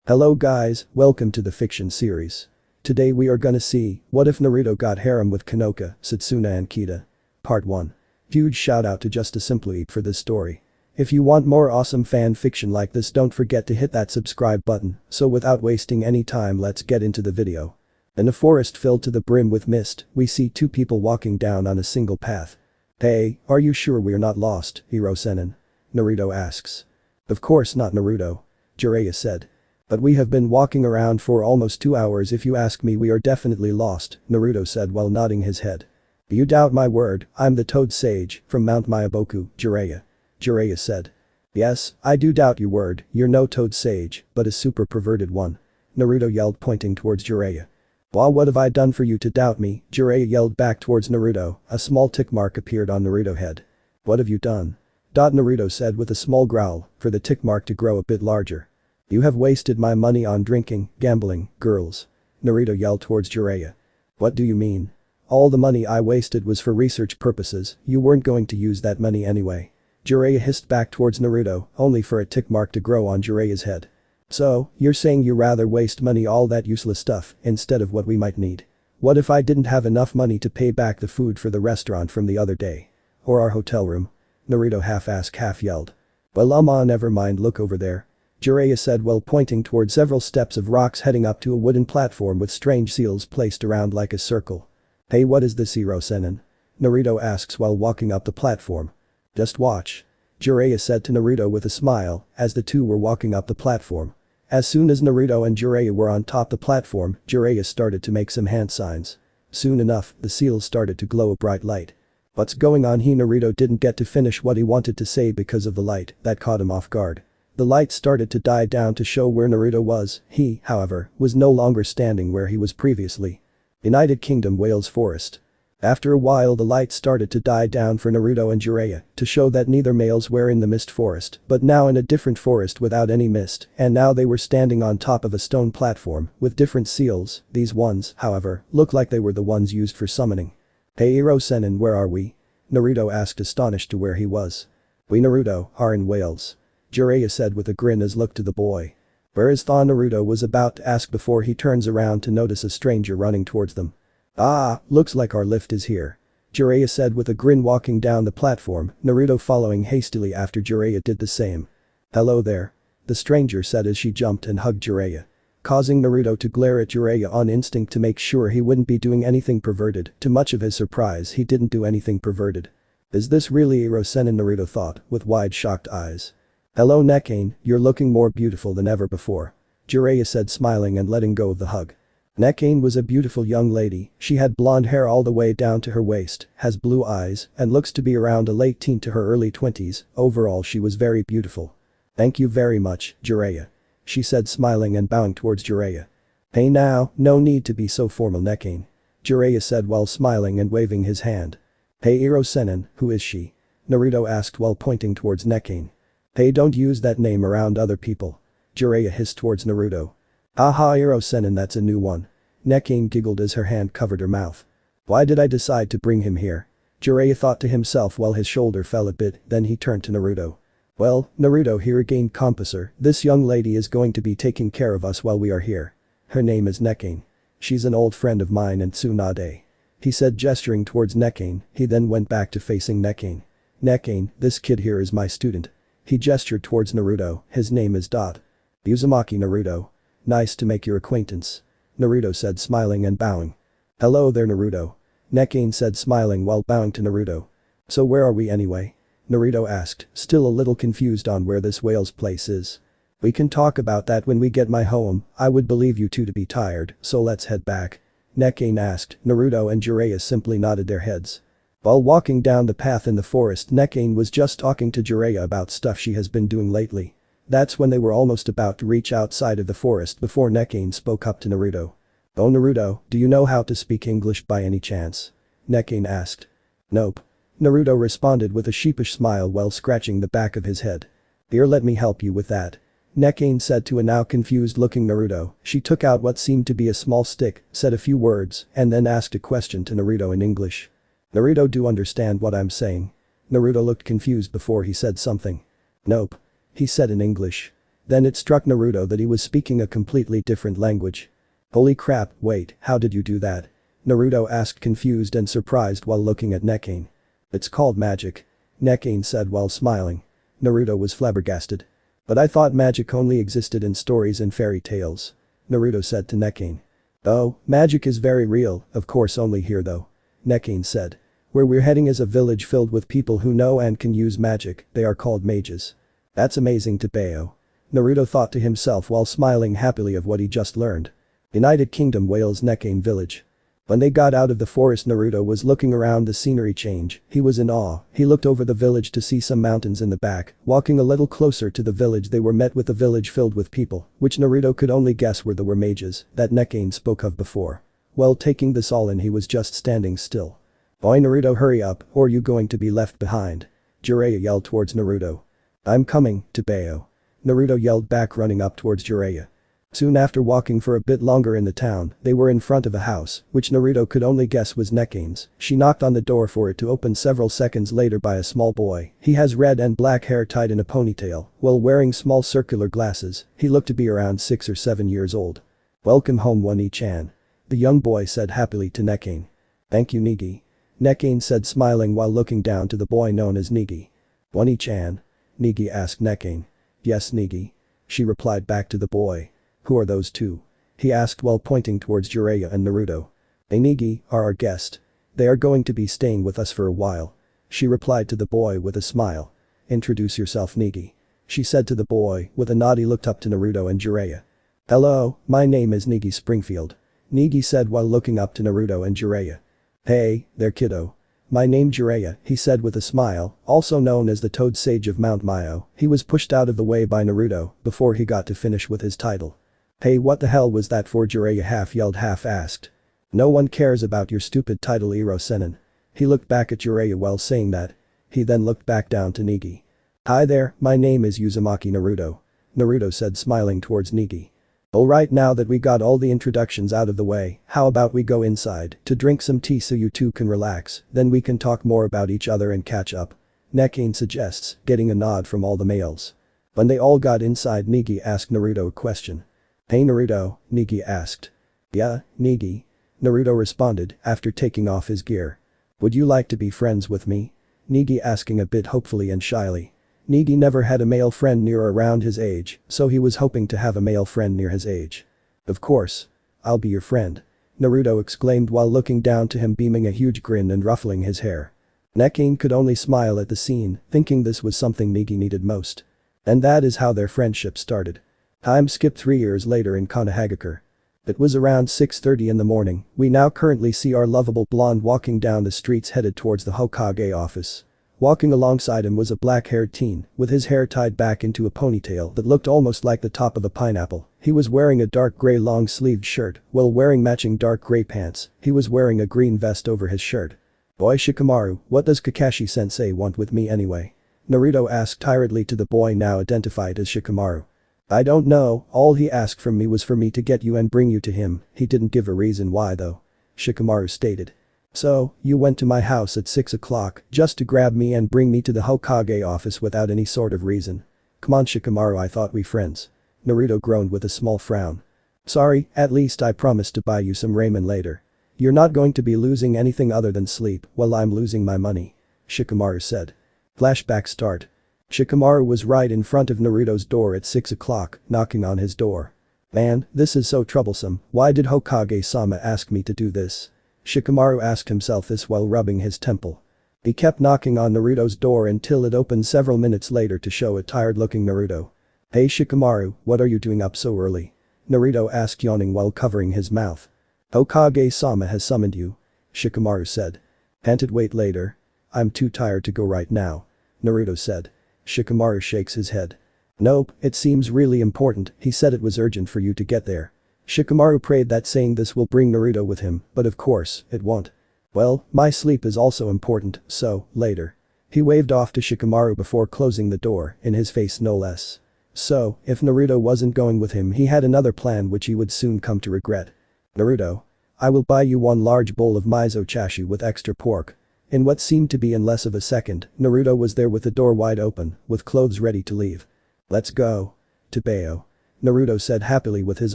Hello guys, welcome to the fiction series. Today we are gonna see, what if Naruto got harem with Konoka, Setsuna and Kaeda? Part 1. Huge shout out to JustASimpleWeeb for this story. If you want more awesome fan fiction like this, don't forget to hit that subscribe button. So without wasting any time, let's get into the video. In a forest filled to the brim with mist, we see two people walking down on a single path. Hey, are you sure we're not lost, Hiro-senin? Naruto asks. Of course not, Naruto. Jiraiya said. But we have been walking around for almost 2 hours. If you ask me, we are definitely lost, Naruto said while nodding his head. You doubt my word, I'm the Toad Sage from Mount Myoboku, Jiraiya said. Yes, I do doubt your word, you're no Toad Sage, but a super perverted one. Naruto yelled, pointing towards Jiraiya. Well, what have I done for you to doubt me? Jiraiya yelled back towards Naruto. A small tick mark appeared on Naruto's head. What have you done? Naruto said with a small growl, for the tick mark to grow a bit larger. You have wasted my money on drinking, gambling, girls. Naruto yelled towards Jiraiya. What do you mean? All the money I wasted was for research purposes, you weren't going to use that money anyway. Jiraiya hissed back towards Naruto, only for a tick mark to grow on Jiraiya's head. So, you're saying you rather waste money all that useless stuff instead of what we might need? What if I didn't have enough money to pay back the food for the restaurant from the other day? Or our hotel room? Naruto half-asked, half-yelled. Well, never mind, look over there. Jiraiya said while pointing toward several steps of rocks heading up to a wooden platform with strange seals placed around like a circle. Hey, what is this, Hiro-senin? Naruto asks while walking up the platform. Just watch. Jiraiya said to Naruto with a smile as the two were walking up the platform. As soon as Naruto and Jiraiya were on top the platform, Jiraiya started to make some hand signs. Soon enough, the seals started to glow a bright light. What's going on? Naruto didn't get to finish what he wanted to say because of the light that caught him off guard. The light started to die down to show where Naruto was. He, however, was no longer standing where he was previously. United Kingdom, Wales Forest. After a while, the light started to die down for Naruto and Jiraiya to show that neither males were in the mist forest, but now in a different forest without any mist, and now they were standing on top of a stone platform with different seals. These ones, however, looked like they were the ones used for summoning. Hey, Hiro-senin, where are we? Naruto asked, astonished to where he was. We, Naruto, are in Wales. Jiraiya said with a grin as looked to the boy. Where is Thaw? Naruto was about to ask before he turns around to notice a stranger running towards them. Ah, looks like our lift is here. Jiraiya said with a grin, walking down the platform, Naruto following hastily after Jiraiya did the same. Hello there. The stranger said as she jumped and hugged Jiraiya. Causing Naruto to glare at Jiraiya on instinct to make sure he wouldn't be doing anything perverted. To much of his surprise, he didn't do anything perverted. Is this really Hiro-senin? Naruto thought, with wide shocked eyes. Hello Nekane, you're looking more beautiful than ever before. Jiraiya said, smiling and letting go of the hug. Nekane was a beautiful young lady. She had blonde hair all the way down to her waist, has blue eyes, and looks to be around a late teen to her early 20s. Overall, she was very beautiful. Thank you very much, Jiraiya. She said, smiling and bowing towards Jiraiya. Hey now, no need to be so formal, Nekane. Jiraiya said while smiling and waving his hand. Hey Hiro-senin, who is she? Naruto asked while pointing towards Nekane. Hey, don't use that name around other people. Jiraiya hissed towards Naruto. Haha, Hiro-senin, that's a new one. Nekane giggled as her hand covered her mouth. Why did I decide to bring him here? Jiraiya thought to himself while his shoulder fell a bit, then he turned to Naruto. Well, Naruto here again, Compasser, this young lady is going to be taking care of us while we are here. Her name is Nekane. She's an old friend of mine and Tsunade. He said, gesturing towards Nekane. He then went back to facing Nekane. Nekane, this kid here is my student. He gestured towards Naruto. His name is Uzumaki Naruto. Nice to make your acquaintance. Naruto said, smiling and bowing. Hello there, Naruto. Nekane said, smiling while bowing to Naruto. So where are we anyway? Naruto asked, still a little confused on where this Wales place is. We can talk about that when we get my home. I would believe you two to be tired, so let's head back. Nekane asked. Naruto and Jiraiya simply nodded their heads. While walking down the path in the forest, Nekane was just talking to Jiraiya about stuff she has been doing lately. That's when they were almost about to reach outside of the forest before Nekane spoke up to Naruto. Oh Naruto, do you know how to speak English by any chance? Nekane asked. Nope. Naruto responded with a sheepish smile while scratching the back of his head. Here, let me help you with that. Nekane said to a now confused looking Naruto. She took out what seemed to be a small stick, said a few words, and then asked a question to Naruto in English. Naruto, do you understand what I'm saying? Naruto looked confused before he said something. Nope. He said in English. Then it struck Naruto that he was speaking a completely different language. Holy crap, wait, how did you do that? Naruto asked confused and surprised while looking at Nekine. It's called magic. Nekine said while smiling. Naruto was flabbergasted. But I thought magic only existed in stories and fairy tales. Naruto said to Nekine. Oh, magic is very real, of course only here though. Nekine said. Where we're heading is a village filled with people who know and can use magic, they are called mages. That's amazing to Bayo. Naruto thought to himself while smiling happily of what he just learned. United Kingdom Wales Nekine village. When they got out of the forest, Naruto was looking around the scenery change. He was in awe. He looked over the village to see some mountains in the back. Walking a little closer to the village, they were met with a village filled with people, which Naruto could only guess were the mages that Nekine spoke of before. While taking this all in, he was just standing still. Oi Naruto, hurry up, or you going to be left behind. Jiraiya yelled towards Naruto. I'm coming, to Bayo. Naruto yelled back, running up towards Jiraiya. Soon after, walking for a bit longer in the town, they were in front of a house, which Naruto could only guess was Nekine's. She knocked on the door for it to open several seconds later by a small boy. He has red and black hair tied in a ponytail, while wearing small circular glasses. He looked to be around 6 or 7 years old. Welcome home, One-chan. The young boy said happily to Nekine. Thank you, Negi. Nekine said, smiling while looking down to the boy known as Negi. One-chan? Negi asked Nekine. Yes, Negi. She replied back to the boy. Who are those two? He asked while pointing towards Jiraiya and Naruto. They Negi are our guest. They are going to be staying with us for a while. She replied to the boy with a smile. Introduce yourself, Negi. She said to the boy. With a nod, he looked up to Naruto and Jiraiya. Hello, my name is Negi Springfield. Negi said while looking up to Naruto and Jiraiya. Hey, there kiddo. My name Jiraiya, he said with a smile, also known as the Toad Sage of Mount Mahou. He was pushed out of the way by Naruto before he got to finish with his title. Hey, what the hell was that for? Jiraiya half yelled, half asked. No one cares about your stupid title, Iro Senin. He looked back at Jiraiya while saying that. He then looked back down to Negi. Hi there, my name is Uzumaki Naruto. Naruto said, smiling towards Negi. Alright, now that we got all the introductions out of the way, how about we go inside to drink some tea so you two can relax, then we can talk more about each other and catch up. Nekine suggests, getting a nod from all the males. When they all got inside, Negi asked Naruto a question. Hey Naruto, Negi asked. Yeah, Negi. Naruto responded after taking off his gear. Would you like to be friends with me? Negi asking a bit hopefully and shyly. Negi never had a male friend near or around his age, so he was hoping to have a male friend near his age. Of course. I'll be your friend. Naruto exclaimed while looking down to him, beaming a huge grin and ruffling his hair. Nekine could only smile at the scene, thinking this was something Negi needed most. And that is how their friendship started. Time skipped 3 years later in Konohagakure. It was around 6:30 in the morning. We now currently see our lovable blonde walking down the streets headed towards the Hokage office. Walking alongside him was a black-haired teen, with his hair tied back into a ponytail that looked almost like the top of a pineapple. He was wearing a dark gray long-sleeved shirt, while wearing matching dark gray pants. He was wearing a green vest over his shirt. Boy Shikamaru, what does Kakashi-sensei want with me anyway? Naruto asked tiredly to the boy now identified as Shikamaru. I don't know, all he asked from me was for me to get you and bring you to him. He didn't give a reason why though. Shikamaru stated. So, you went to my house at 6 o'clock just to grab me and bring me to the Hokage office without any sort of reason. Come on Shikamaru, I thought we friends. Naruto groaned with a small frown. Sorry, at least I promised to buy you some ramen later. You're not going to be losing anything other than sleep while I'm losing my money. Shikamaru said. Flashback start. Shikamaru was right in front of Naruto's door at 6 o'clock, knocking on his door. Man, this is so troublesome, why did Hokage-sama ask me to do this? Shikamaru asked himself this while rubbing his temple. He kept knocking on Naruto's door until it opened several minutes later to show a tired-looking Naruto. Hey Shikamaru, what are you doing up so early? Naruto asked, yawning while covering his mouth. Hokage-sama has summoned you. Shikamaru said. Can't it wait later? I'm too tired to go right now. Naruto said. Shikamaru shakes his head. Nope, it seems really important. He said it was urgent for you to get there. Shikamaru prayed that saying this will bring Naruto with him, but of course, it won't. Well, my sleep is also important, so, later. He waved off to Shikamaru before closing the door, in his face no less. So, if Naruto wasn't going with him, he had another plan which he would soon come to regret. Naruto. I will buy you one large bowl of miso chashu with extra pork. In what seemed to be in less of a second, Naruto was there with the door wide open, with clothes ready to leave. Let's go. Tebeo. Naruto said happily with his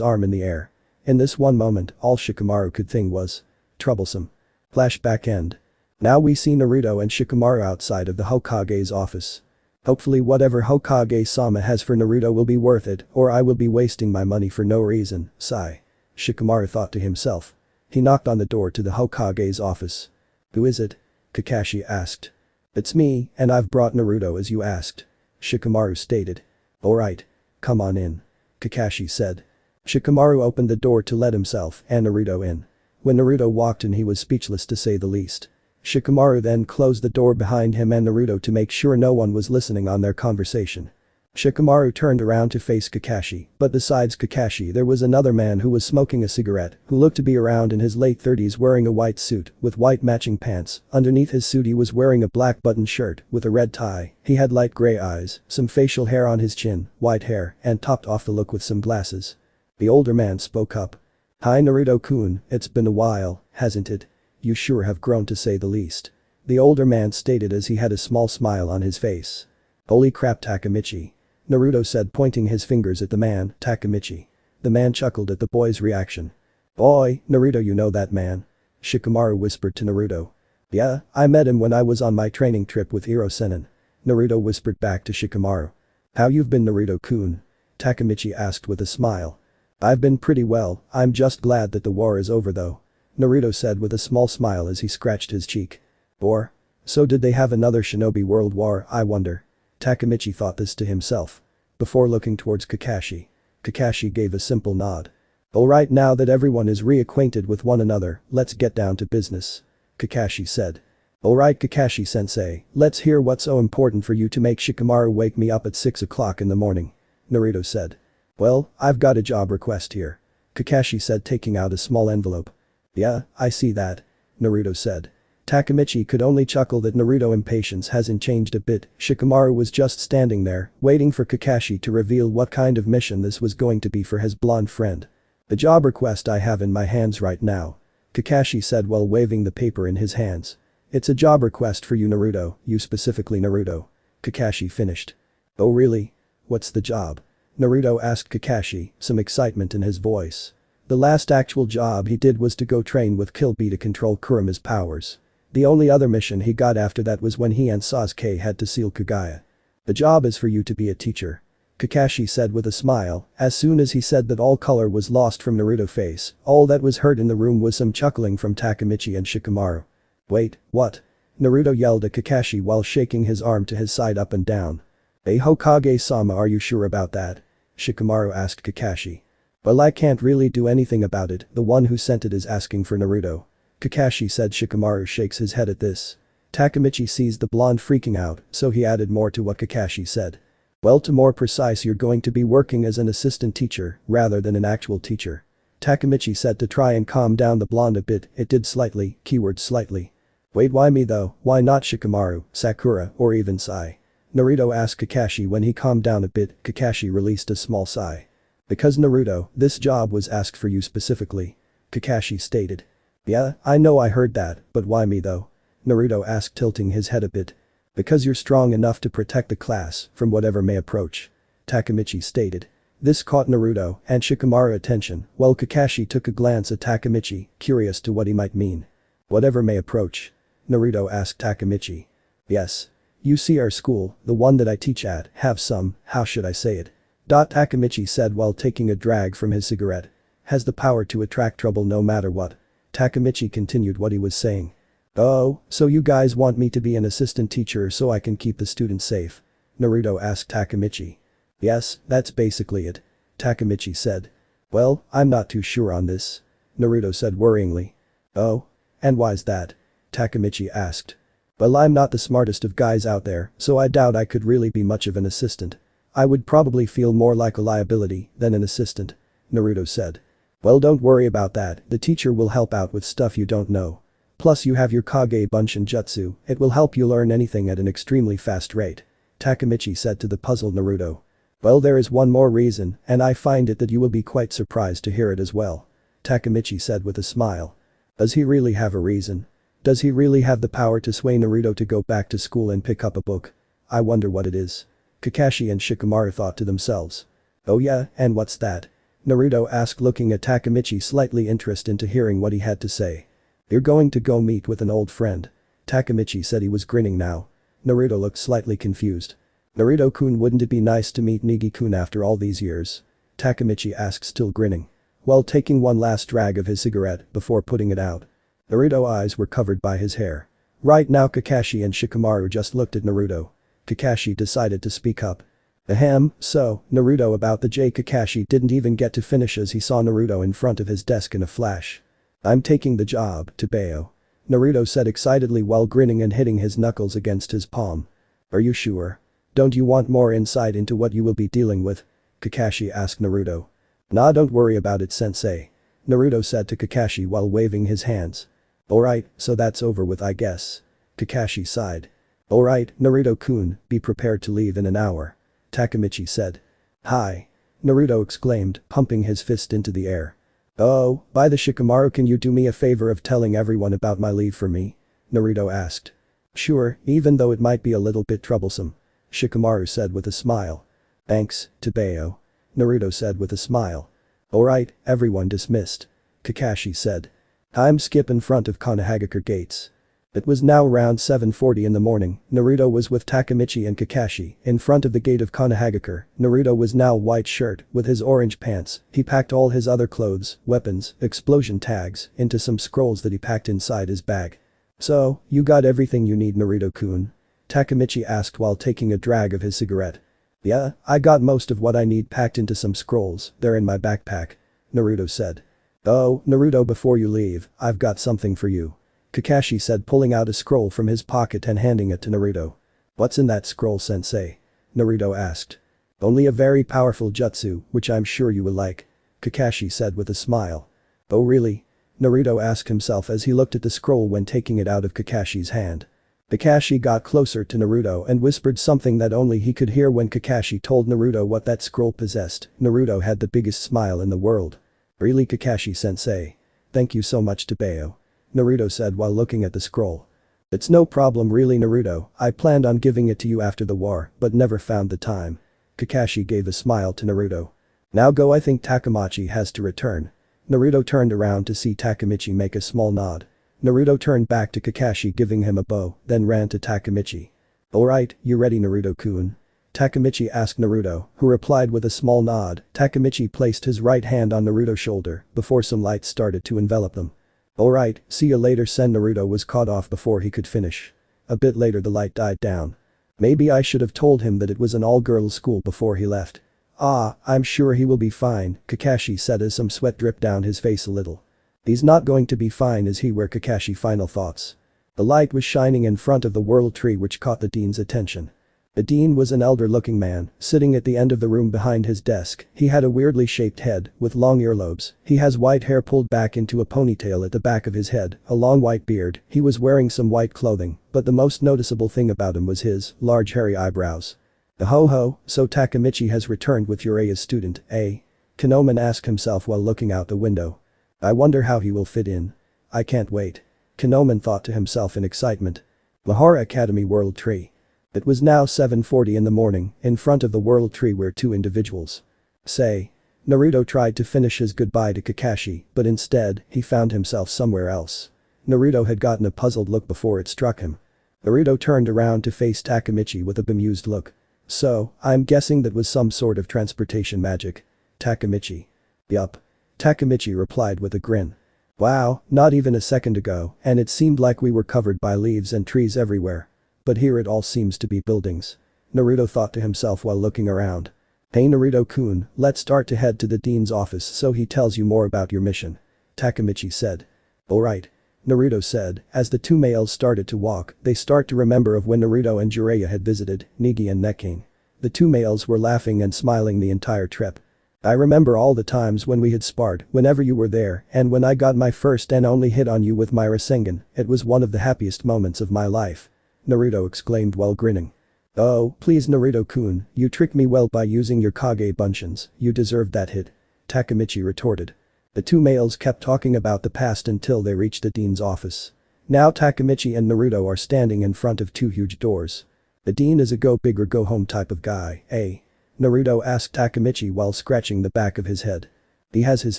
arm in the air. In this one moment, all Shikamaru could think was troublesome. Flashback end. Now we see Naruto and Shikamaru outside of the Hokage's office. Hopefully whatever Hokage-sama has for Naruto will be worth it, or I will be wasting my money for no reason, sigh. Shikamaru thought to himself. He knocked on the door to the Hokage's office. Who is it? Kakashi asked. It's me, and I've brought Naruto as you asked. Shikamaru stated. Alright. Come on in. Kakashi said. Shikamaru opened the door to let himself and Naruto in. When Naruto walked in he was speechless to say the least. Shikamaru then closed the door behind him and Naruto to make sure no one was listening on their conversation. Shikamaru turned around to face Kakashi, but besides Kakashi there was another man who was smoking a cigarette, who looked to be around in his late 30s wearing a white suit with white matching pants. Underneath his suit he was wearing a black button shirt with a red tie. He had light gray eyes, some facial hair on his chin, white hair, and topped off the look with some glasses. The older man spoke up. Hi Naruto-kun, it's been a while, hasn't it? You sure have grown to say the least. The older man stated as he had a small smile on his face. Holy crap Takemichi. Naruto said pointing his fingers at the man, Takemichi. The man chuckled at the boy's reaction. Boy, Naruto you know that man. Shikamaru whispered to Naruto. Yeah, I met him when I was on my training trip with Iro Sennin. Naruto whispered back to Shikamaru. How you've been Naruto-kun? Takemichi asked with a smile. I've been pretty well, I'm just glad that the war is over though. Naruto said with a small smile as he scratched his cheek. War? So did they have another Shinobi World War, I wonder? Takemichi thought this to himself. Before looking towards Kakashi. Kakashi gave a simple nod. Alright now that everyone is reacquainted with one another, let's get down to business. Kakashi said. Alright Kakashi-sensei, let's hear what's so important for you to make Shikamaru wake me up at 6 o'clock in the morning. Naruto said. Well, I've got a job request here. Kakashi said taking out a small envelope. Yeah, I see that. Naruto said. Takemichi could only chuckle that Naruto's impatience hasn't changed a bit. Shikamaru was just standing there, waiting for Kakashi to reveal what kind of mission this was going to be for his blonde friend. The job request I have in my hands right now. Kakashi said while waving the paper in his hands. It's a job request for you Naruto, you specifically Naruto. Kakashi finished. Oh really? What's the job? Naruto asked Kakashi, some excitement in his voice. The last actual job he did was to go train with Killbee to control Kuruma's powers. The only other mission he got after that was when he and Sasuke had to seal Kaguya. The job is for you to be a teacher. Kakashi said with a smile. As soon as he said that all color was lost from Naruto's face, all that was heard in the room was some chuckling from Takemichi and Shikamaru. Wait, what? Naruto yelled at Kakashi while shaking his arm to his side up and down. Hey Hokage-sama, are you sure about that? Shikamaru asked Kakashi. Well I can't really do anything about it, the one who sent it is asking for Naruto. Kakashi said. Shikamaru shakes his head at this. Takemichi sees the blonde freaking out, so he added more to what Kakashi said. Well to more precise you're going to be working as an assistant teacher, rather than an actual teacher. Takemichi said to try and calm down the blonde a bit, it did slightly, keyword slightly. Wait why me though, why not Shikamaru, Sakura, or even Sai? Naruto asked Kakashi when he calmed down a bit. Kakashi released a small sigh. Because Naruto, this job was asked for you specifically. Kakashi stated. Yeah, I know I heard that, but why me though? Naruto asked tilting his head a bit. Because you're strong enough to protect the class from whatever may approach. Takemichi stated. This caught Naruto and Shikamaru attention while Kakashi took a glance at Takemichi, curious to what he might mean. Whatever may approach? Naruto asked Takemichi. Yes. You see our school, the one that I teach at, have some, how should I say it? Takemichi said while taking a drag from his cigarette. Has the power to attract trouble no matter what. Takemichi continued what he was saying. Oh, so you guys want me to be an assistant teacher so I can keep the students safe? Naruto asked Takemichi. Yes, that's basically it. Takemichi said. Well, I'm not too sure on this. Naruto said worryingly. Oh? And why's that? Takemichi asked. Well I'm not the smartest of guys out there, so I doubt I could really be much of an assistant. I would probably feel more like a liability than an assistant. Naruto said. Well don't worry about that, the teacher will help out with stuff you don't know. Plus you have your Kage Bunshin Jutsu, it will help you learn anything at an extremely fast rate. Takemichi said to the puzzled Naruto. Well there is one more reason, and I find it that you will be quite surprised to hear it as well. Takemichi said with a smile. Does he really have a reason? Does he really have the power to sway Naruto to go back to school and pick up a book? I wonder what it is. Kakashi and Shikamaru thought to themselves. Oh yeah, and what's that? Naruto asked, looking at Takemichi, slightly interested into hearing what he had to say. You're going to go meet with an old friend. Takemichi said. He was grinning now. Naruto looked slightly confused. Naruto-kun, wouldn't it be nice to meet Negi-kun after all these years? Takemichi asked, still grinning, while taking one last drag of his cigarette before putting it out. Naruto's eyes were covered by his hair. Right now Kakashi and Shikamaru just looked at Naruto. Kakashi decided to speak up. Ahem, so, Naruto, about the J. Kakashi didn't even get to finish as he saw Naruto in front of his desk in a flash. I'm taking the job, Tobeo. Naruto said excitedly while grinning and hitting his knuckles against his palm. Are you sure? Don't you want more insight into what you will be dealing with? Kakashi asked Naruto. Nah, don't worry about it, sensei. Naruto said to Kakashi while waving his hands. Alright, so that's over with, I guess. Kakashi sighed. Alright, Naruto-kun, be prepared to leave in an hour. Takemichi said. Hi. Naruto exclaimed, pumping his fist into the air. Oh, by the Shikamaru, can you do me a favor of telling everyone about my leave for me? Naruto asked. Sure, even though it might be a little bit troublesome. Shikamaru said with a smile. Thanks, Tobeo. Naruto said with a smile. Alright, everyone dismissed. Kakashi said. Time skip in front of Konohagakure gates. It was now around 7:40 in the morning. Naruto was with Takemichi and Kakashi in front of the gate of Konohagakure. Naruto was now white shirt with his orange pants. He packed all his other clothes, weapons, explosion tags into some scrolls that he packed inside his bag. So, you got everything you need, Naruto-kun? Takemichi asked while taking a drag of his cigarette. Yeah, I got most of what I need packed into some scrolls, they're in my backpack. Naruto said. Oh, Naruto, before you leave, I've got something for you. Kakashi said, pulling out a scroll from his pocket and handing it to Naruto. What's in that scroll, sensei? Naruto asked. Only a very powerful jutsu, which I'm sure you will like. Kakashi said with a smile. Oh really? Naruto asked himself as he looked at the scroll when taking it out of Kakashi's hand. Kakashi got closer to Naruto and whispered something that only he could hear when Kakashi told Naruto what that scroll possessed. Naruto had the biggest smile in the world. Really, Kakashi-sensei? Thank you so much, Tobeo. Naruto said while looking at the scroll. It's no problem really, Naruto, I planned on giving it to you after the war but never found the time. Kakashi gave a smile to Naruto. Now go, I think Takemichi has to return. Naruto turned around to see Takemichi make a small nod. Naruto turned back to Kakashi giving him a bow, then ran to Takemichi. Alright, you ready, Naruto-kun? Takemichi asked Naruto, who replied with a small nod. Takemichi placed his right hand on Naruto's shoulder before some light started to envelop them. Alright, see you later. Naruto was caught off before he could finish. A bit later the light died down. Maybe I should have told him that it was an all-girls school before he left. Ah, I'm sure he will be fine, Kakashi said as some sweat dripped down his face a little. He's not going to be fine, is he? Were Kakashi's final thoughts. The light was shining in front of the world tree, which caught the dean's attention. The dean was an elder-looking man, sitting at the end of the room behind his desk. He had a weirdly shaped head, with long earlobes. He has white hair pulled back into a ponytail at the back of his head, a long white beard. He was wearing some white clothing, but the most noticeable thing about him was his large hairy eyebrows. Ho, so Takemichi has returned with Uraya's student, eh? Konoman asked himself while looking out the window. I wonder how he will fit in. I can't wait. Konoman thought to himself in excitement. Mahora Academy World Tree. It was now 7:40 in the morning. In front of the world tree were two individuals. Naruto tried to finish his goodbye to Kakashi, but instead, he found himself somewhere else. Naruto had gotten a puzzled look before it struck him. Naruto turned around to face Takemichi with a bemused look. So, I'm guessing that was some sort of transportation magic. Takemichi. Yup. Takemichi replied with a grin. Wow, not even a second ago, and it seemed like we were covered by leaves and trees everywhere. But here it all seems to be buildings. Naruto thought to himself while looking around. Hey Naruto-kun, let's start to head to the dean's office so he tells you more about your mission. Takemichi said. Alright. Naruto said, as the two males started to walk, they start to remember of when Naruto and Jiraiya had visited Negi and Neking. The two males were laughing and smiling the entire trip. I remember all the times when we had sparred, whenever you were there, and when I got my first and only hit on you with my Rasengan, it was one of the happiest moments of my life. Naruto exclaimed while grinning. Oh, please Naruto-kun, you tricked me well by using your Kage Bunshin, you deserved that hit. Takemichi retorted. The two males kept talking about the past until they reached the dean's office. Now Takemichi and Naruto are standing in front of two huge doors. The dean is a go big or go home type of guy, eh? Naruto asked Takemichi while scratching the back of his head. He has his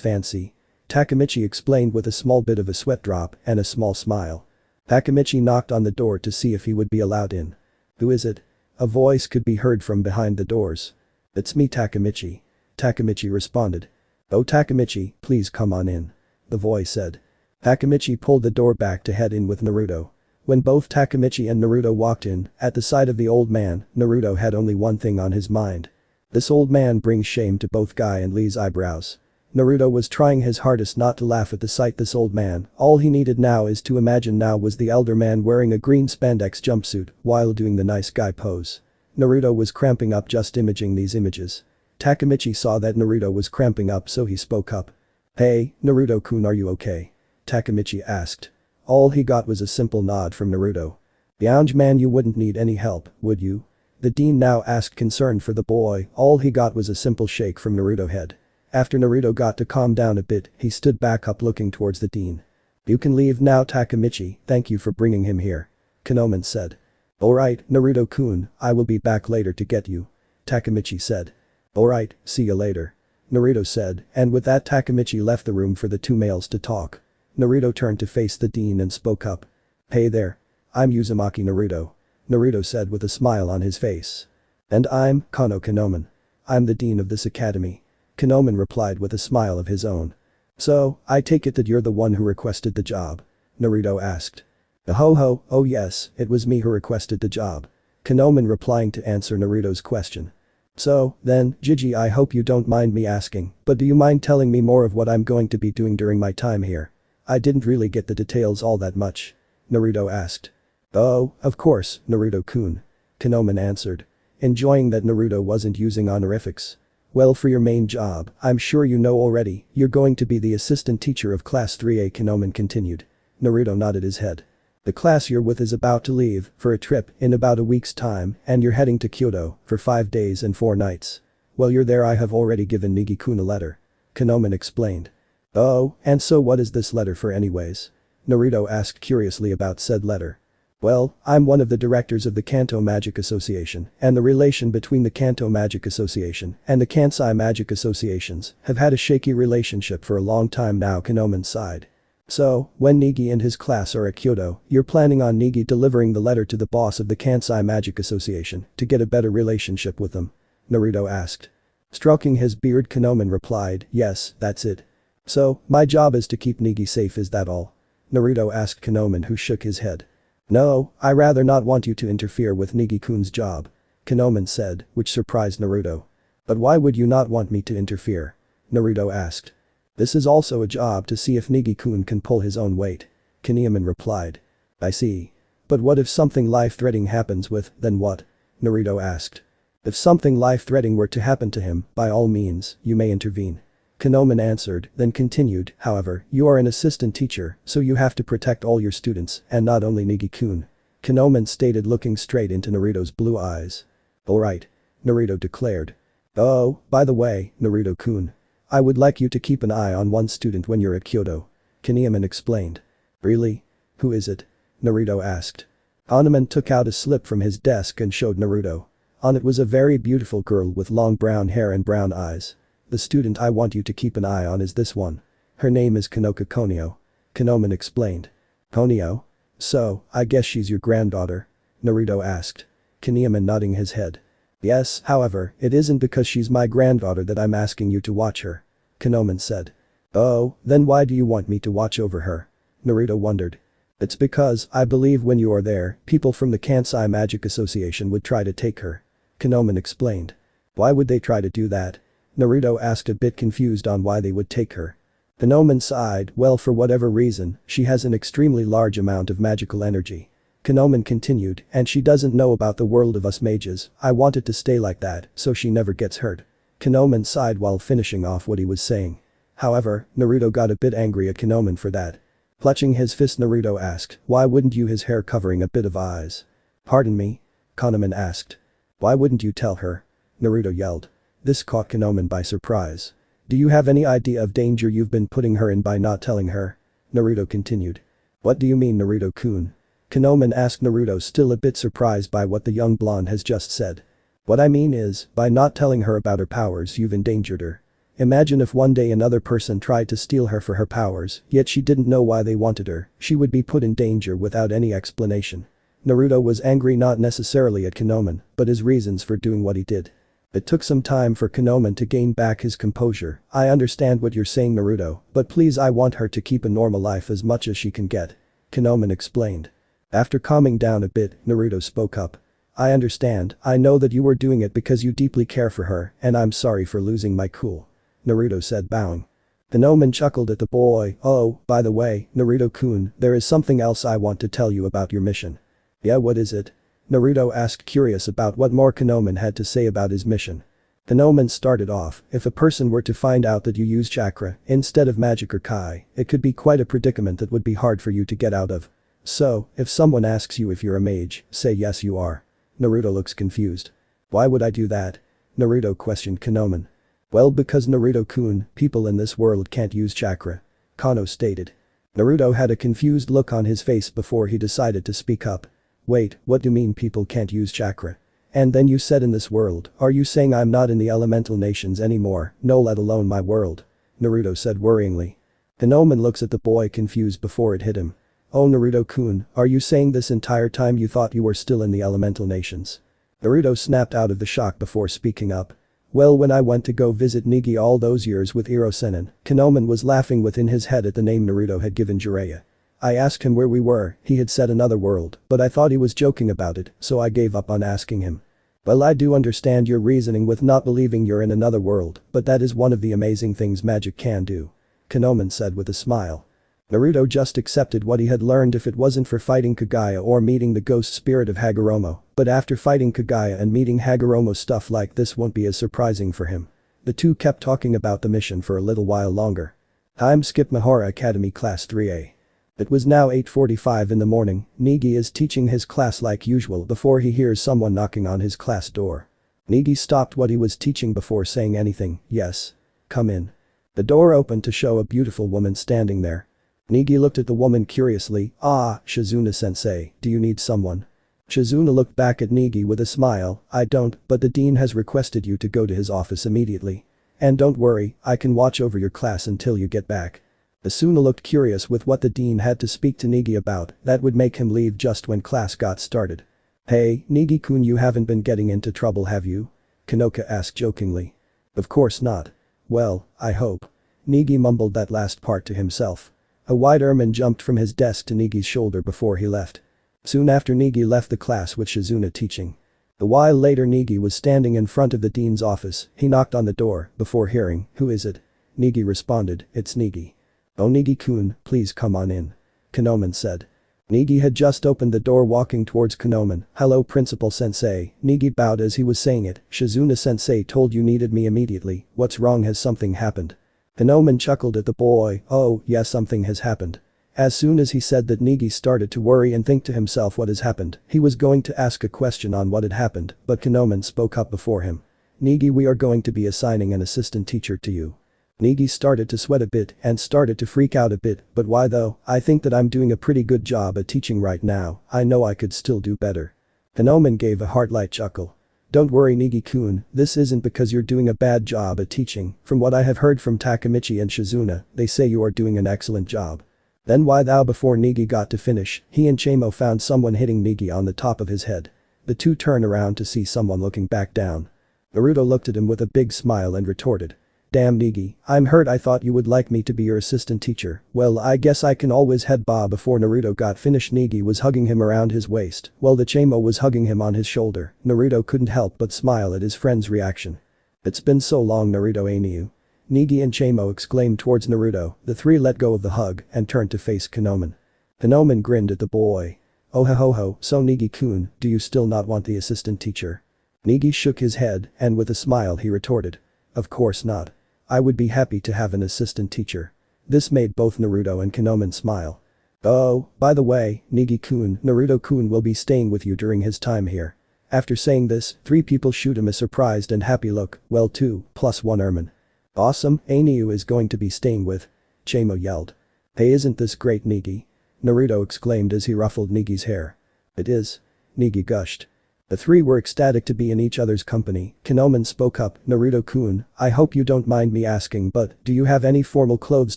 fancy. Takemichi explained with a small bit of a sweat drop and a small smile. Takemichi knocked on the door to see if he would be allowed in. Who is it? A voice could be heard from behind the doors. It's me, Takemichi. Takemichi responded. Oh, Takemichi, please come on in. The voice said. Takemichi pulled the door back to head in with Naruto. When both Takemichi and Naruto walked in, at the sight of the old man, Naruto had only one thing on his mind. This old man brings shame to both Guy and Lee's eyebrows. Naruto was trying his hardest not to laugh at the sight this old man, all he needed now is to imagine now was the elder man wearing a green spandex jumpsuit while doing the nice guy pose. Naruto was cramping up just imaging these images. Takemichi saw that Naruto was cramping up so he spoke up. Hey, Naruto-kun, are you okay? Takemichi asked. All he got was a simple nod from Naruto. Young man, you wouldn't need any help, would you? The dean now asked, concerned for the boy, all he got was a simple shake from Naruto head. After Naruto got to calm down a bit, he stood back up looking towards the dean. You can leave now, Takemichi, thank you for bringing him here. Konoman said. Alright, Naruto-kun, I will be back later to get you. Takemichi said. Alright, see you later. Naruto said, and with that Takemichi left the room for the two males to talk. Naruto turned to face the dean and spoke up. Hey there. I'm Uzumaki Naruto. Naruto said with a smile on his face. And I'm Konoman. I'm the dean of this academy. Konoman replied with a smile of his own. So, I take it that you're the one who requested the job? Naruto asked. Ho, oh yes, it was me who requested the job. Konoman replying to answer Naruto's question. So, then, Gigi, I hope you don't mind me asking, but do you mind telling me more of what I'm going to be doing during my time here? I didn't really get the details all that much. Naruto asked. Oh, of course, Naruto-kun. Konoman answered. Enjoying that Naruto wasn't using honorifics. Well, for your main job, I'm sure you know already, you're going to be the assistant teacher of class 3A, Konoman continued. Naruto nodded his head. The class you're with is about to leave for a trip in about a week's time and you're heading to Kyoto for 5 days and 4 nights. While you're there, I have already given Negi-kun a letter. Konoman explained. Oh, and so what is this letter for anyways? Naruto asked curiously about said letter. Well, I'm one of the directors of the Kanto Magic Association, and the relation between the Kanto Magic Association and the Kansai Magic Associations have had a shaky relationship for a long time now, Konoman sighed. So, when Negi and his class are at Kyoto, you're planning on Negi delivering the letter to the boss of the Kansai Magic Association to get a better relationship with them? Naruto asked. Stroking his beard, Konoman replied, yes, that's it. So, my job is to keep Negi safe, is that all? Naruto asked Konoman, who shook his head. No, I rather not want you to interfere with Negi-kun's job. Konoman said, which surprised Naruto. But why would you not want me to interfere? Naruto asked. This is also a job to see if Negi-kun can pull his own weight. Konoman replied. I see. But what if something life-threatening happens with, then what? Naruto asked. If something life-threatening were to happen to him, by all means, you may intervene. Konoman answered, then continued, however, you are an assistant teacher, so you have to protect all your students, and not only Negi-kun. Konoman stated, looking straight into Naruto's blue eyes. Alright. Naruto declared. Oh, by the way, Naruto-kun. I would like you to keep an eye on one student when you're at Kyoto. Konoman explained. Really? Who is it? Naruto asked. Konoman took out a slip from his desk and showed Naruto. On it was a very beautiful girl with long brown hair and brown eyes. The student I want you to keep an eye on is this one. Her name is Konoka Konio. Konoman explained. Konio? So, I guess she's your granddaughter? Naruto asked. Konoman nodding his head. Yes, however, it isn't because she's my granddaughter that I'm asking you to watch her. Konoman said. Oh, then why do you want me to watch over her? Naruto wondered. It's because, I believe when you are there, people from the Kansai Magic Association would try to take her. Konoman explained. Why would they try to do that? Naruto asked, a bit confused on why they would take her. Konoman sighed, well, for whatever reason, she has an extremely large amount of magical energy. Konoman continued, and she doesn't know about the world of us mages, I want it to stay like that, so she never gets hurt. Konoman sighed while finishing off what he was saying. However, Naruto got a bit angry at Konoman for that. Clutching his fist, Naruto asked, why wouldn't you his hair covering a bit of eyes? Pardon me? Konoman asked. Why wouldn't you tell her? Naruto yelled. This caught Konoman by surprise. Do you have any idea of danger you've been putting her in by not telling her? Naruto continued. What do you mean, Naruto-kun? Konoman asked Naruto, still a bit surprised by what the young blonde has just said. What I mean is, by not telling her about her powers you've endangered her. Imagine if one day another person tried to steal her for her powers, yet she didn't know why they wanted her, she would be put in danger without any explanation. Naruto was angry not necessarily at Konoman, but his reasons for doing what he did. It took some time for Konoman to gain back his composure. I understand what you're saying, Naruto, but please, I want her to keep a normal life as much as she can get. Konoman explained. After calming down a bit, Naruto spoke up. I understand, I know that you were doing it because you deeply care for her, and I'm sorry for losing my cool. Naruto said, bowing. Konoman chuckled at the boy. Oh, by the way, Naruto-kun, there is something else I want to tell you about your mission. Yeah, what is it? Naruto asked, curious about what more Konoman had to say about his mission. Konoman started off, if a person were to find out that you use chakra instead of magic or kai, it could be quite a predicament that would be hard for you to get out of. So, if someone asks you if you're a mage, say yes you are. Naruto looks confused. Why would I do that? Naruto questioned Konoman. Well, because Naruto-kun, people in this world can't use chakra. Kano stated. Naruto had a confused look on his face before he decided to speak up. Wait, what do you mean people can't use chakra? And then you said in this world, are you saying I'm not in the elemental nations anymore, no let alone my world? Naruto said worryingly. Konoman looks at the boy confused before it hit him. Oh Naruto-kun, are you saying this entire time you thought you were still in the elemental nations? Naruto snapped out of the shock before speaking up. Well, when I went to go visit Negi all those years with Iro-sennin, Konoman was laughing within his head at the name Naruto had given Jiraiya. I asked him where we were, he had said another world, but I thought he was joking about it, so I gave up on asking him. Well, I do understand your reasoning with not believing you're in another world, but that is one of the amazing things magic can do. Konoman said with a smile. Naruto just accepted what he had learned if it wasn't for fighting Kaguya or meeting the ghost spirit of Hagoromo, but after fighting Kaguya and meeting Hagoromo, stuff like this won't be as surprising for him. The two kept talking about the mission for a little while longer. Time skip Mahora Academy Class 3A. It was now 8:45 in the morning. Negi is teaching his class like usual before he hears someone knocking on his class door. Negi stopped what he was teaching before saying anything. Yes. Come in. The door opened to show a beautiful woman standing there. Negi looked at the woman curiously. Ah, Shizuna-sensei, do you need someone? Shizuna looked back at Negi with a smile. I don't, but the dean has requested you to go to his office immediately. And don't worry, I can watch over your class until you get back. Asuna looked curious with what the dean had to speak to Negi about, that would make him leave just when class got started. Hey, Negi-kun, you haven't been getting into trouble, have you? Konoka asked jokingly. Of course not. Well, I hope. Negi mumbled that last part to himself. A white ermine jumped from his desk to Negi's shoulder before he left. Soon after Negi left the class with Shizuna teaching. A while later Negi was standing in front of the dean's office. He knocked on the door before hearing, who is it? Negi responded, it's Negi. Oh Negi-kun, please come on in. Konoman said. Negi had just opened the door walking towards Konoman. Hello Principal Sensei. Negi bowed as he was saying it. Shizuna-sensei told you needed me immediately. What's wrong, has something happened? Konoman chuckled at the boy. Oh, yes, something has happened. As soon as he said that, Negi started to worry and think to himself what has happened. He was going to ask a question on what had happened, but Konoman spoke up before him. Negi, we are going to be assigning an assistant teacher to you. Negi started to sweat a bit and started to freak out a bit, but why though? I think that I'm doing a pretty good job at teaching right now, I know I could still do better. Konoman gave a heart-light chuckle. Don't worry Negi-kun, this isn't because you're doing a bad job at teaching, from what I have heard from Takemichi and Shizuna, they say you are doing an excellent job. Then why thou? Before Negi got to finish, he and Chamo found someone hitting Negi on the top of his head. The two turned around to see someone looking back down. Naruto looked at him with a big smile and retorted. Damn Negi, I'm hurt, I thought you would like me to be your assistant teacher. Well, I guess I can always head ba. Before Naruto got finished, Negi was hugging him around his waist, while the Chamo was hugging him on his shoulder. Naruto couldn't help but smile at his friend's reaction. It's been so long Naruto, ain't you? Negi and Chamo exclaimed towards Naruto. The three let go of the hug and turned to face Konoman. Konoman grinned at the boy. Oh ho ho, so Negi-kun, do you still not want the assistant teacher? Negi shook his head and with a smile he retorted. Of course not. I would be happy to have an assistant teacher. This made both Naruto and Konoman smile. Oh, by the way, Negi-kun, Naruto-kun will be staying with you during his time here. After saying this, three people shoot him a surprised and happy look. Well, 2 plus 1 ermine. Awesome, Ainyu is going to be staying with. Chamo yelled. Hey, isn't this great Negi? Naruto exclaimed as he ruffled Negi's hair. It is. Negi gushed. The three were ecstatic to be in each other's company. Konoman spoke up, "Naruto-kun, I hope you don't mind me asking, but do you have any formal clothes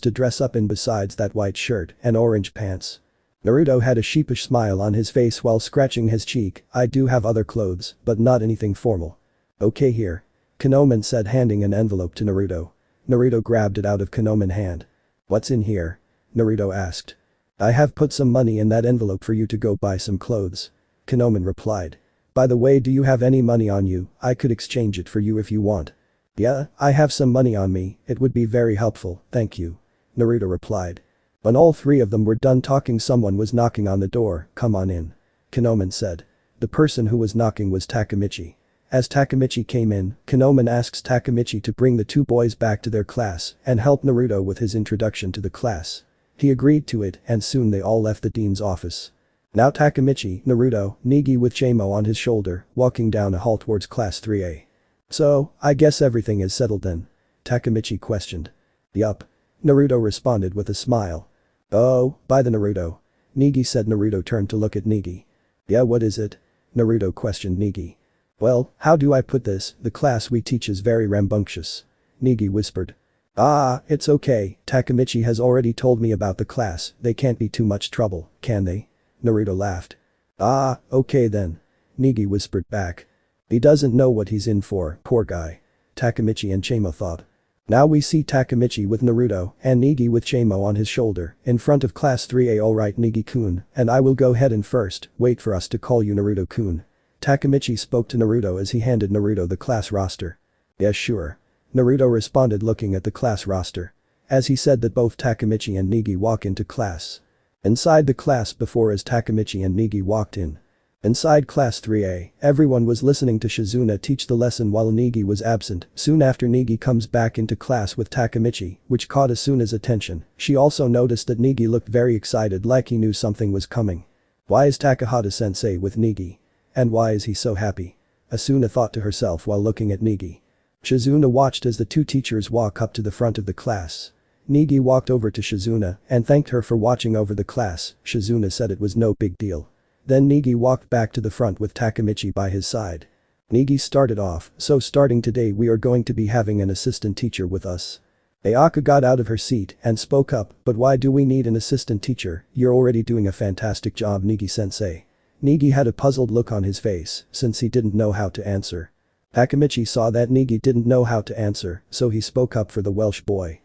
to dress up in besides that white shirt and orange pants?" Naruto had a sheepish smile on his face while scratching his cheek. "I do have other clothes, but not anything formal." "Okay, here." Konoman said, handing an envelope to Naruto. Naruto grabbed it out of Konoman's hand. "What's in here?" Naruto asked. "I have put some money in that envelope for you to go buy some clothes," Konoman replied. "By the way, do you have any money on you? I could exchange it for you if you want." "Yeah, I have some money on me, it would be very helpful, thank you," Naruto replied. When all three of them were done talking, someone was knocking on the door. "Come on in," Konoman said. The person who was knocking was Takemichi. As Takemichi came in, Konoman asks Takemichi to bring the two boys back to their class and help Naruto with his introduction to the class. He agreed to it and soon they all left the dean's office. Now Takemichi, Naruto, Negi with Chamo on his shoulder, walking down a hall towards class 3A. "So, I guess everything is settled then?" Takemichi questioned. "Yup," Naruto responded with a smile. "Oh, by the Naruto," Negi said. Naruto turned to look at Negi. "Yeah, what is it?" Naruto questioned Negi. "Well, how do I put this, the class we teach is very rambunctious," Negi whispered. "Ah, it's okay, Takemichi has already told me about the class, they can't be too much trouble, can they?" Naruto laughed. "Ah, okay then," Negi whispered back. "He doesn't know what he's in for, poor guy," Takemichi and Chamo thought. Now we see Takemichi with Naruto and Negi with Chamo on his shoulder in front of class 3A. "Alright Negi-kun, and I will go ahead and first, wait for us to call you Naruto-kun." Takemichi spoke to Naruto as he handed Naruto the class roster. "Yeah, sure," Naruto responded looking at the class roster. As he said that, both Takemichi and Negi walk into class. Inside the class before as Takemichi and Negi walked in. Inside class 3A, everyone was listening to Shizuna teach the lesson while Negi was absent. Soon after, Negi comes back into class with Takemichi, which caught Asuna's attention. She also noticed that Negi looked very excited, like he knew something was coming. Why is Takahata-sensei with Negi? And why is he so happy? Asuna thought to herself while looking at Negi. Shizuna watched as the two teachers walk up to the front of the class. Negi walked over to Shizuna and thanked her for watching over the class. Shizuna said it was no big deal. Then Negi walked back to the front with Takemichi by his side. Negi started off, "So starting today we are going to be having an assistant teacher with us." Ayaka got out of her seat and spoke up, "But why do we need an assistant teacher? You're already doing a fantastic job, Negi-sensei." Negi had a puzzled look on his face since he didn't know how to answer. Takemichi saw that Negi didn't know how to answer, so he spoke up for the Welsh boy.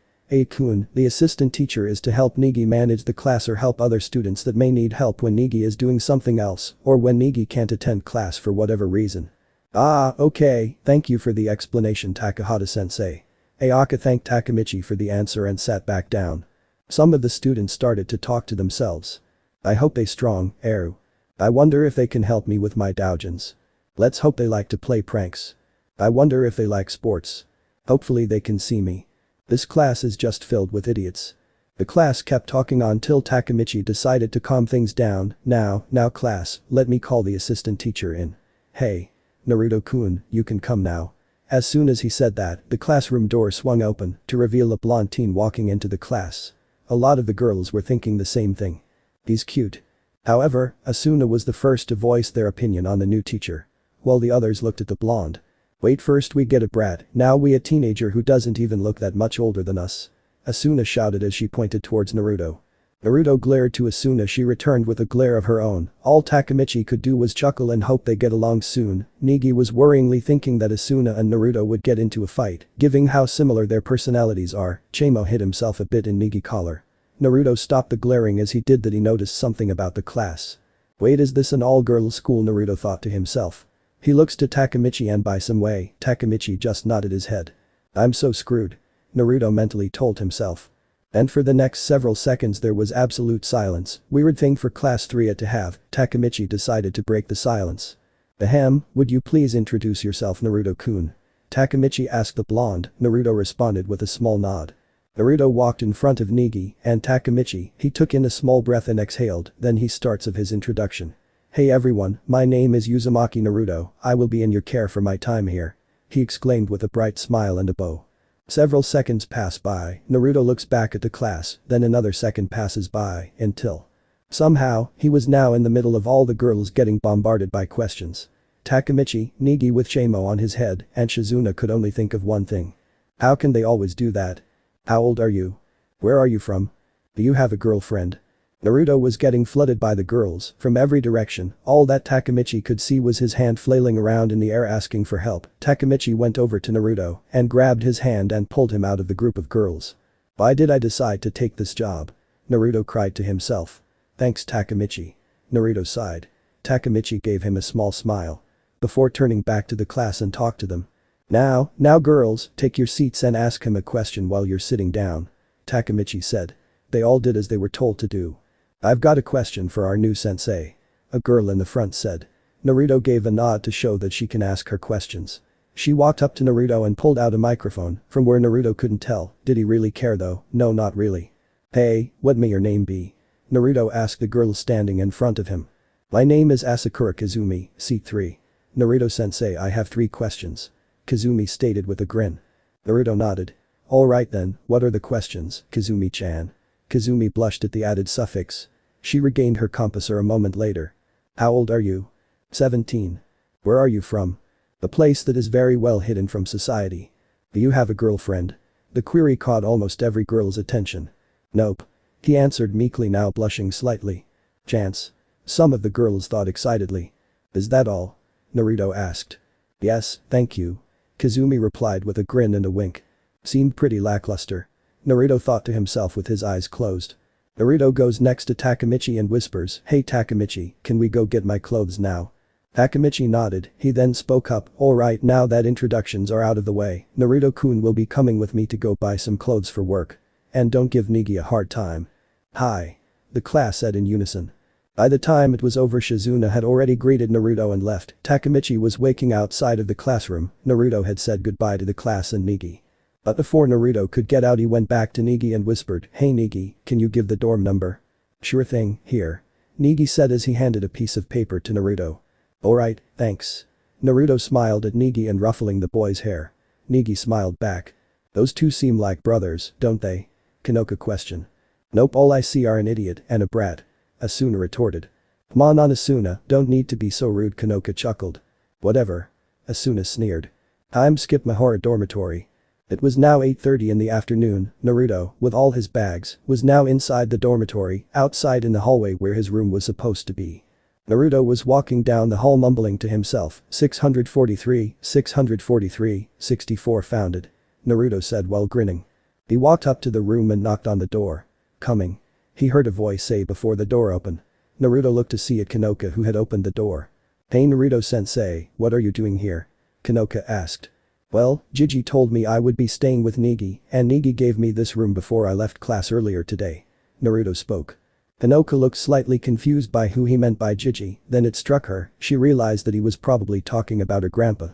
"Kun, the assistant teacher is to help Negi manage the class or help other students that may need help when Negi is doing something else or when Negi can't attend class for whatever reason." "Ah, okay, thank you for the explanation, Takahata-sensei." Ayaka thanked Takemichi for the answer and sat back down. Some of the students started to talk to themselves. "I hope they strong, Eru. I wonder if they can help me with my doujins. Let's hope they like to play pranks. I wonder if they like sports. Hopefully they can see me. This class is just filled with idiots." The class kept talking on till Takemichi decided to calm things down. Now class, let me call the assistant teacher in." "Hey. Naruto-kun, you can come now." As soon as he said that, the classroom door swung open to reveal a blonde teen walking into the class. A lot of the girls were thinking the same thing. "He's cute." However, Asuna was the first to voice their opinion on the new teacher. While the others looked at the blonde. "Wait, first we get a brat, now we a teenager who doesn't even look that much older than us," Asuna shouted as she pointed towards Naruto. Naruto glared to Asuna. She returned with a glare of her own. All Takemichi could do was chuckle and hope they get along soon. Negi was worryingly thinking that Asuna and Naruto would get into a fight, given how similar their personalities are. Chamo hit himself a bit in Negi's collar. Naruto stopped the glaring. As he did that, he noticed something about the class. "Wait, is this an all-girls school?" Naruto thought to himself. He looks to Takemichi and by some way, Takemichi just nodded his head. "I'm so screwed," Naruto mentally told himself. And for the next several seconds there was absolute silence. Weird thing for class 3A to have. Takemichi decided to break the silence. "Ahem, would you please introduce yourself, Naruto-kun?" Takemichi asked the blonde. Naruto responded with a small nod. Naruto walked in front of Negi and Takemichi. He took in a small breath and exhaled, then he starts of his introduction. "Hey everyone, my name is Uzumaki Naruto, I will be in your care for my time here," he exclaimed with a bright smile and a bow. Several seconds pass by, Naruto looks back at the class, then another second passes by, until somehow, he was now in the middle of all the girls getting bombarded by questions. Takemichi, Negi with Shamo on his head, and Shizuna could only think of one thing. How can they always do that? How old are you? Where are you from? Do you have a girlfriend? Naruto was getting flooded by the girls from every direction. All that Takemichi could see was his hand flailing around in the air asking for help. Takemichi went over to Naruto and grabbed his hand and pulled him out of the group of girls. Why did I decide to take this job? Naruto cried to himself. Thanks Takemichi. Naruto sighed. Takemichi gave him a small smile. Before turning back to the class and talked to them. Now girls, take your seats and ask him a question while you're sitting down. Takemichi said. They all did as they were told to do. I've got a question for our new sensei. A girl in the front said. Naruto gave a nod to show that she can ask her questions. She walked up to Naruto and pulled out a microphone from where Naruto couldn't tell. Did he really care though? No, not really. Hey, what may your name be? Naruto asked the girl standing in front of him. My name is Asakura Kazumi, seat 3. Naruto-sensei, I have 3 questions. Kazumi stated with a grin. Naruto nodded. Alright then, what are the questions, Kazumi-chan? Kazumi blushed at the added suffix. She regained her composure a moment later. How old are you? 17. Where are you from? A place that is very well hidden from society. Do you have a girlfriend? The query caught almost every girl's attention. Nope. He answered meekly, now blushing slightly. Chance. Some of the girls thought excitedly. Is that all? Naruto asked. Yes, thank you. Kazumi replied with a grin and a wink. Seemed pretty lackluster. Naruto thought to himself with his eyes closed. Naruto goes next to Takemichi and whispers, hey Takemichi, can we go get my clothes now? Takemichi nodded, he then spoke up, alright now that introductions are out of the way, Naruto-kun will be coming with me to go buy some clothes for work. And don't give Negi a hard time. Hi. The class said in unison. By the time it was over, Shizuna had already greeted Naruto and left. Takemichi was waiting outside of the classroom. Naruto had said goodbye to the class and Negi. But before Naruto could get out, he went back to Negi and whispered, hey Negi, can you give the dorm number? Sure thing, here. Negi said as he handed a piece of paper to Naruto. Alright, thanks. Naruto smiled at Negi and ruffling the boy's hair. Negi smiled back. Those two seem like brothers, don't they? Konoka questioned. Nope, all I see are an idiot and a brat. Asuna retorted. Come on Asuna, don't need to be so rude, Konoka chuckled. Whatever. Asuna sneered. I'm skip Mahora dormitory. It was now 8:30 in the afternoon. Naruto, with all his bags, was now inside the dormitory, outside in the hallway where his room was supposed to be. Naruto was walking down the hall mumbling to himself, 643, 643, 64 founded. Naruto said while grinning. He walked up to the room and knocked on the door. Coming. He heard a voice say before the door opened. Naruto looked to see at Konoka, who had opened the door. Hey Naruto-sensei, what are you doing here? Konoka asked. Well, Gigi told me I would be staying with Negi, and Negi gave me this room before I left class earlier today. Naruto spoke. Konoka looked slightly confused by who he meant by Gigi, then it struck her, she realized that he was probably talking about her grandpa.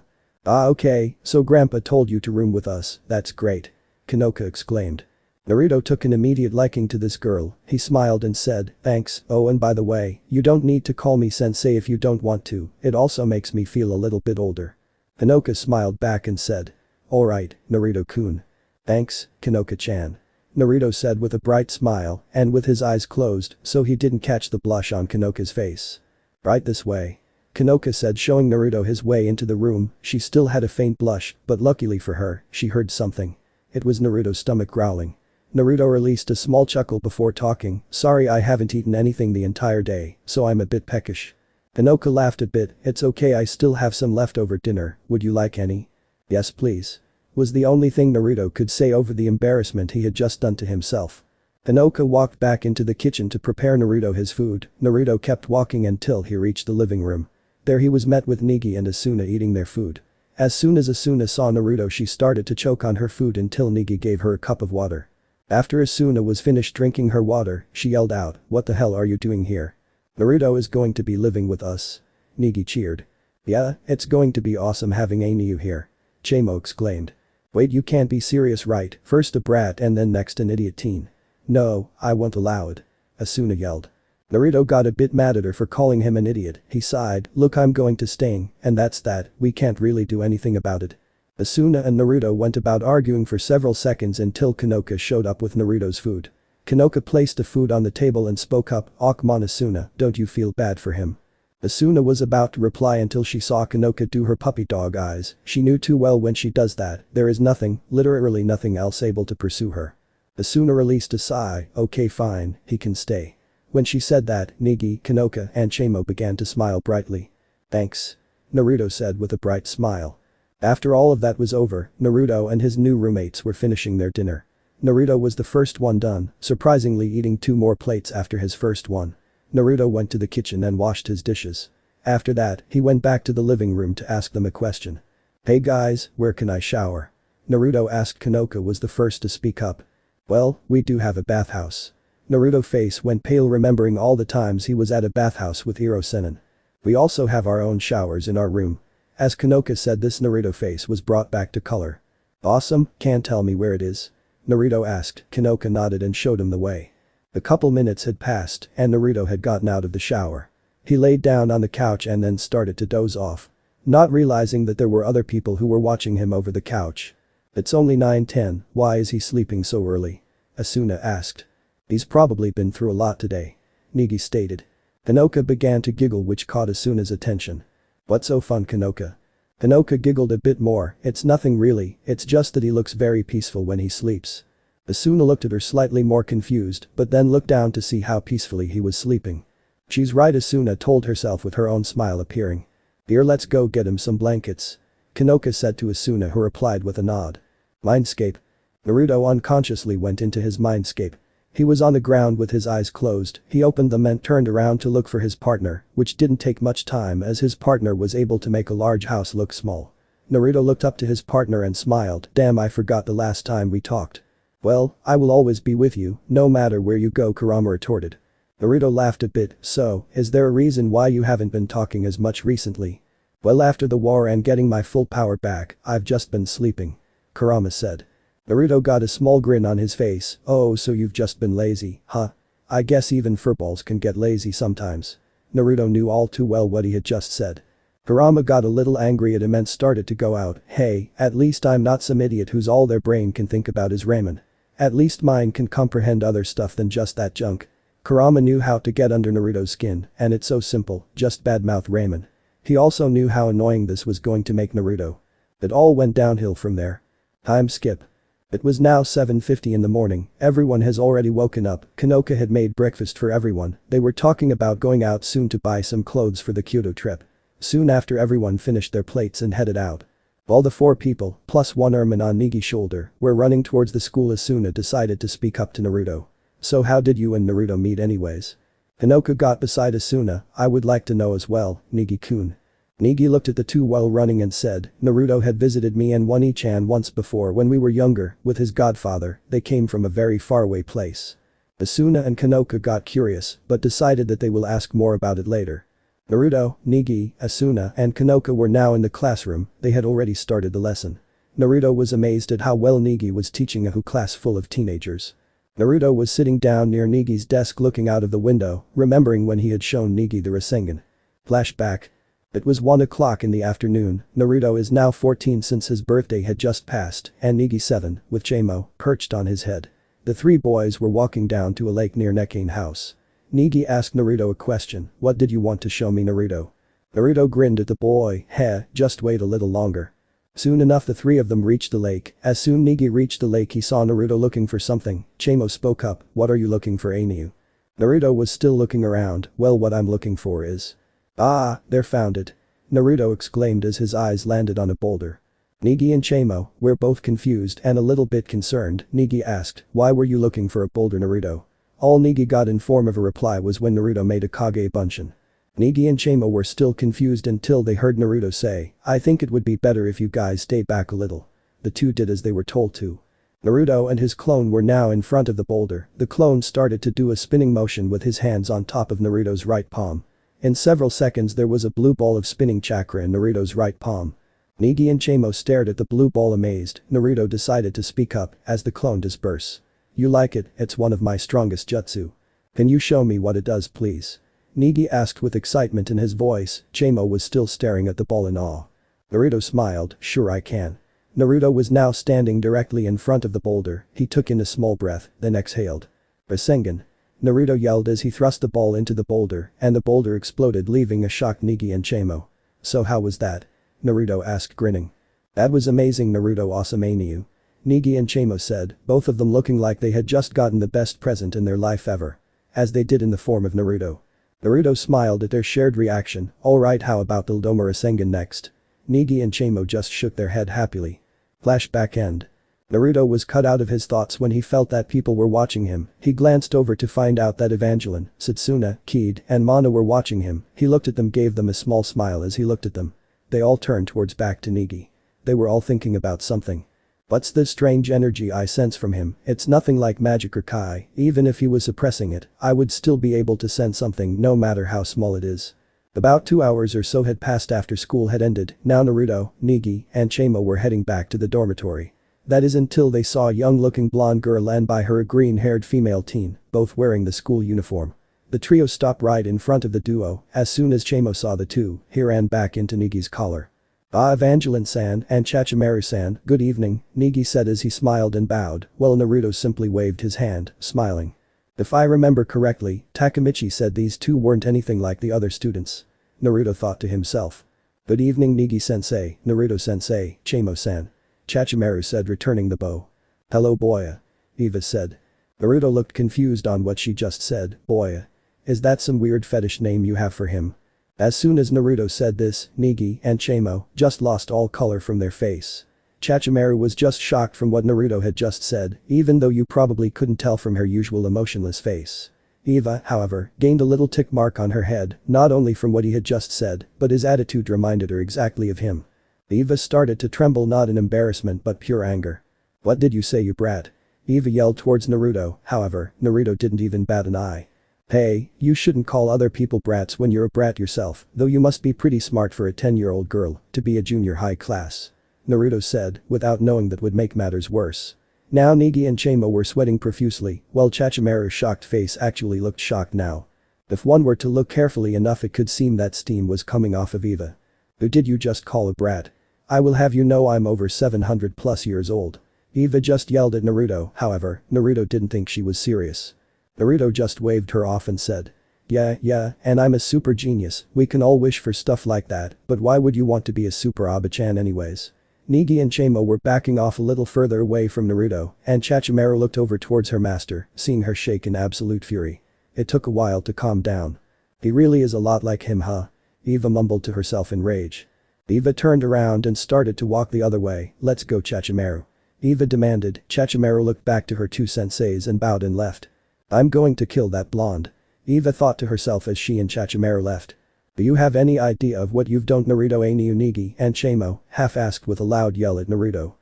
Ah okay, so grandpa told you to room with us, that's great. Konoka exclaimed. Naruto took an immediate liking to this girl, he smiled and said, thanks, oh and by the way, you don't need to call me sensei if you don't want to, it also makes me feel a little bit older. Konoka smiled back and said. Alright, Naruto-kun. Thanks, Konoka-chan. Naruto said with a bright smile and with his eyes closed so he didn't catch the blush on Konoka's face. Right this way. Konoka said, showing Naruto his way into the room. She still had a faint blush, but luckily for her, she heard something. It was Naruto's stomach growling. Naruto released a small chuckle before talking, sorry I haven't eaten anything the entire day, so I'm a bit peckish. Konoka laughed a bit, it's okay, I still have some leftover dinner, would you like any? Yes please. Was the only thing Naruto could say over the embarrassment he had just done to himself. Konoka walked back into the kitchen to prepare Naruto his food. Naruto kept walking until he reached the living room. There he was met with Negi and Asuna eating their food. As soon as Asuna saw Naruto, she started to choke on her food until Negi gave her a cup of water. After Asuna was finished drinking her water, she yelled out, what the hell are you doing here? Naruto is going to be living with us. Negi cheered. Yeah, it's going to be awesome having Ainyu here. Chamo exclaimed. Wait, you can't be serious, right? First a brat and then next an idiot teen. No, I won't allow it. Asuna yelled. Naruto got a bit mad at her for calling him an idiot. He sighed, look, I'm going to sting, and that's that, we can't really do anything about it. Asuna and Naruto went about arguing for several seconds until Konoka showed up with Naruto's food. Konoka placed the food on the table and spoke up, come on Asuna, don't you feel bad for him? Asuna was about to reply until she saw Konoka do her puppy dog eyes. She knew too well when she does that, there is nothing, literally nothing else able to pursue her. Asuna released a sigh, okay fine, he can stay. When she said that, Negi, Konoka and Chamo began to smile brightly. Thanks. Naruto said with a bright smile. After all of that was over, Naruto and his new roommates were finishing their dinner. Naruto was the first one done, surprisingly eating 2 more plates after his first one. Naruto went to the kitchen and washed his dishes. After that, he went back to the living room to ask them a question. Hey guys, where can I shower? Naruto asked. Konoka was the first to speak up. Well, we do have a bathhouse. Naruto's face went pale remembering all the times he was at a bathhouse with Iro-Senin. We also have our own showers in our room. As Konoka said this, Naruto's face was brought back to color. Awesome, can tell me where it is? Naruto asked. Konoka nodded and showed him the way. A couple minutes had passed and Naruto had gotten out of the shower. He laid down on the couch and then started to doze off. Not realizing that there were other people who were watching him over the couch. It's only 9:10, why is he sleeping so early? Asuna asked. He's probably been through a lot today. Negi stated. Konoka began to giggle which caught Asuna's attention. What's so fun, Konoka? Konoka giggled a bit more. It's nothing really, it's just that he looks very peaceful when he sleeps. Asuna looked at her slightly more confused but then looked down to see how peacefully he was sleeping. She's right, Asuna told herself with her own smile appearing. Here, let's go get him some blankets. Konoka said to Asuna, who replied with a nod. Mindscape. Naruto unconsciously went into his mindscape. He was on the ground with his eyes closed. He opened them and turned around to look for his partner, which didn't take much time as his partner was able to make a large house look small. Naruto looked up to his partner and smiled. Damn, I forgot the last time we talked. Well, I will always be with you, no matter where you go, Kurama retorted. Naruto laughed a bit. So, is there a reason why you haven't been talking as much recently? Well, after the war and getting my full power back, I've just been sleeping. Kurama said. Naruto got a small grin on his face. Oh, so you've just been lazy, huh? I guess even furballs can get lazy sometimes. Naruto knew all too well what he had just said. Kurama got a little angry at him and started to go out. Hey, at least I'm not some idiot whose all their brain can think about is ramen. At least mine can comprehend other stuff than just that junk. Kurama knew how to get under Naruto's skin, and it's so simple, just badmouth ramen. He also knew how annoying this was going to make Naruto. It all went downhill from there. Time skip. It was now 7:50 in the morning, everyone has already woken up. Konoka had made breakfast for everyone, they were talking about going out soon to buy some clothes for the Kyoto trip. Soon after, everyone finished their plates and headed out. All the 4 people, plus one Ermin on Negi's shoulder, were running towards the school. Asuna decided to speak up to Naruto. So how did you and Naruto meet anyways? Konoka got beside Asuna. I would like to know as well, Negi-kun. Negi looked at the two while running and said, Naruto had visited me and One-chan once before when we were younger, with his godfather. They came from a very faraway place. Asuna and Konoka got curious, but decided that they will ask more about it later. Naruto, Negi, Asuna and Konoka were now in the classroom. They had already started the lesson. Naruto was amazed at how well Negi was teaching a class full of teenagers. Naruto was sitting down near Negi's desk looking out of the window, remembering when he had shown Negi the Rasengan. Flashback. It was 1 o'clock in the afternoon. Naruto is now 14 since his birthday had just passed, and Negi 7, with Chamo, perched on his head. The 3 boys were walking down to a lake near Nekane house. Negi asked Naruto a question. What did you want to show me, Naruto? Naruto grinned at the boy. Heh, just wait a little longer. Soon enough the 3 of them reached the lake. As soon Negi reached the lake he saw Naruto looking for something. Chamo spoke up. What are you looking for, Ainyu? Naruto was still looking around. Well, what I'm looking for is… Ah, there, found it. Naruto exclaimed as his eyes landed on a boulder. Negi and Chamo were both confused and a little bit concerned. Negi asked, why were you looking for a boulder, Naruto? All Negi got in form of a reply was when Naruto made a Kage Bunshin. Negi and Chamo were still confused until they heard Naruto say, I think it would be better if you guys stay back a little. The 2 did as they were told to. Naruto and his clone were now in front of the boulder. The clone started to do a spinning motion with his hands on top of Naruto's right palm. In several seconds there was a blue ball of spinning chakra in Naruto's right palm. Negi and Chamo stared at the blue ball amazed. Naruto decided to speak up as the clone dispersed. You like it, it's one of my strongest jutsu. Can you show me what it does, please? Negi asked with excitement in his voice. Chamo was still staring at the ball in awe. Naruto smiled, sure I can. Naruto was now standing directly in front of the boulder. He took in a small breath, then exhaled. Rasengan. Naruto yelled as he thrust the ball into the boulder, and the boulder exploded leaving a shocked Negi and Chamo. "So how was that?" Naruto asked grinning. "That was amazing Naruto Osamaniu," Negi and Chamo said, both of them looking like they had just gotten the best present in their life ever. As they did in the form of Naruto. Naruto smiled at their shared reaction. "Alright, how about the Ildomura Sengen next?" Negi and Chamo just shook their head happily. Flashback end. Naruto was cut out of his thoughts when he felt that people were watching him. He glanced over to find out that Evangeline, Setsuna, Kaeda, and Mana were watching him. He looked at them, gave them a small smile as he looked at them. They all turned towards back to Negi. They were all thinking about something. "What's this strange energy I sense from him? It's nothing like magic or kai, even if he was suppressing it, I would still be able to sense something no matter how small it is." About 2 hours or so had passed after school had ended. Now Naruto, Negi, and Chamo were heading back to the dormitory. That is until they saw a young-looking blonde girl and by her a green-haired female teen, both wearing the school uniform. The trio stopped right in front of the duo. As soon as Chamo saw the two, he ran back into Negi's collar. "Ah, Evangeline-san and Chachimaru-san, good evening," Negi said as he smiled and bowed, while Naruto simply waved his hand, smiling. "If I remember correctly, Takemichi said these two weren't anything like the other students." Naruto thought to himself. "Good evening Negi-sensei, Naruto-sensei, Chamo-san," Chachimaru said, returning the bow. "Hello Boya," Eva said. Naruto looked confused on what she just said. "Boya? Is that some weird fetish name you have for him?" As soon as Naruto said this, Negi and Chamo just lost all color from their face. Chachimaru was just shocked from what Naruto had just said, even though you probably couldn't tell from her usual emotionless face. Eva, however, gained a little tick mark on her head, not only from what he had just said, but his attitude reminded her exactly of him. Eva started to tremble, not in embarrassment but pure anger. "What did you say, you brat?" Eva yelled towards Naruto. However, Naruto didn't even bat an eye. "Hey, you shouldn't call other people brats when you're a brat yourself, though you must be pretty smart for a 10-year-old girl to be a junior high class," Naruto said, without knowing that would make matters worse. Now Negi and Chamo were sweating profusely, while Chachimaru's shocked face actually looked shocked now. If one were to look carefully enough it could seem that steam was coming off of Eva. "Who did you just call a brat? I will have you know I'm over 700 plus years old." Eva just yelled at Naruto. However, Naruto didn't think she was serious. Naruto just waved her off and said, Yeah, and I'm a super genius, we can all wish for stuff like that, but why would you want to be a super Abachan anyways?" Negi and Chamo were backing off a little further away from Naruto, and Chachimaru looked over towards her master, seeing her shake in absolute fury. It took a while to calm down. "He really is a lot like him, huh?" Eva mumbled to herself in rage. Eva turned around and started to walk the other way. "Let's go Chachimaru," Eva demanded. Chachimaru looked back to her two senseis and bowed and left. "I'm going to kill that blonde," Eva thought to herself as she and Chachimaru left. "Do you have any idea of what you've done?" Naruto Ainyu Negi and Chamo half asked with a loud yell at Naruto.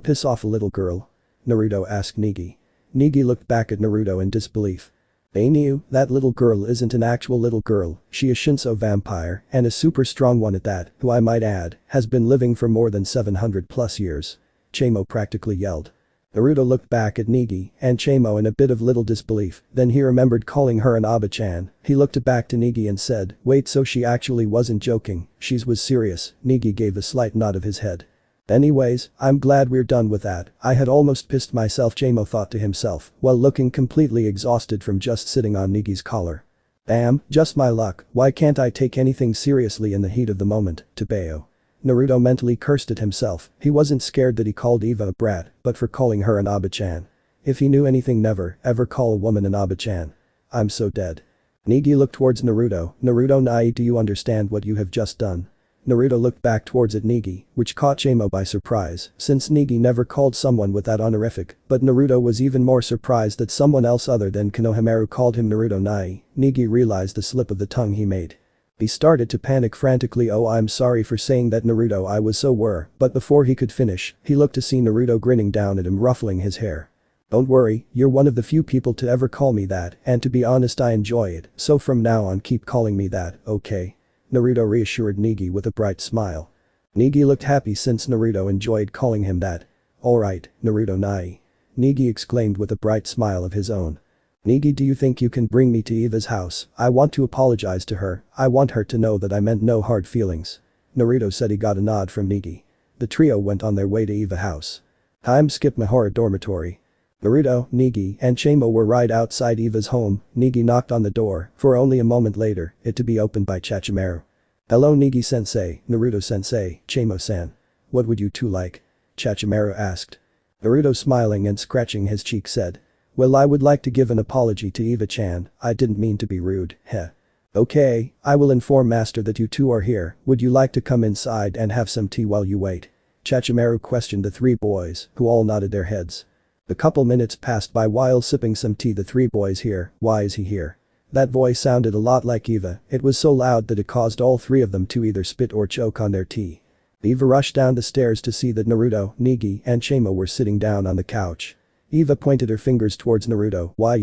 Piss off a little girl?" Naruto asked Negi. Negi looked back at Naruto in disbelief. "Ainyu, that little girl isn't an actual little girl, she is Shinso vampire and a super strong one at that, who I might add, has been living for more than 700 plus years," Chamo practically yelled. Naruto looked back at Negi and Chamo in a bit of little disbelief, then he remembered calling her an Aba-chan. He looked back to Negi and said, "Wait, so she actually wasn't joking, she was serious." Negi gave a slight nod of his head. "Anyways, I'm glad we're done with that, I had almost pissed myself," Chamo thought to himself, while looking completely exhausted from just sitting on Negi's collar. "Damn, just my luck, why can't I take anything seriously in the heat of the moment, Tebeo." Naruto mentally cursed at himself. He wasn't scared that he called Eva a brat, but for calling her an Aba-chan. If he knew anything, never, ever call a woman an Aba-chan. "I'm so dead." Negi looked towards Naruto. "Naruto Nai, do you understand what you have just done?" Naruto looked back towards at Negi, which caught Chamo by surprise, since Negi never called someone with that honorific, but Naruto was even more surprised that someone else other than Konohamaru called him Naruto Nai. Negi realized the slip of the tongue he made. He started to panic frantically. "Oh, I'm sorry for saying that Naruto, I was so were," but before he could finish, he looked to see Naruto grinning down at him, ruffling his hair. "Don't worry, you're one of the few people to ever call me that, and to be honest I enjoy it, so from now on keep calling me that, okay?" Naruto reassured Negi with a bright smile. Negi looked happy since Naruto enjoyed calling him that. "Alright, Naruto Nai," Negi exclaimed with a bright smile of his own. "Negi, do you think you can bring me to Eva's house? I want to apologize to her, I want her to know that I meant no hard feelings." Naruto said he got a nod from Negi. The trio went on their way to Eva house. Time skip Mahora dormitory. Naruto, Negi, and Chamo were right outside Eva's home. Negi knocked on the door, for only a moment later, it to be opened by Chachimaru. "Hello Negi-sensei, Naruto-sensei, Chamo-san. What would you two like?" Chachimaru asked. Naruto smiling and scratching his cheek said. "Well, I would like to give an apology to Eva-chan, I didn't mean to be rude, heh. Okay, I will inform master that you two are here, would you like to come inside and have some tea while you wait?" Chachimaru questioned the three boys, who all nodded their heads. A couple minutes passed by while sipping some tea. The three boys here, why is he here? That voice sounded a lot like Eva, it was so loud that it caused all three of them to either spit or choke on their tea. Eva rushed down the stairs to see that Naruto, Negi, and Chamo were sitting down on the couch. Eva pointed her fingers towards Naruto, why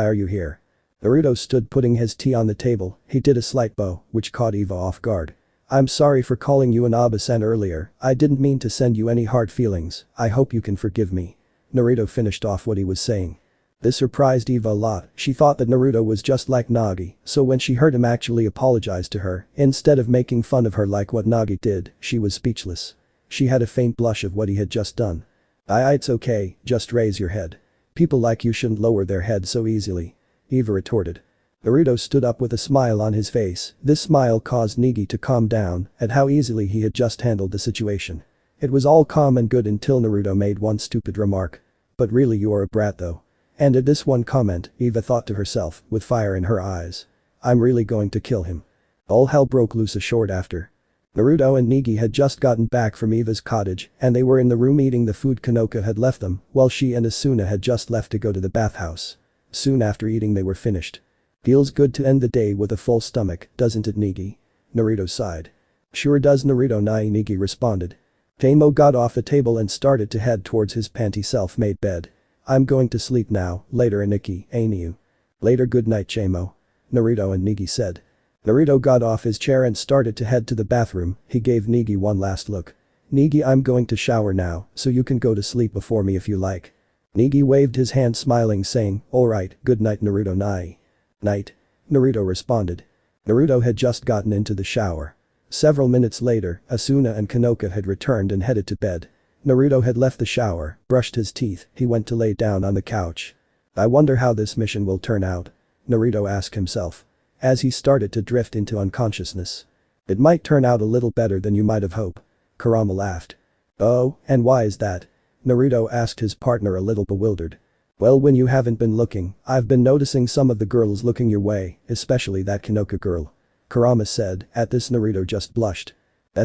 are you here? Naruto stood putting his tea on the table, he did a slight bow, which caught Eva off guard. "I'm sorry for calling you an Aba-san earlier, I didn't mean to send you any hard feelings, I hope you can forgive me." Naruto finished off what he was saying. This surprised Eva a lot, she thought that Naruto was just like Nagi, so when she heard him actually apologize to her, instead of making fun of her like what Nagi did, she was speechless. She had a faint blush of what he had just done. It's okay, just raise your head. People like you shouldn't lower their head so easily," Eva retorted. Naruto stood up with a smile on his face, this smile caused Negi to calm down at how easily he had just handled the situation. It was all calm and good until Naruto made one stupid remark. "But really you are a brat though." And at this one comment, Eva thought to herself, with fire in her eyes. "I'm really going to kill him." All hell broke loose a short after. Naruto and Negi had just gotten back from Eva's cottage and they were in the room eating the food Konoka had left them, while she and Asuna had just left to go to the bathhouse. Soon after eating they were finished. "Feels good to end the day with a full stomach, doesn't it Negi?" Naruto sighed. "Sure does Naruto nai," Negi responded. Chamo got off the table and started to head towards his panty self-made bed. "I'm going to sleep now, later Aniki, ain't you?" "Later good night Chamo," Naruto and Negi said. Naruto got off his chair and started to head to the bathroom, he gave Negi one last look. "Negi, I'm going to shower now, so you can go to sleep before me if you like." Negi waved his hand smiling saying, "Alright, good night Naruto nai." "Night," Naruto responded. Naruto had just gotten into the shower. Several minutes later, Asuna and Konoka had returned and headed to bed. Naruto had left the shower, brushed his teeth, he went to lay down on the couch. "I wonder how this mission will turn out," Naruto asked himself. As he started to drift into unconsciousness. "It might turn out a little better than you might have hoped." Kurama laughed. "Oh, and why is that?" Naruto asked his partner a little bewildered. "Well, when you haven't been looking, I've been noticing some of the girls looking your way, especially that Konoka girl." Kurama said, at this Naruto just blushed.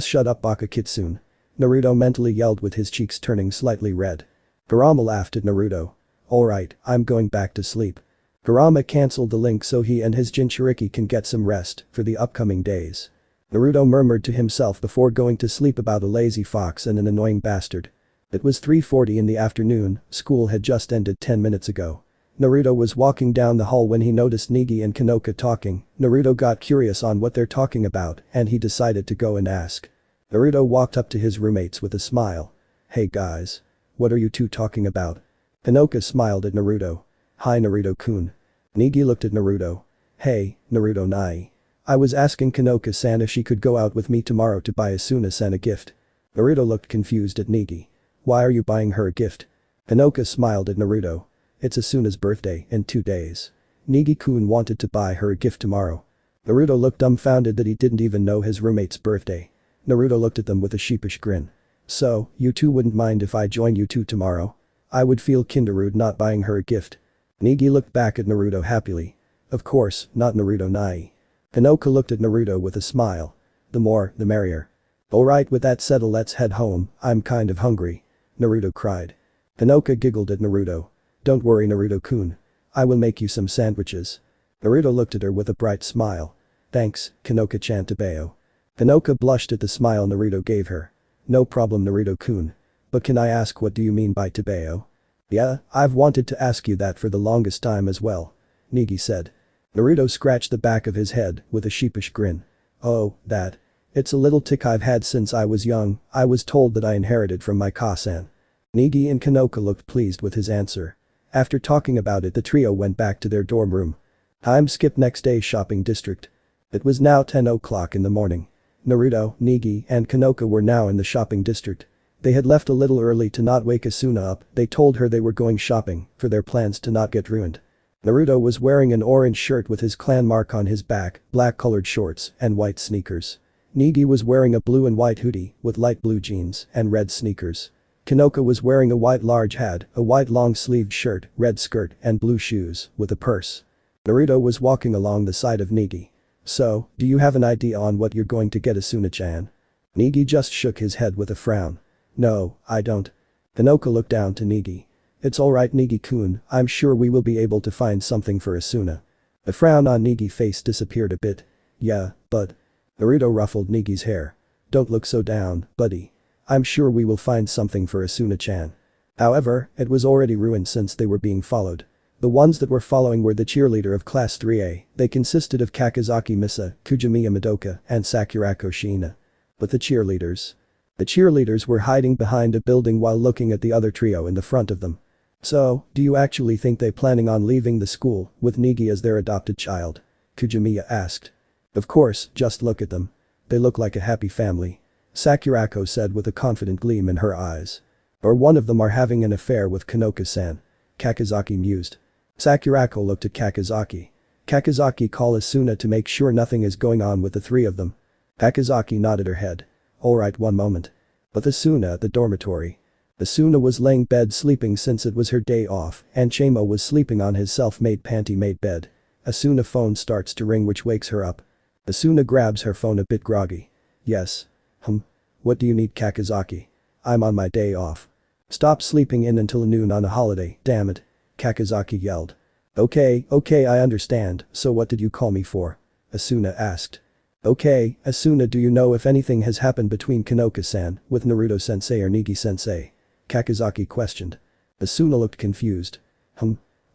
Shut up Baka Kitsune." Naruto mentally yelled with his cheeks turning slightly red. Kurama laughed at Naruto. "Alright, I'm going back to sleep." Kurama cancelled the link so he and his Jinchuriki can get some rest for the upcoming days. Naruto murmured to himself before going to sleep about a lazy fox and an annoying bastard. It was 3:40 in the afternoon, school had just ended 10 minutes ago. Naruto was walking down the hall when he noticed Negi and Konoka talking. Naruto got curious on what they're talking about and he decided to go and ask. Naruto walked up to his roommates with a smile. "Hey guys. What are you two talking about?" Konoka smiled at Naruto. "Hi Naruto-kun." Negi looked at Naruto. "Hey, Naruto nai. I was asking Konoka-san if she could go out with me tomorrow to buy Asuna-san a gift." Naruto looked confused at Negi. "Why are you buying her a gift?" Konoka smiled at Naruto. "It's Asuna's birthday in 2 days. Negi-kun wanted to buy her a gift tomorrow." Naruto looked dumbfounded that he didn't even know his roommate's birthday. Naruto looked at them with a sheepish grin. "So, you two wouldn't mind if I joined you two tomorrow? I would feel kinda rude not buying her a gift." Negi looked back at Naruto happily. "Of course, not Naruto nai." Konoka looked at Naruto with a smile. "The more, the merrier." "Alright with that settled let's head home, I'm kind of hungry." Naruto cried. Konoka giggled at Naruto. "Don't worry Naruto-kun. I will make you some sandwiches." Naruto looked at her with a bright smile. "Thanks, Konoka-chan Tabeo." Konoka blushed at the smile Naruto gave her. "No problem Naruto-kun. But can I ask what do you mean by Tabeo?" "Yeah, I've wanted to ask you that for the longest time as well," Negi said. Naruto scratched the back of his head with a sheepish grin. "Oh, that. It's a little tick I've had since I was young, I was told that I inherited from my Ka-san." Negi and Konoka looked pleased with his answer. After talking about it the trio went back to their dorm room. Time skip next day shopping district. It was now 10 o'clock in the morning. Naruto, Negi and Konoka were now in the shopping district. They had left a little early to not wake Asuna up. They told her they were going shopping for their plans to not get ruined. Naruto was wearing an orange shirt with his clan mark on his back, black colored shorts, and white sneakers. Negi was wearing a blue and white hoodie with light blue jeans and red sneakers. Konoka was wearing a white large hat, a white long-sleeved shirt, red skirt, and blue shoes, with a purse. Naruto was walking along the side of Negi. "So, do you have an idea on what you're going to get, Asuna-chan?" Negi just shook his head with a frown. "No, I don't." Konoka looked down to Negi. "It's alright, Negi-kun, I'm sure we will be able to find something for Asuna." The frown on Negi's face disappeared a bit. "Yeah, but..." Naruto ruffled Negi's hair. "Don't look so down, buddy. I'm sure we will find something for Asuna-chan." However, it was already ruined since they were being followed. The ones that were following were the cheerleader of Class 3A, they consisted of Kakizaki Misa, Kujimiya Madoka, and Sakurako Shiina. But the cheerleaders were hiding behind a building while looking at the other trio in the front of them. "So, do you actually think they planning on leaving the school with Negi as their adopted child?" Kujimiya asked. "Of course, just look at them. They look like a happy family," Sakurako said with a confident gleam in her eyes. "Or one of them are having an affair with Konoka-san," Kakizaki mused. Sakurako looked at Kakizaki. "Kakizaki, call Asuna to make sure nothing is going on with the three of them." Kakizaki nodded her head. "Alright, one moment." But Asuna at the dormitory. Asuna was laying bed sleeping since it was her day off and Chamo was sleeping on his self-made panty-made bed. Asuna phone starts to ring which wakes her up. Asuna grabs her phone a bit groggy. "Yes. What do you need, Kakizaki? I'm on my day off." "Stop sleeping in until noon on a holiday, damn it," Kakizaki yelled. Okay, I understand, so what did you call me for?" Asuna asked. "Okay, Asuna, do you know if anything has happened between Konoka-san with Naruto-sensei or Negi-sensei?" Kakizaki questioned. Asuna looked confused.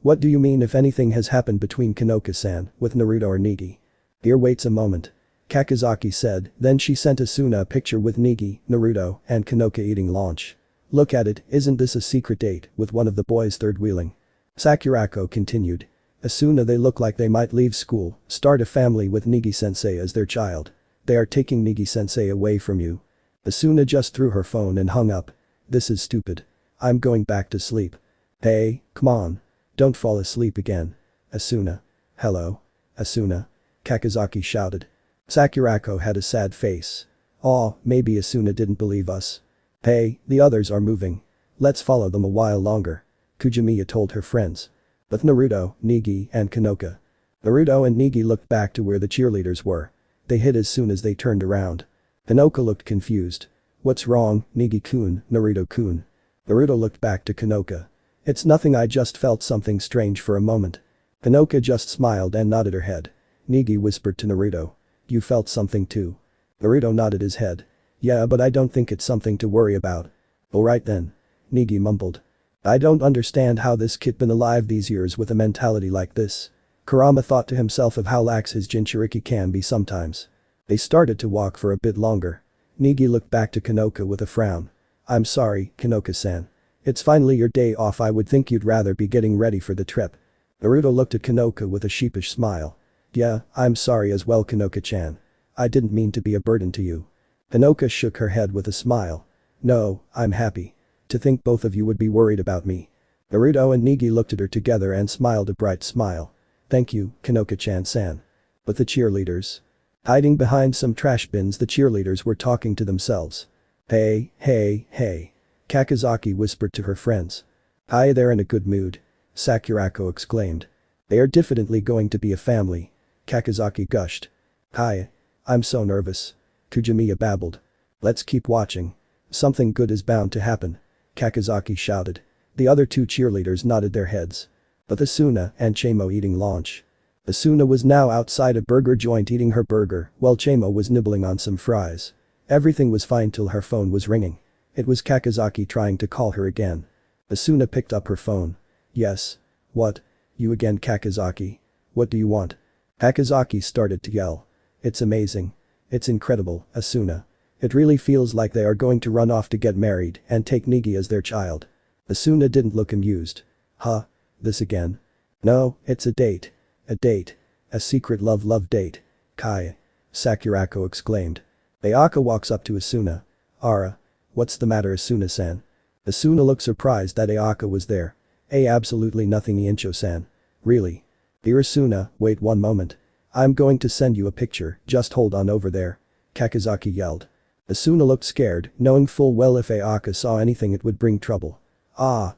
What do you mean if anything has happened between Konoka-san with Naruto or Negi?" "Here, waits a moment," Kakizaki said, then she sent Asuna a picture with Negi, Naruto, and Konoka eating lunch. "Look at it, isn't this a secret date with one of the boys third-wheeling?" Sakurako continued. "Asuna, they look like they might leave school, start a family with Negi-sensei as their child. They are taking Negi-sensei away from you." Asuna just threw her phone and hung up. "This is stupid. I'm going back to sleep." "Hey, come on. Don't fall asleep again." "Asuna." "Hello. Asuna." Kakizaki shouted. Sakurako had a sad face. "Aw, maybe Asuna didn't believe us." "Hey, the others are moving. Let's follow them a while longer," Kujimiya told her friends. But Naruto, Negi, and Konoka. Naruto and Negi looked back to where the cheerleaders were. They hid as soon as they turned around. Konoka looked confused. "What's wrong, Negi-kun, Naruto-kun?" Naruto looked back to Konoka. "It's nothing, I just felt something strange for a moment." Konoka just smiled and nodded her head. Negi whispered to Naruto. "You felt something too?" Naruto nodded his head. "Yeah, but I don't think it's something to worry about." "Alright then." Negi mumbled. "I don't understand how this kid been alive these years with a mentality like this." Kurama thought to himself of how lax his Jinchuriki can be sometimes. They started to walk for a bit longer. Negi looked back to Konoka with a frown. "I'm sorry, Konoka-san. It's finally your day off, I would think you'd rather be getting ready for the trip." Naruto looked at Konoka with a sheepish smile. "Yeah, I'm sorry as well, Konoka-chan. I didn't mean to be a burden to you." Konoka shook her head with a smile. "No, I'm happy. To think both of you would be worried about me." Naruto and Negi looked at her together and smiled a bright smile. "Thank you, Konoka-chan-san." But the cheerleaders. Hiding behind some trash bins, the cheerleaders were talking to themselves. Hey. Kakizaki whispered to her friends. "Hi, they're in a good mood," Sakurako exclaimed. "They are diffidently going to be a family," Kakizaki gushed. "Hi. I'm so nervous," Kujimiya babbled. "Let's keep watching. Something good is bound to happen," Kakizaki shouted. The other two cheerleaders nodded their heads. But Asuna and Chamo eating lunch. Asuna was now outside a burger joint eating her burger while Chamo was nibbling on some fries. Everything was fine till her phone was ringing. It was Kakizaki trying to call her again. Asuna picked up her phone. "Yes. What? You again, Kakizaki? What do you want?" Kakizaki started to yell. "It's amazing. It's incredible, Asuna. It really feels like they are going to run off to get married and take Negi as their child." Asuna didn't look amused. "Huh? This again?" "No, it's a date. A date. A secret love date." "Kai." Sakurako exclaimed. Ayaka walks up to Asuna. "Ara. What's the matter, Asuna-san? Asuna looked surprised that Ayaka was there. Absolutely nothing, Incho-san. Really? Dear Asuna, wait one moment. I'm going to send you a picture, just hold on over there. Kakizaki yelled. Asuna looked scared, knowing full well if Ayaka saw anything it would bring trouble.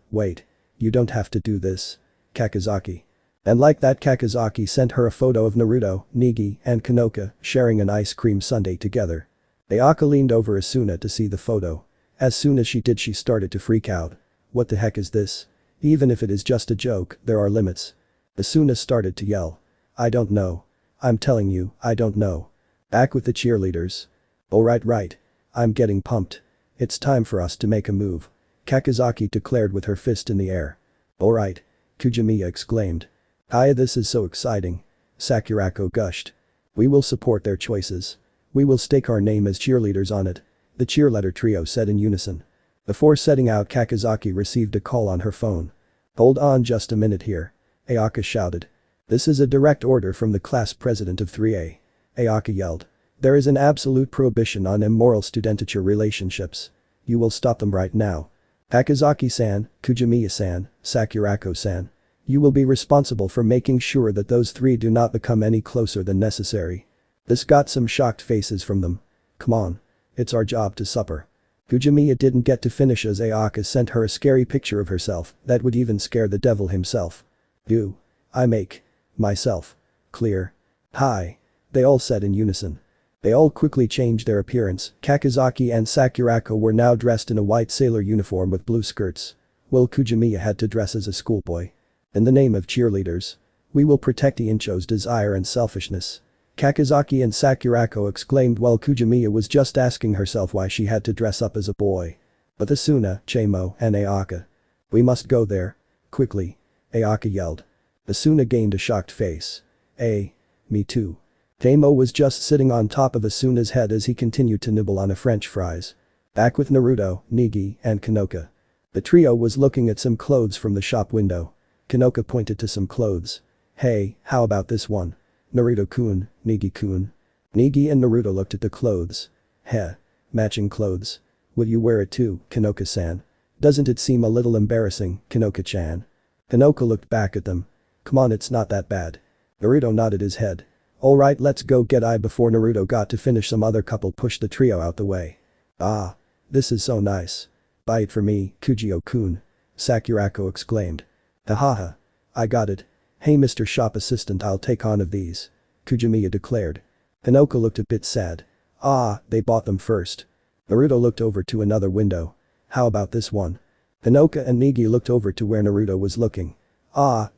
Wait. You don't have to do this. Kakizaki. And like that, Kakizaki sent her a photo of Naruto, Negi, and Konoka sharing an ice cream sundae together. Ayaka leaned over Asuna to see the photo. As soon as she did, she started to freak out. What the heck is this? Even if it is just a joke, there are limits. Asuna started to yell. I don't know. I'm telling you, I don't know. Back with the cheerleaders. Oh right. I'm getting pumped. It's time for us to make a move. Kakizaki declared with her fist in the air. Alright. Kujimiya exclaimed. This is so exciting. Sakurako gushed. We will support their choices. We will stake our name as cheerleaders on it. The cheerleader trio said in unison. Before setting out, Kakizaki received a call on her phone. Hold on just a minute here. Ayaka shouted. This is a direct order from the class president of 3A. Ayaka yelled. There is an absolute prohibition on immoral studentiture relationships. You will stop them right now. Kakizaki-san, Kujimiya-san, Sakurako-san. You will be responsible for making sure that those three do not become any closer than necessary. This got some shocked faces from them. Come on. It's our job to supper. Kujimiya didn't get to finish as Ayaka sent her a scary picture of herself that would even scare the devil himself. I make myself clear. Hi. They all said in unison. They all quickly changed their appearance. Kakizaki and Sakurako were now dressed in a white sailor uniform with blue skirts. While Kujimiya had to dress as a schoolboy. In the name of cheerleaders. We will protect Incho's desire and selfishness. Kakizaki and Sakurako exclaimed while Kujimiya was just asking herself why she had to dress up as a boy. But Asuna, Chamo, and Ayaka. We must go there. Quickly. Ayaka yelled. Asuna gained a shocked face. Me too. Chamo was just sitting on top of Asuna's head as he continued to nibble on a french fries. Back with Naruto, Negi, and Konoka. The trio was looking at some clothes from the shop window. Konoka pointed to some clothes. Hey, how about this one? Naruto-kun, Negi-kun. Negi and Naruto looked at the clothes. Matching clothes. Will you wear it too, Konoka-san? Doesn't it seem a little embarrassing, Konoka-chan? Konoka looked back at them. Come on, it's not that bad. Naruto nodded his head. Alright, let's go get before Naruto got to finish. Some other couple pushed the trio out the way. This is so nice. Buy it for me, Kujio-kun. Sakurako exclaimed. Hahaha. I got it. Hey Mr. Shop Assistant, I'll take on of these. Kujimiya declared. Konoka looked a bit sad. They bought them first. Naruto looked over to another window. How about this one? Konoka and Negi looked over to where Naruto was looking.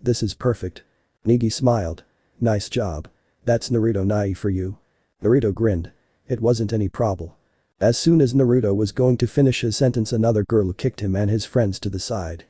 This is perfect. Negi smiled. Nice job. That's Naruto Nai for you. Naruto grinned. It wasn't any problem. As soon as Naruto was going to finish his sentence, another girl kicked him and his friends to the side.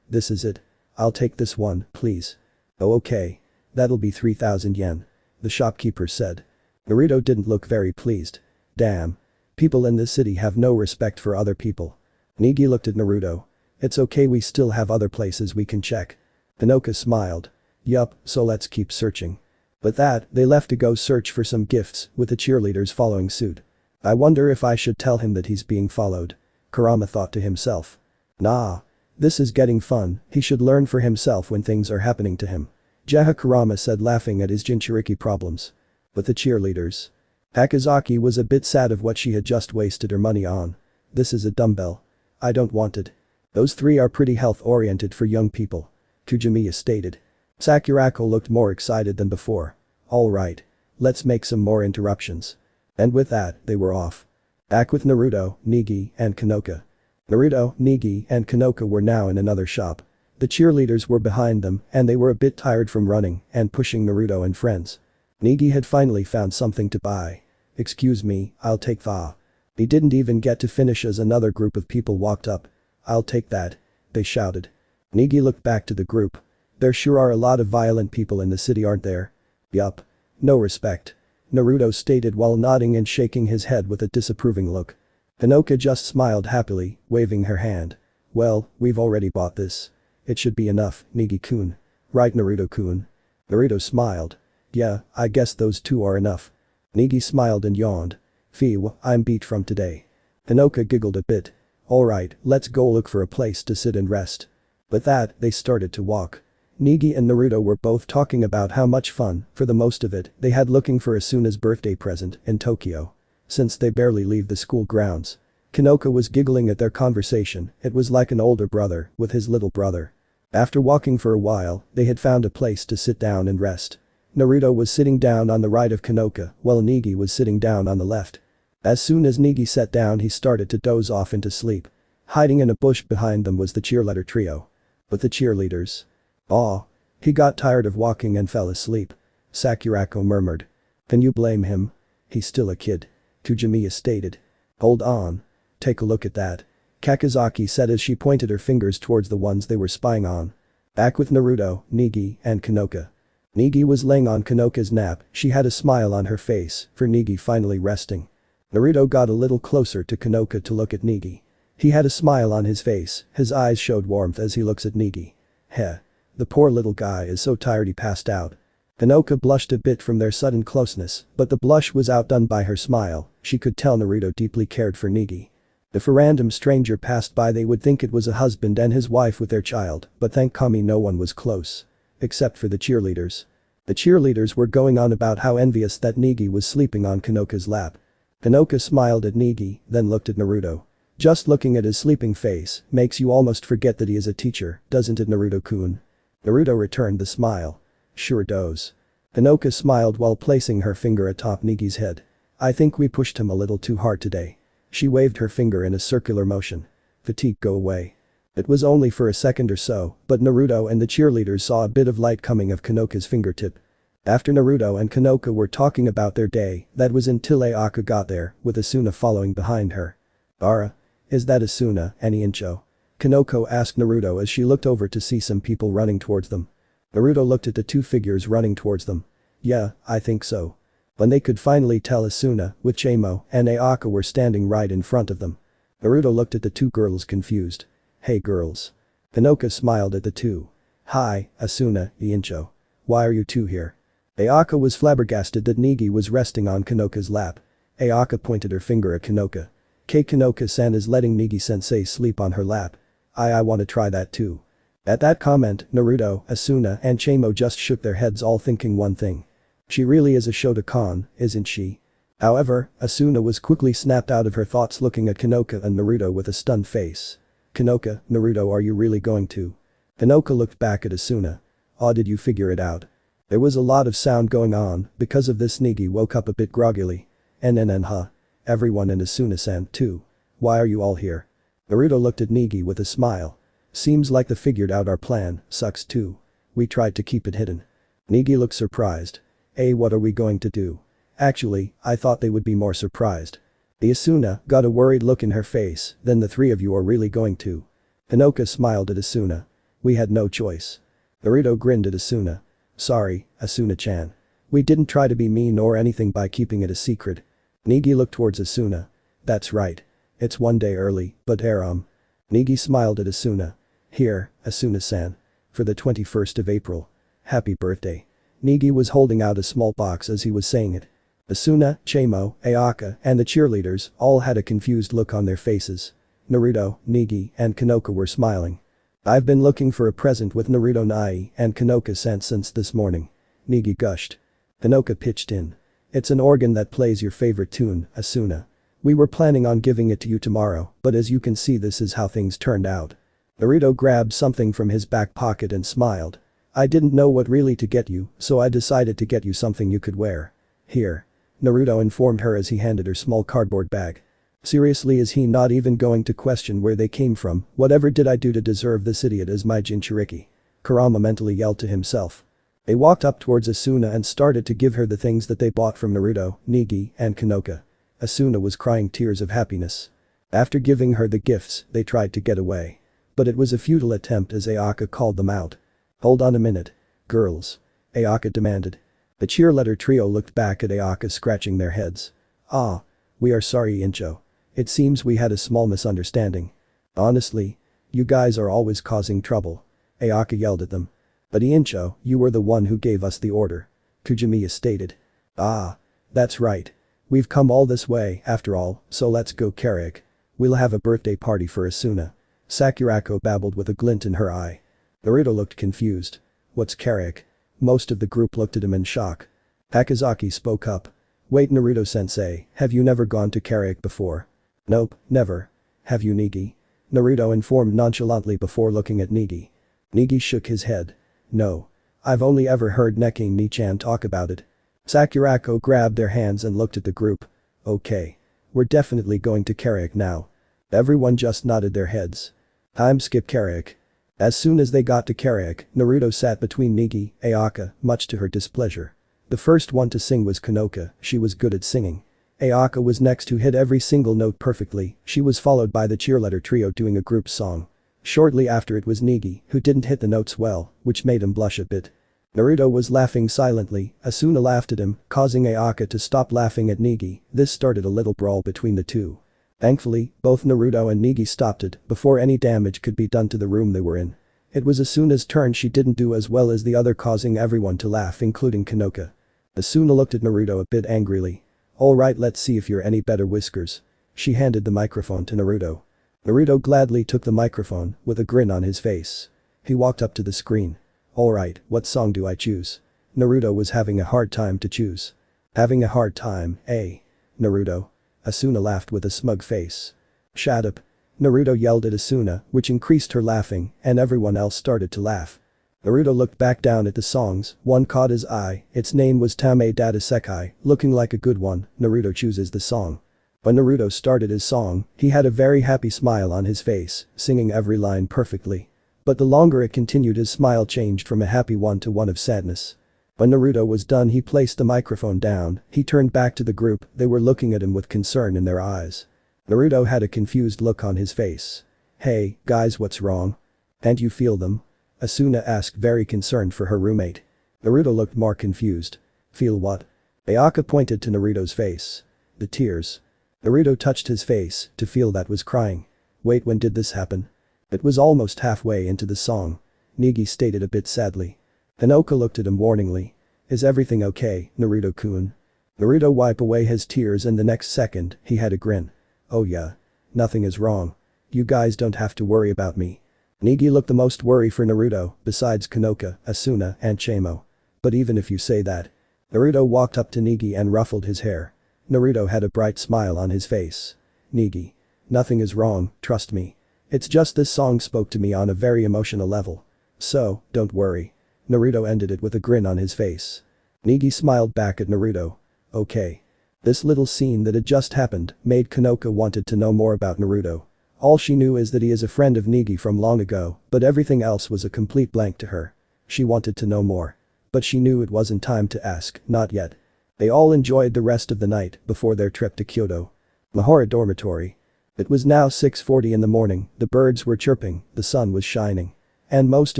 This is it. I'll take this one, please. Oh okay. That'll be 3,000 yen. The shopkeeper said. Naruto didn't look very pleased. Damn. People in this city have no respect for other people. Negi looked at Naruto. It's okay, we still have other places we can check. Konoka smiled. Yup, so let's keep searching. With that, they left to go search for some gifts, with the cheerleaders following suit. I wonder if I should tell him that he's being followed. Kurama thought to himself. Nah. This is getting fun, he should learn for himself when things are happening to him. Jaha Kurama said, laughing at his Jinchuriki problems. But the cheerleaders. Kakizaki was a bit sad of what she had just wasted her money on. This is a dumbbell. I don't want it. Those three are pretty health-oriented for young people. Kujimiya stated. Sakurako looked more excited than before. Alright. Let's make some more interruptions. And with that, they were off. Back with Naruto, Negi, and Konoka. Naruto, Negi, and Konoka were now in another shop. The cheerleaders were behind them and they were a bit tired from running and pushing Naruto and friends. Negi had finally found something to buy. Excuse me, I'll take that. He didn't even get to finish as another group of people walked up. I'll take that. They shouted. Negi looked back to the group. There sure are a lot of violent people in the city, aren't there? Yup. No respect. Naruto stated while nodding and shaking his head with a disapproving look. Konoka just smiled happily, waving her hand. Well, we've already bought this. It should be enough, Negi-kun. Right, Naruto-kun? Naruto smiled. Yeah, I guess those two are enough. Negi smiled and yawned. Phew, I'm beat from today. Konoka giggled a bit. Alright, let's go look for a place to sit and rest. With that, they started to walk. Negi and Naruto were both talking about how much fun, for the most of it, they had looking for Asuna's birthday present in Tokyo. Since they barely leave the school grounds. Konoka was giggling at their conversation, it was like an older brother with his little brother. After walking for a while, they had found a place to sit down and rest. Naruto was sitting down on the right of Konoka, while Negi was sitting down on the left. As soon as Negi sat down he started to doze off into sleep. Hiding in a bush behind them was the cheerleader trio. But the cheerleaders. Aw. He got tired of walking and fell asleep. Sakurako murmured. Can you blame him? He's still a kid. Tsujimiya stated. Hold on. Take a look at that. Kakizaki said as she pointed her fingers towards the ones they were spying on. Back with Naruto, Negi, and Konoka. Negi was laying on Konoka's nap, she had a smile on her face, for Negi finally resting. Naruto got a little closer to Konoka to look at Negi. He had a smile on his face, his eyes showed warmth as he looks at Negi. Heh. The poor little guy is so tired he passed out. Konoka blushed a bit from their sudden closeness, but the blush was outdone by her smile, she could tell Naruto deeply cared for Negi. If a random stranger passed by they would think it was a husband and his wife with their child, but thank Kami no one was close. Except for the cheerleaders. The cheerleaders were going on about how envious that Negi was sleeping on Konoka's lap. Konoka smiled at Negi, then looked at Naruto. Just looking at his sleeping face makes you almost forget that he is a teacher, doesn't it Naruto-kun? Naruto returned the smile. Sure does. Konoka smiled while placing her finger atop Negi's head. I think we pushed him a little too hard today. She waved her finger in a circular motion. Fatigue go away. It was only for a second or so, but Naruto and the cheerleaders saw a bit of light coming of Konoka's fingertip. After Naruto and Konoka were talking about their day, that was until Ayaka got there, with Asuna following behind her. Ara? Is that Asuna, any Incho? Konoka asked Naruto as she looked over to see some people running towards them. Naruto looked at the two figures running towards them. Yeah, I think so. When they could finally tell Asuna, with Chamo and Ayaka were standing right in front of them. Naruto looked at the two girls confused. Hey girls. Konoka smiled at the two. Hi, Asuna, Incho. Why are you two here? Ayaka was flabbergasted that Negi was resting on Konoka's lap. Ayaka pointed her finger at Konoka. Konoka-san is letting Negi-sensei sleep on her lap. I want to try that too. At that comment, Naruto, Asuna and Chamo just shook their heads all thinking one thing. She really is a Shotokan, isn't she? However, Asuna was quickly snapped out of her thoughts looking at Konoka and Naruto with a stunned face. Konoka, Naruto are you really going to? Konoka looked back at Asuna. Aw did you figure it out? There was a lot of sound going on, because of this Negi woke up a bit groggily. Huh. Everyone and Asuna-san too. Why are you all here? Naruto looked at Negi with a smile. Seems like they figured out our plan, sucks too. We tried to keep it hidden. Negi looked surprised. What are we going to do? Actually, I thought they would be more surprised. The Asuna got a worried look in her face, then the three of you are really going to. Konoka smiled at Asuna. We had no choice. Naruto grinned at Asuna. Sorry, Asuna-chan. We didn't try to be mean or anything by keeping it a secret. Negi looked towards Asuna. That's right. It's one day early, but Negi smiled at Asuna. Here, Asuna-san. For the 21st of April. Happy birthday. Negi was holding out a small box as he was saying it. Asuna, Chamo, Ayaka, and the cheerleaders all had a confused look on their faces. Naruto, Negi, and Konoka were smiling. I've been looking for a present with Naruto Nai and Konoka-san since this morning. Negi gushed. Konoka pitched in. It's an organ that plays your favorite tune, Asuna. We were planning on giving it to you tomorrow, but as you can see this is how things turned out. Naruto grabbed something from his back pocket and smiled. I didn't know what really to get you, so I decided to get you something you could wear. Here. Naruto informed her as he handed her small cardboard bag. Seriously, is he not even going to question where they came from? Whatever did I do to deserve this idiot as my Jinchuriki? Kurama mentally yelled to himself. They walked up towards Asuna and started to give her the things that they bought from Naruto, Negi, and Konoka. Asuna was crying tears of happiness. After giving her the gifts, they tried to get away. But it was a futile attempt as Ayaka called them out. Hold on a minute. Girls. Ayaka demanded. The cheerleader trio looked back at Ayaka scratching their heads. Ah. We are sorry Incho. It seems we had a small misunderstanding. Honestly. You guys are always causing trouble. Ayaka yelled at them. But Incho, you were the one who gave us the order. Tsujimiya stated. Ah. That's right. We've come all this way, after all, so let's go Carrick. We'll have a birthday party for Asuna. Sakurako babbled with a glint in her eye. Naruto looked confused. What's karaoke? Most of the group looked at him in shock. Akazaki spoke up. Wait, Naruto-sensei, have you never gone to karaoke before? Nope, never. Have you, Negi? Naruto informed nonchalantly before looking at Negi. Negi shook his head. No. I've only ever heard Neki Ni-chan talk about it. Sakurako grabbed their hands and looked at the group. Okay. We're definitely going to karaoke now. Everyone just nodded their heads. Time skip karaoke. As soon as they got to karaoke, Naruto sat between Negi, Ayaka, much to her displeasure. The first one to sing was Konoka, she was good at singing. Ayaka was next who hit every single note perfectly, she was followed by the cheerleader trio doing a group song. Shortly after it was Negi, who didn't hit the notes well, which made him blush a bit. Naruto was laughing silently, Asuna laughed at him, causing Ayaka to stop laughing at Negi, this started a little brawl between the two. Thankfully, both Naruto and Negi stopped it before any damage could be done to the room they were in. It was Asuna's turn, she didn't do as well as the other, causing everyone to laugh including Konoka. Asuna looked at Naruto a bit angrily. Alright, let's see if you're any better, Whiskers. She handed the microphone to Naruto. Naruto gladly took the microphone, with a grin on his face. He walked up to the screen. Alright, what song do I choose? Naruto was having a hard time to choose. Having a hard time, eh? Naruto. Asuna laughed with a smug face. Shut up. Naruto yelled at Asuna, which increased her laughing, and everyone else started to laugh. Naruto looked back down at the songs, one caught his eye, its name was Tame Data Sekai, looking like a good one, Naruto chooses the song. When Naruto started his song, he had a very happy smile on his face, singing every line perfectly. But the longer it continued, his smile changed from a happy one to one of sadness. When Naruto was done, he placed the microphone down, he turned back to the group, they were looking at him with concern in their eyes. Naruto had a confused look on his face. Hey, guys, what's wrong? Can't you feel them? Asuna asked, very concerned for her roommate. Naruto looked more confused. Feel what? Ayaka pointed to Naruto's face. The tears. Naruto touched his face, to feel that was crying. Wait, when did this happen? It was almost halfway into the song. Negi stated a bit sadly. Konoka looked at him warningly. Is everything okay, Naruto-kun? Naruto wiped away his tears and the next second, he had a grin. Oh yeah. Nothing is wrong. You guys don't have to worry about me. Negi looked the most worried for Naruto, besides Konoka, Asuna, and Chamo. But even if you say that. Naruto walked up to Negi and ruffled his hair. Naruto had a bright smile on his face. Negi. Nothing is wrong, trust me. It's just this song spoke to me on a very emotional level. So, don't worry. Naruto ended it with a grin on his face. Negi smiled back at Naruto. Okay. This little scene that had just happened made Konoka wanted to know more about Naruto. All she knew is that he is a friend of Negi from long ago, but everything else was a complete blank to her. She wanted to know more. But she knew it wasn't time to ask, not yet. They all enjoyed the rest of the night before their trip to Kyoto. Mahora dormitory. It was now 6:40 in the morning, the birds were chirping, the sun was shining. And most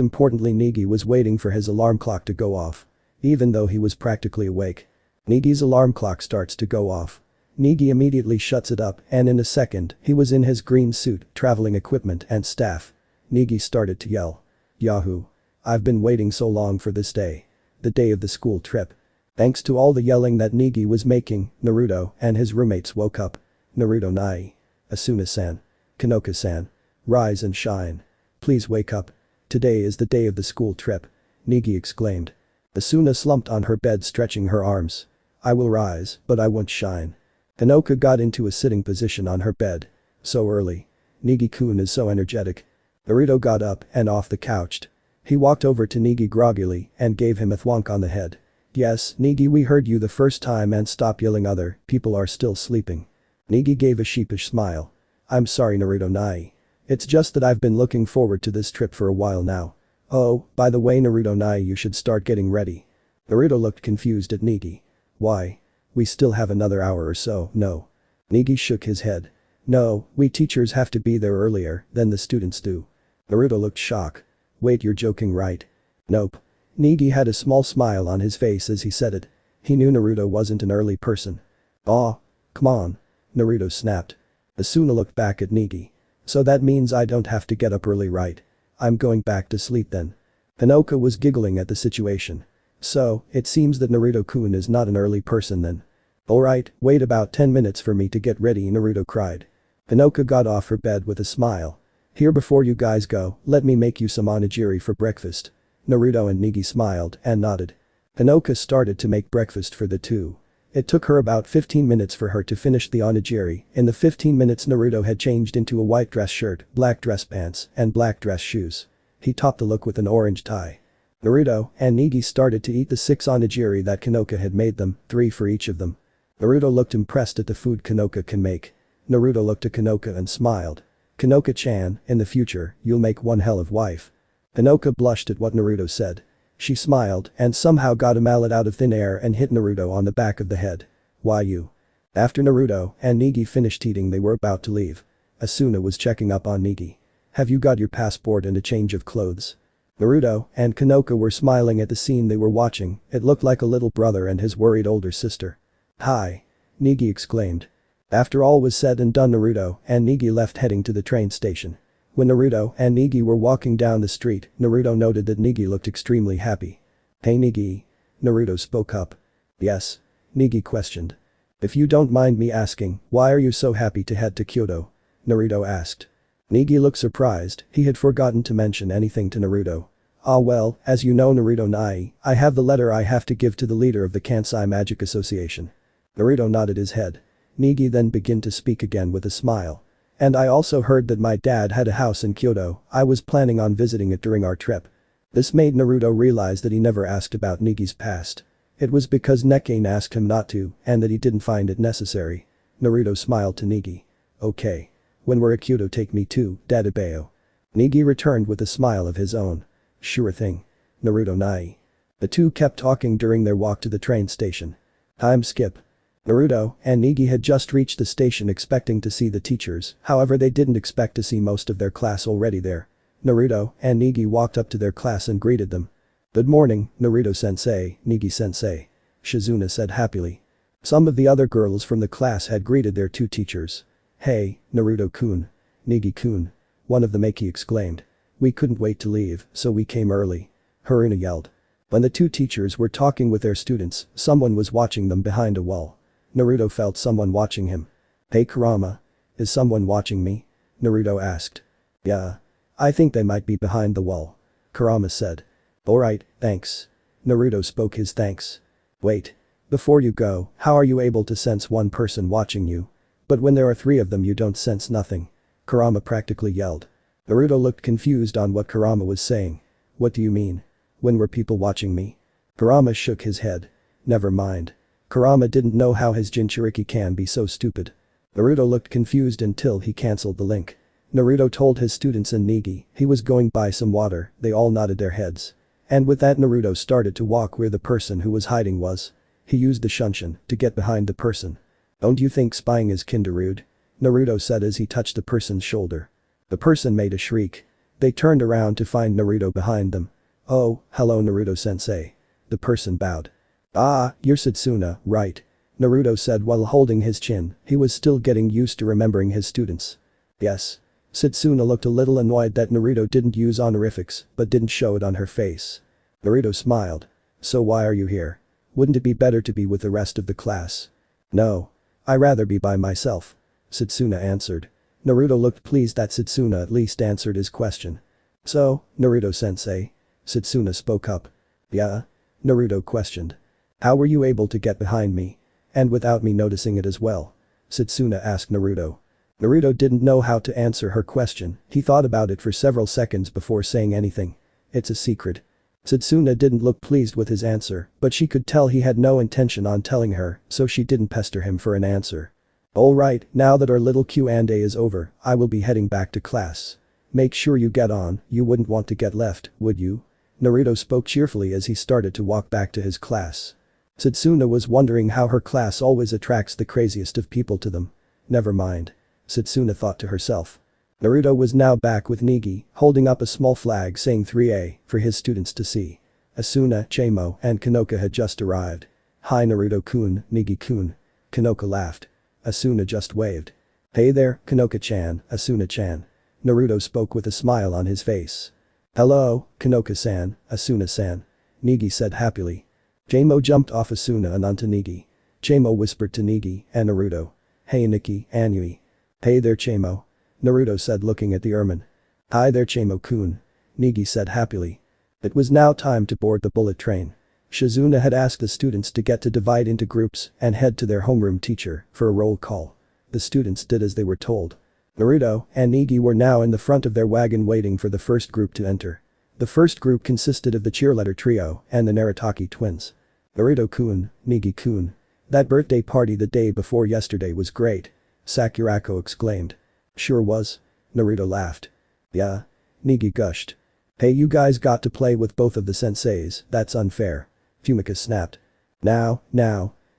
importantly, Negi was waiting for his alarm clock to go off. Even though he was practically awake. Negi's alarm clock starts to go off. Negi immediately shuts it up and in a second, he was in his green suit, traveling equipment and staff. Negi started to yell. Yahoo! I've been waiting so long for this day. The day of the school trip. Thanks to all the yelling that Negi was making, Naruto and his roommates woke up. Naruto Nai. Asuna-san. Konoka-san. Rise and shine. Please wake up. Today is the day of the school trip. Negi exclaimed. Asuna slumped on her bed, stretching her arms. I will rise, but I won't shine. Konoka got into a sitting position on her bed. So early. Negi-kun is so energetic. Naruto got up and off the couch. He walked over to Negi groggily and gave him a thwonk on the head. Yes, Negi, we heard you the first time, and stop yelling, other people are still sleeping. Negi gave a sheepish smile. I'm sorry, Naruto Nai. It's just that I've been looking forward to this trip for a while now. Oh, by the way, Naruto Nai, you should start getting ready. Naruto looked confused at Negi. Why? We still have another hour or so, no. Negi shook his head. No, we teachers have to be there earlier than the students do. Naruto looked shocked. Wait, you're joking, right? Nope. Negi had a small smile on his face as he said it. He knew Naruto wasn't an early person. Aw. Come on. Naruto snapped. Asuna looked back at Negi. So that means I don't have to get up early, right? I'm going back to sleep then. Konoka was giggling at the situation. So, it seems that Naruto-kun is not an early person then. Alright, wait about 10 minutes for me to get ready, Naruto cried. Konoka got off her bed with a smile. Here, before you guys go, let me make you some onigiri for breakfast. Naruto and Negi smiled and nodded. Konoka started to make breakfast for the two. It took her about 15 minutes for her to finish the onigiri. In the 15 minutes Naruto had changed into a white dress shirt, black dress pants, and black dress shoes. He topped the look with an orange tie. Naruto and Negi started to eat the 6 onigiri that Konoka had made them, 3 for each of them. Naruto looked impressed at the food Konoka can make. Naruto looked at Konoka and smiled. Konoka-chan, in the future, you'll make one hell of wife. Konoka blushed at what Naruto said. She smiled and somehow got a mallet out of thin air and hit Naruto on the back of the head. Why you? After Naruto and Negi finished eating they were about to leave. Asuna was checking up on Negi. Have you got your passport and a change of clothes? Naruto and Konoka were smiling at the scene they were watching. It looked like a little brother and his worried older sister. Hi. Negi exclaimed. After all was said and done Naruto and Negi left heading to the train station. When Naruto and Negi were walking down the street, Naruto noted that Negi looked extremely happy. Hey Negi. Naruto spoke up. Yes? Negi questioned. If you don't mind me asking, why are you so happy to head to Kyoto? Naruto asked. Negi looked surprised, he had forgotten to mention anything to Naruto. Ah well, as you know Naruto-nai, I have the letter I have to give to the leader of the Kansai Magic Association. Naruto nodded his head. Negi then began to speak again with a smile. And I also heard that my dad had a house in Kyoto. I was planning on visiting it during our trip. This made Naruto realize that he never asked about Negi's past. It was because Nekkane asked him not to and that he didn't find it necessary. Naruto smiled to Negi. Okay. When we're at Kyoto take me too, Dadabeo. Negi returned with a smile of his own. Sure thing. Naruto-nai. The two kept talking during their walk to the train station. Time skip. Naruto and Negi had just reached the station expecting to see the teachers, however they didn't expect to see most of their class already there. Naruto and Negi walked up to their class and greeted them. Good morning, Naruto-sensei, Negi-sensei. Shizuna said happily. Some of the other girls from the class had greeted their two teachers. Hey, Naruto-kun. Negi-kun. One of them Maki exclaimed. We couldn't wait to leave, so we came early. Haruna yelled. When the two teachers were talking with their students, someone was watching them behind a wall. Naruto felt someone watching him. Hey Kurama. Is someone watching me? Naruto asked. Yeah. I think they might be behind the wall. Kurama said. Alright, thanks. Naruto spoke his thanks. Wait. Before you go, how are you able to sense one person watching you? But when there are 3 of them you don't sense nothing. Kurama practically yelled. Naruto looked confused on what Kurama was saying. What do you mean? When were people watching me? Kurama shook his head. Never mind. Kurama didn't know how his Jinchuriki can be so stupid. Naruto looked confused until he cancelled the link. Naruto told his students and Negi he was going buy some water, they all nodded their heads. And with that Naruto started to walk where the person who was hiding was. He used the shunshin to get behind the person. Don't you think spying is kinda rude? Naruto said as he touched the person's shoulder. The person made a shriek. They turned around to find Naruto behind them. Oh, hello Naruto-sensei. The person bowed. Ah, you're Setsuna, right? Naruto said while holding his chin, he was still getting used to remembering his students. Yes. Setsuna looked a little annoyed that Naruto didn't use honorifics but didn't show it on her face. Naruto smiled. So why are you here? Wouldn't it be better to be with the rest of the class? No. I'd rather be by myself. Setsuna answered. Naruto looked pleased that Setsuna at least answered his question. So, Naruto-sensei? Setsuna spoke up. Yeah? Naruto questioned. How were you able to get behind me? And without me noticing it as well? Setsuna asked Naruto. Naruto didn't know how to answer her question, he thought about it for several seconds before saying anything. It's a secret. Setsuna didn't look pleased with his answer, but she could tell he had no intention on telling her, so she didn't pester him for an answer. Alright, now that our little Q&A is over, I will be heading back to class. Make sure you get on, you wouldn't want to get left, would you? Naruto spoke cheerfully as he started to walk back to his class. Setsuna was wondering how her class always attracts the craziest of people to them. Never mind. Setsuna thought to herself. Naruto was now back with Negi, holding up a small flag saying 3A for his students to see. Asuna, Chamo, and Konoka had just arrived. Hi Naruto-kun, Negi-kun. Konoka laughed. Asuna just waved. Hey there, Konoka-chan, Asuna-chan. Naruto spoke with a smile on his face. Hello, Konoka-san, Asuna-san. Negi said happily. Chamo jumped off Asuna and onto Negi. Chamo whispered to Negi and Naruto. Hey Nikki, Anui. Hey there Chamo. Naruto said looking at the ermine. Hi there Chamo-kun. Negi said happily. It was now time to board the bullet train. Shizuna had asked the students to get to divide into groups and head to their homeroom teacher for a roll call. The students did as they were told. Naruto and Negi were now in the front of their wagon waiting for the first group to enter. The first group consisted of the cheerleader trio and the Narutoki twins. Naruto-kun, Negi-kun. That birthday party the day before yesterday was great. Sakurako exclaimed. Sure was. Naruto laughed. Yeah. Negi gushed. Hey you guys got to play with both of the senseis, that's unfair. Fumika snapped. Now.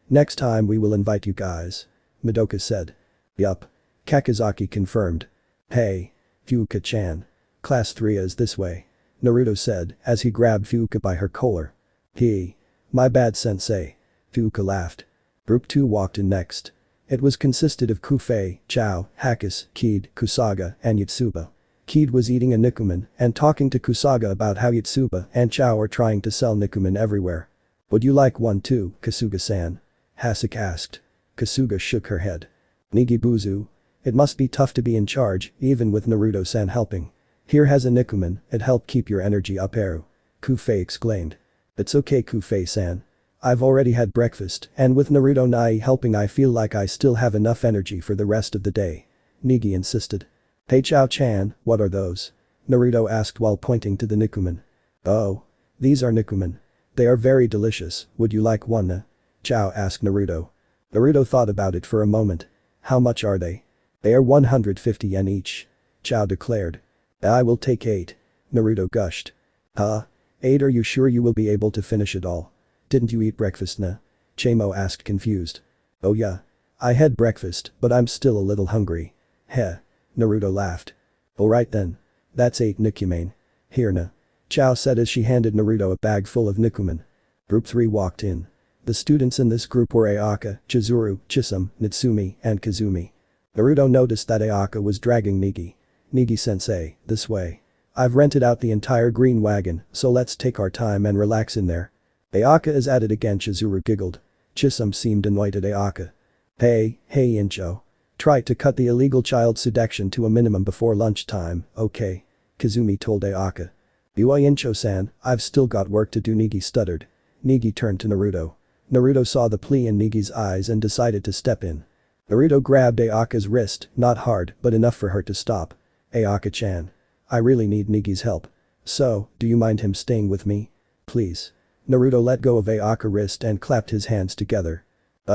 Next time we will invite you guys. Madoka said. Yup. Kakizaki confirmed. Hey. Fuuka-chan. Class 3 is this way. Naruto said as he grabbed Fuuka by her collar. My bad sensei. Fuuka laughed. Group 2 walked in next. It was consisted of Kufei, Chao, Hakus, Kid, Kusaga, and Yotsuba. Kid was eating a Nikuman and talking to Kusaga about how Yotsuba and Chao are trying to sell Nikuman everywhere. Would you like one too, Kasuga-san? Hasuke asked. Kasuga shook her head. Nigibuzu. It must be tough to be in charge, even with Naruto-san helping. Here has a Nikuman, it help keep your energy up Eru. Kufei exclaimed. It's okay Kufei-san. I've already had breakfast and with Naruto Nai helping I feel like I still have enough energy for the rest of the day. Negi insisted. Hey Chao-chan, what are those? Naruto asked while pointing to the Nikuman. Oh. These are Nikuman. They are very delicious, would you like one? Chao asked Naruto. Naruto thought about it for a moment. How much are they? They are 150 yen each. Chao declared. I will take 8. Naruto gushed. Huh? 8 are you sure you will be able to finish it all? Didn't you eat breakfast Chamo asked confused. Oh yeah. I had breakfast but I'm still a little hungry. Heh. Naruto laughed. Alright then. That's 8 Nikuman. Here Chao said as she handed Naruto a bag full of Nikuman. Group 3 walked in. The students in this group were Ayaka, Chizuru, Chisum, Natsumi, and Kazumi. Naruto noticed that Ayaka was dragging Negi. Negi-sensei, this way. I've rented out the entire green wagon, so let's take our time and relax in there. Ayaka is at it again Chizuru giggled. Chisum seemed annoyed at Ayaka. Hey Incho. Try to cut the illegal child seduction to a minimum before lunchtime, okay? Kazumi told Ayaka. Yui Incho-san, I've still got work to do Negi stuttered. Negi turned to Naruto. Naruto saw the plea in Negi's eyes and decided to step in. Naruto grabbed Ayaka's wrist, not hard but enough for her to stop. Ayaka-chan. I really need Negi's help. So, do you mind him staying with me? Please. Naruto let go of Ayaka's wrist and clapped his hands together.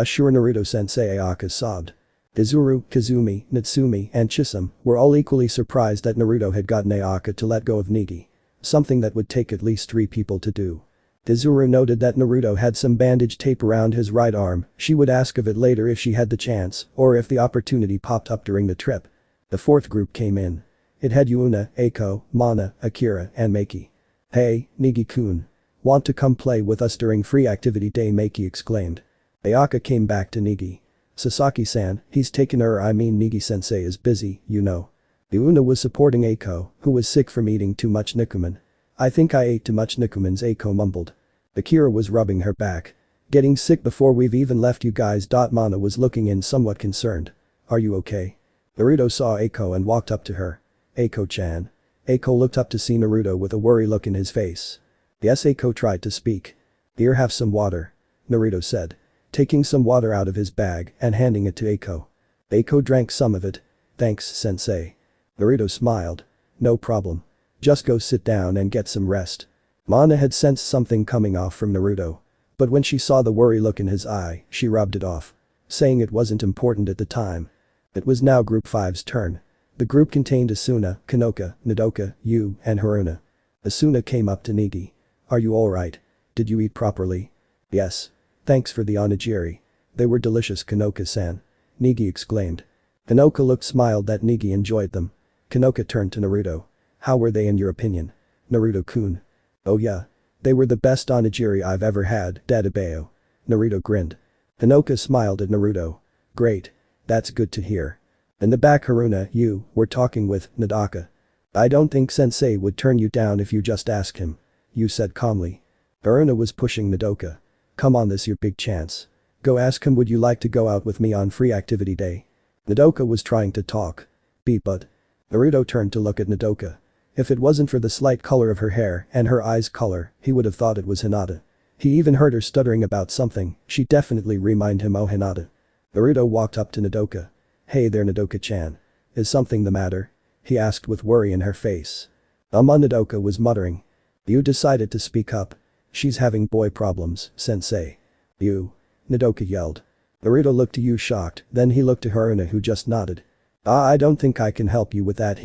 Sure Naruto-sensei Ayaka sobbed. Izuru, Kazumi, Natsumi, and Chisum were all equally surprised that Naruto had gotten Ayaka to let go of Negi. Something that would take at least 3 people to do. Izuru noted that Naruto had some bandage tape around his right arm, she would ask of it later if she had the chance or if the opportunity popped up during the trip. The 4th group came in. It had Yuna, Eiko, Mana, Akira, and Meiki. Hey, Negi-kun. Want to come play with us during free activity day Meiki exclaimed. Ayaka came back to Negi. Sasaki-san, he's taken her Negi-sensei is busy, you know. Yuna was supporting Eiko, who was sick from eating too much Nikuman. I think I ate too much Nikumans Eiko mumbled. Akira was rubbing her back. Getting sick before we've even left you guys. Mana was looking in somewhat concerned. Are you okay? Naruto saw Eiko and walked up to her. Eiko-chan. Eiko looked up to see Naruto with a worry look in his face. Yes Eiko tried to speak. Here have some water. Naruto said. Taking some water out of his bag and handing it to Eiko. Eiko drank some of it. Thanks sensei. Naruto smiled. No problem. Just go sit down and get some rest. Mana had sensed something coming off from Naruto. But when she saw the worry look in his eye, she rubbed it off. Saying it wasn't important at the time. It was now Group 5's turn. The group contained Asuna, Konoka, Nodoka, Yu, and Haruna. Asuna came up to Negi. Are you alright? Did you eat properly? Yes. Thanks for the onigiri. They were delicious Konoka-san. Negi exclaimed. Konoka smiled that Negi enjoyed them. Konoka turned to Naruto. How were they in your opinion? Naruto-kun. Oh yeah. They were the best onigiri I've ever had, Dadabeo. Naruto grinned. Konoka smiled at Naruto. Great. That's good to hear. In the back Haruna, you were talking with Nodoka. I don't think sensei would turn you down if you just ask him. You said calmly. Haruna was pushing Nodoka. Come on, this your big chance. Go ask him would you like to go out with me on free activity day. Nodoka was trying to talk. But. Naruto turned to look at Nodoka. If it wasn't for the slight color of her hair and her eyes' color, he would have thought it was Hinata. He even heard her stuttering about something, she definitely reminded him of Hinata. Naruto walked up to Nodoka. "Hey there Nodoka-chan. Is something the matter?" he asked with worry in her face. Nodoka was muttering. "You decided to speak up. She's having boy problems, sensei." "You?" Nodoka yelled. Naruto looked to you shocked, then he looked to Haruna who just nodded. I don't think I can help you with that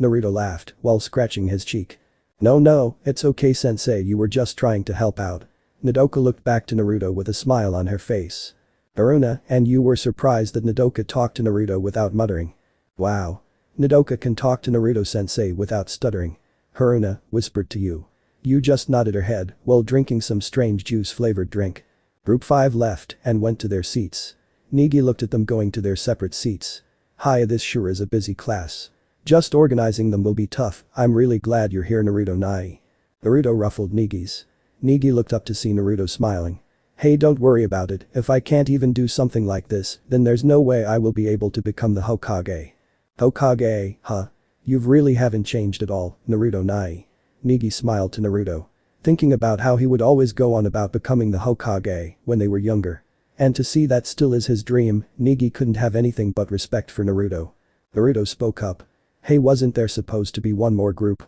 Naruto laughed while scratching his cheek. No, it's okay sensei, you were just trying to help out." Nodoka looked back to Naruto with a smile on her face. "Haruna, and you were surprised that Nodoka talked to Naruto without muttering." "Wow. Nodoka can talk to Naruto-sensei without stuttering." Haruna whispered to you. You just nodded her head while drinking some strange juice-flavored drink. Group 5 left and went to their seats. Negi looked at them going to their separate seats. "Hi, this sure is a busy class. Just organizing them will be tough, I'm really glad you're here Naruto-nai." Naruto ruffled Negi's. Negi looked up to see Naruto smiling. "Hey, don't worry about it, if I can't even do something like this, then there's no way I will be able to become the Hokage." "Hokage, huh? You really haven't changed at all, Naruto-nai." Negi smiled to Naruto. Thinking about how he would always go on about becoming the Hokage when they were younger. And to see that still is his dream, Negi couldn't have anything but respect for Naruto. Naruto spoke up. "Hey, wasn't there supposed to be one more group?"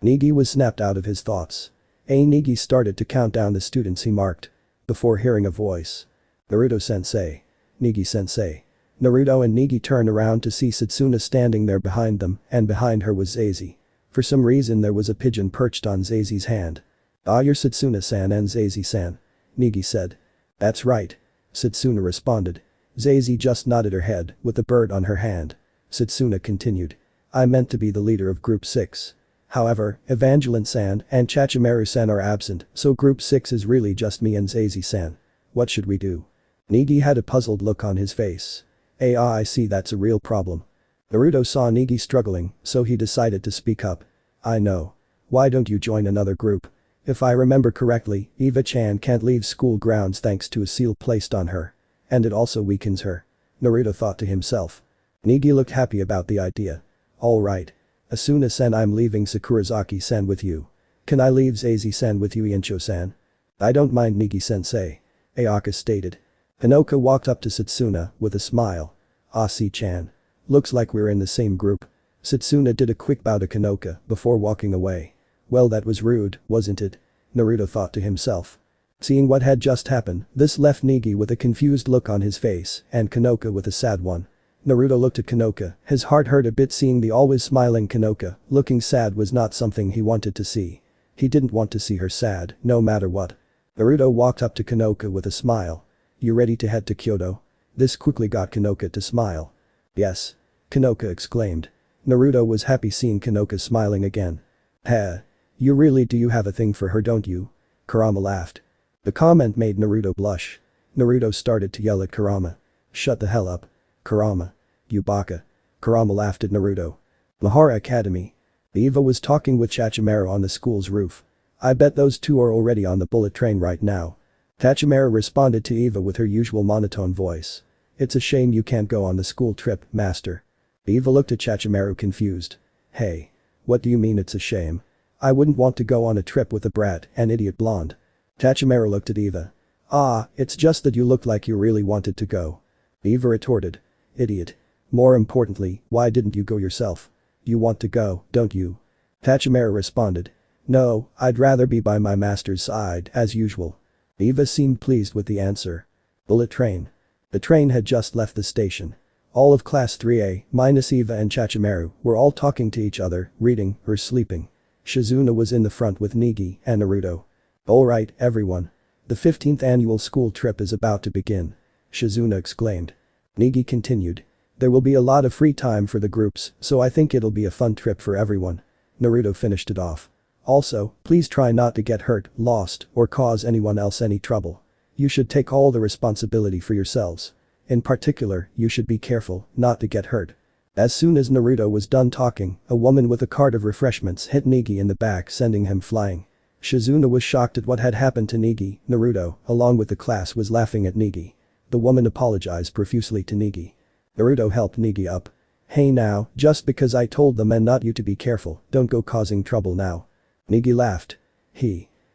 Negi was snapped out of his thoughts. Negi started to count down the students he marked. Before hearing a voice. "Naruto-sensei. Negi-sensei." Naruto and Negi turned around to see Setsuna standing there behind them, and behind her was Zazie. For some reason there was a pigeon perched on Zazie's hand. "Ah, you're Setsuna-san and Zazie-san," Negi said. "That's right." Setsuna responded. Zazie just nodded her head with the bird on her hand. Setsuna continued. "I meant to be the leader of Group 6. However, Evangeline-san and Chachimaru-san are absent, so Group 6 is really just me and Zazie-san. What should we do?" Negi had a puzzled look on his face. I see, that's a real problem." Naruto saw Negi struggling, so he decided to speak up. "I know. Why don't you join another group? If I remember correctly, Eva-chan can't leave school grounds thanks to a seal placed on her. And it also weakens her." Naruto thought to himself. Negi looked happy about the idea. "Alright. Asuna-san, I'm leaving Sakurazaki-san with you. Can I leave Zazie-san with you Iencho-san?" "I don't mind Negi-sensei," Ayaka stated. Hinoka walked up to Setsuna with a smile. "See-chan. Looks like we're in the same group." Setsuna did a quick bow to Konoka before walking away. Well, that was rude, wasn't it? Naruto thought to himself. Seeing what had just happened, this left Negi with a confused look on his face and Konoka with a sad one. Naruto looked at Konoka, his heart hurt a bit seeing the always smiling Konoka, looking sad was not something he wanted to see. He didn't want to see her sad, no matter what. Naruto walked up to Konoka with a smile. "You ready to head to Kyoto?" This quickly got Konoka to smile. "Yes." Konoka exclaimed. Naruto was happy seeing Konoka smiling again. "Heh. You really do have a thing for her, don't you?" Kurama laughed. The comment made Naruto blush. Naruto started to yell at Kurama. "Shut the hell up. Kurama. You baka." Kurama laughed at Naruto. Mahora Academy. Eva was talking with Chachimaru on the school's roof. "I bet those two are already on the bullet train right now." Chachimaru responded to Eva with her usual monotone voice. "It's a shame you can't go on the school trip, master." Eva looked at Chachimaru confused. "Hey. What do you mean it's a shame? I wouldn't want to go on a trip with a brat and idiot blonde." Chachimaru looked at Eva. It's just that you looked like you really wanted to go." Eva retorted. "Idiot. More importantly, why didn't you go yourself? You want to go, don't you?" Chachimaru responded. "No, I'd rather be by my master's side as usual." Eva seemed pleased with the answer. Bullet train. The train had just left the station. All of class 3A, minus Eva and Chachimaru, were all talking to each other, reading, or sleeping. Shizuna was in the front with Negi and Naruto. "Alright, everyone. The 15th annual school trip is about to begin," Shizuna exclaimed. Negi continued. "There will be a lot of free time for the groups, so I think it'll be a fun trip for everyone." Naruto finished it off. "Also, please try not to get hurt, lost, or cause anyone else any trouble. You should take all the responsibility for yourselves. In particular, you should be careful not to get hurt." As soon as Naruto was done talking, a woman with a cart of refreshments hit Negi in the back sending him flying. Shizuna was shocked at what had happened to Negi. Naruto, along with the class was laughing at Negi. The woman apologized profusely to Negi. Naruto helped Negi up. Hey now, just because I told the men not you to be careful, don't go causing trouble now. Negi laughed.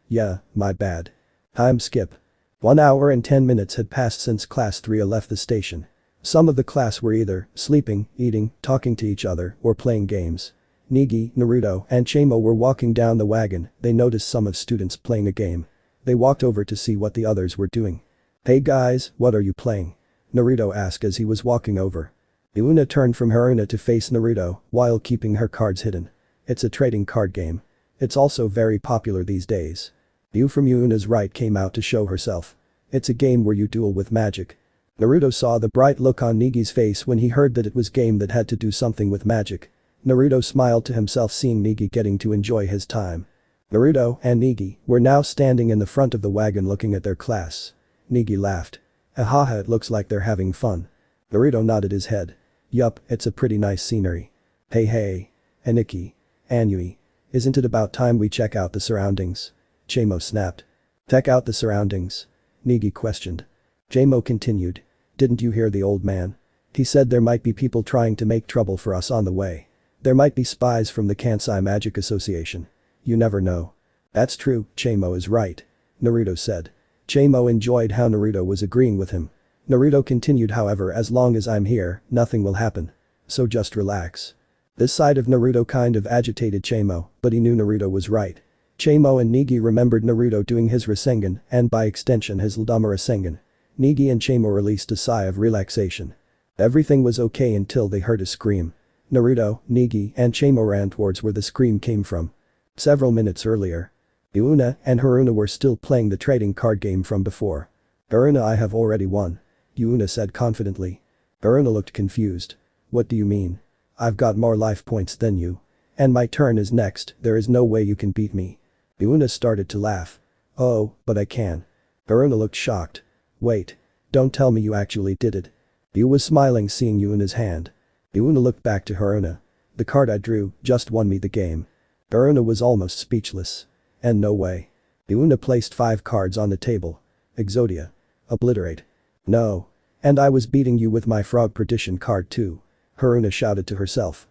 Yeah, my bad. Time skip. 1 hour and 10 minutes had passed since class 3 left the station. Some of the class were either sleeping, eating, talking to each other, or playing games. Negi, Naruto, and Chamo were walking down the wagon. They noticed some of students playing a game. They walked over to see what the others were doing. Hey guys, what are you playing? Naruto asked as he was walking over. Asuna turned from Haruna to face Naruto while keeping her cards hidden. It's a trading card game. It's also very popular these days. Yu from Yuna's right came out to show herself. It's a game where you duel with magic. Naruto saw the bright look on Negi's face when he heard that it was game that had to do something with magic. Naruto smiled to himself seeing Negi getting to enjoy his time. Naruto and Negi were now standing in the front of the wagon looking at their class. Negi laughed. Ahaha, it looks like they're having fun. Naruto nodded his head. Yup, it's a pretty nice scenery. Hey. Aniki. Anui. Isn't it about time we check out the surroundings? Chamo snapped. Check out the surroundings? Negi questioned. Chamo continued. Didn't you hear the old man? He said there might be people trying to make trouble for us on the way. There might be spies from the Kansai Magic Association. You never know. That's true, Chamo is right. Naruto said. Chamo enjoyed how Naruto was agreeing with him. Naruto continued, however, as long as I'm here, nothing will happen. So just relax. This side of Naruto kind of agitated Chamo, but he knew Naruto was right. Chamo and Negi remembered Naruto doing his Rasengan and by extension his Ldama Rasengan. Negi and Chamo released a sigh of relaxation. Everything was okay until they heard a scream. Naruto, Negi and Chamo ran towards where the scream came from. Several minutes earlier. Asuna and Haruna were still playing the trading card game from before. Haruna, I have already won. Asuna said confidently. Haruna looked confused. What do you mean? I've got more life points than you. And my turn is next, there is no way you can beat me. Asuna started to laugh. Oh, but I can. Haruna looked shocked. Wait. Don't tell me you actually did it. Yu was smiling seeing Yuna's hand. Asuna looked back to Haruna. The card I drew just won me the game. Haruna was almost speechless. And no way. Asuna placed 5 cards on the table. Exodia. Obliterate. No. And I was beating you with my frog partition card too. Haruna shouted to herself.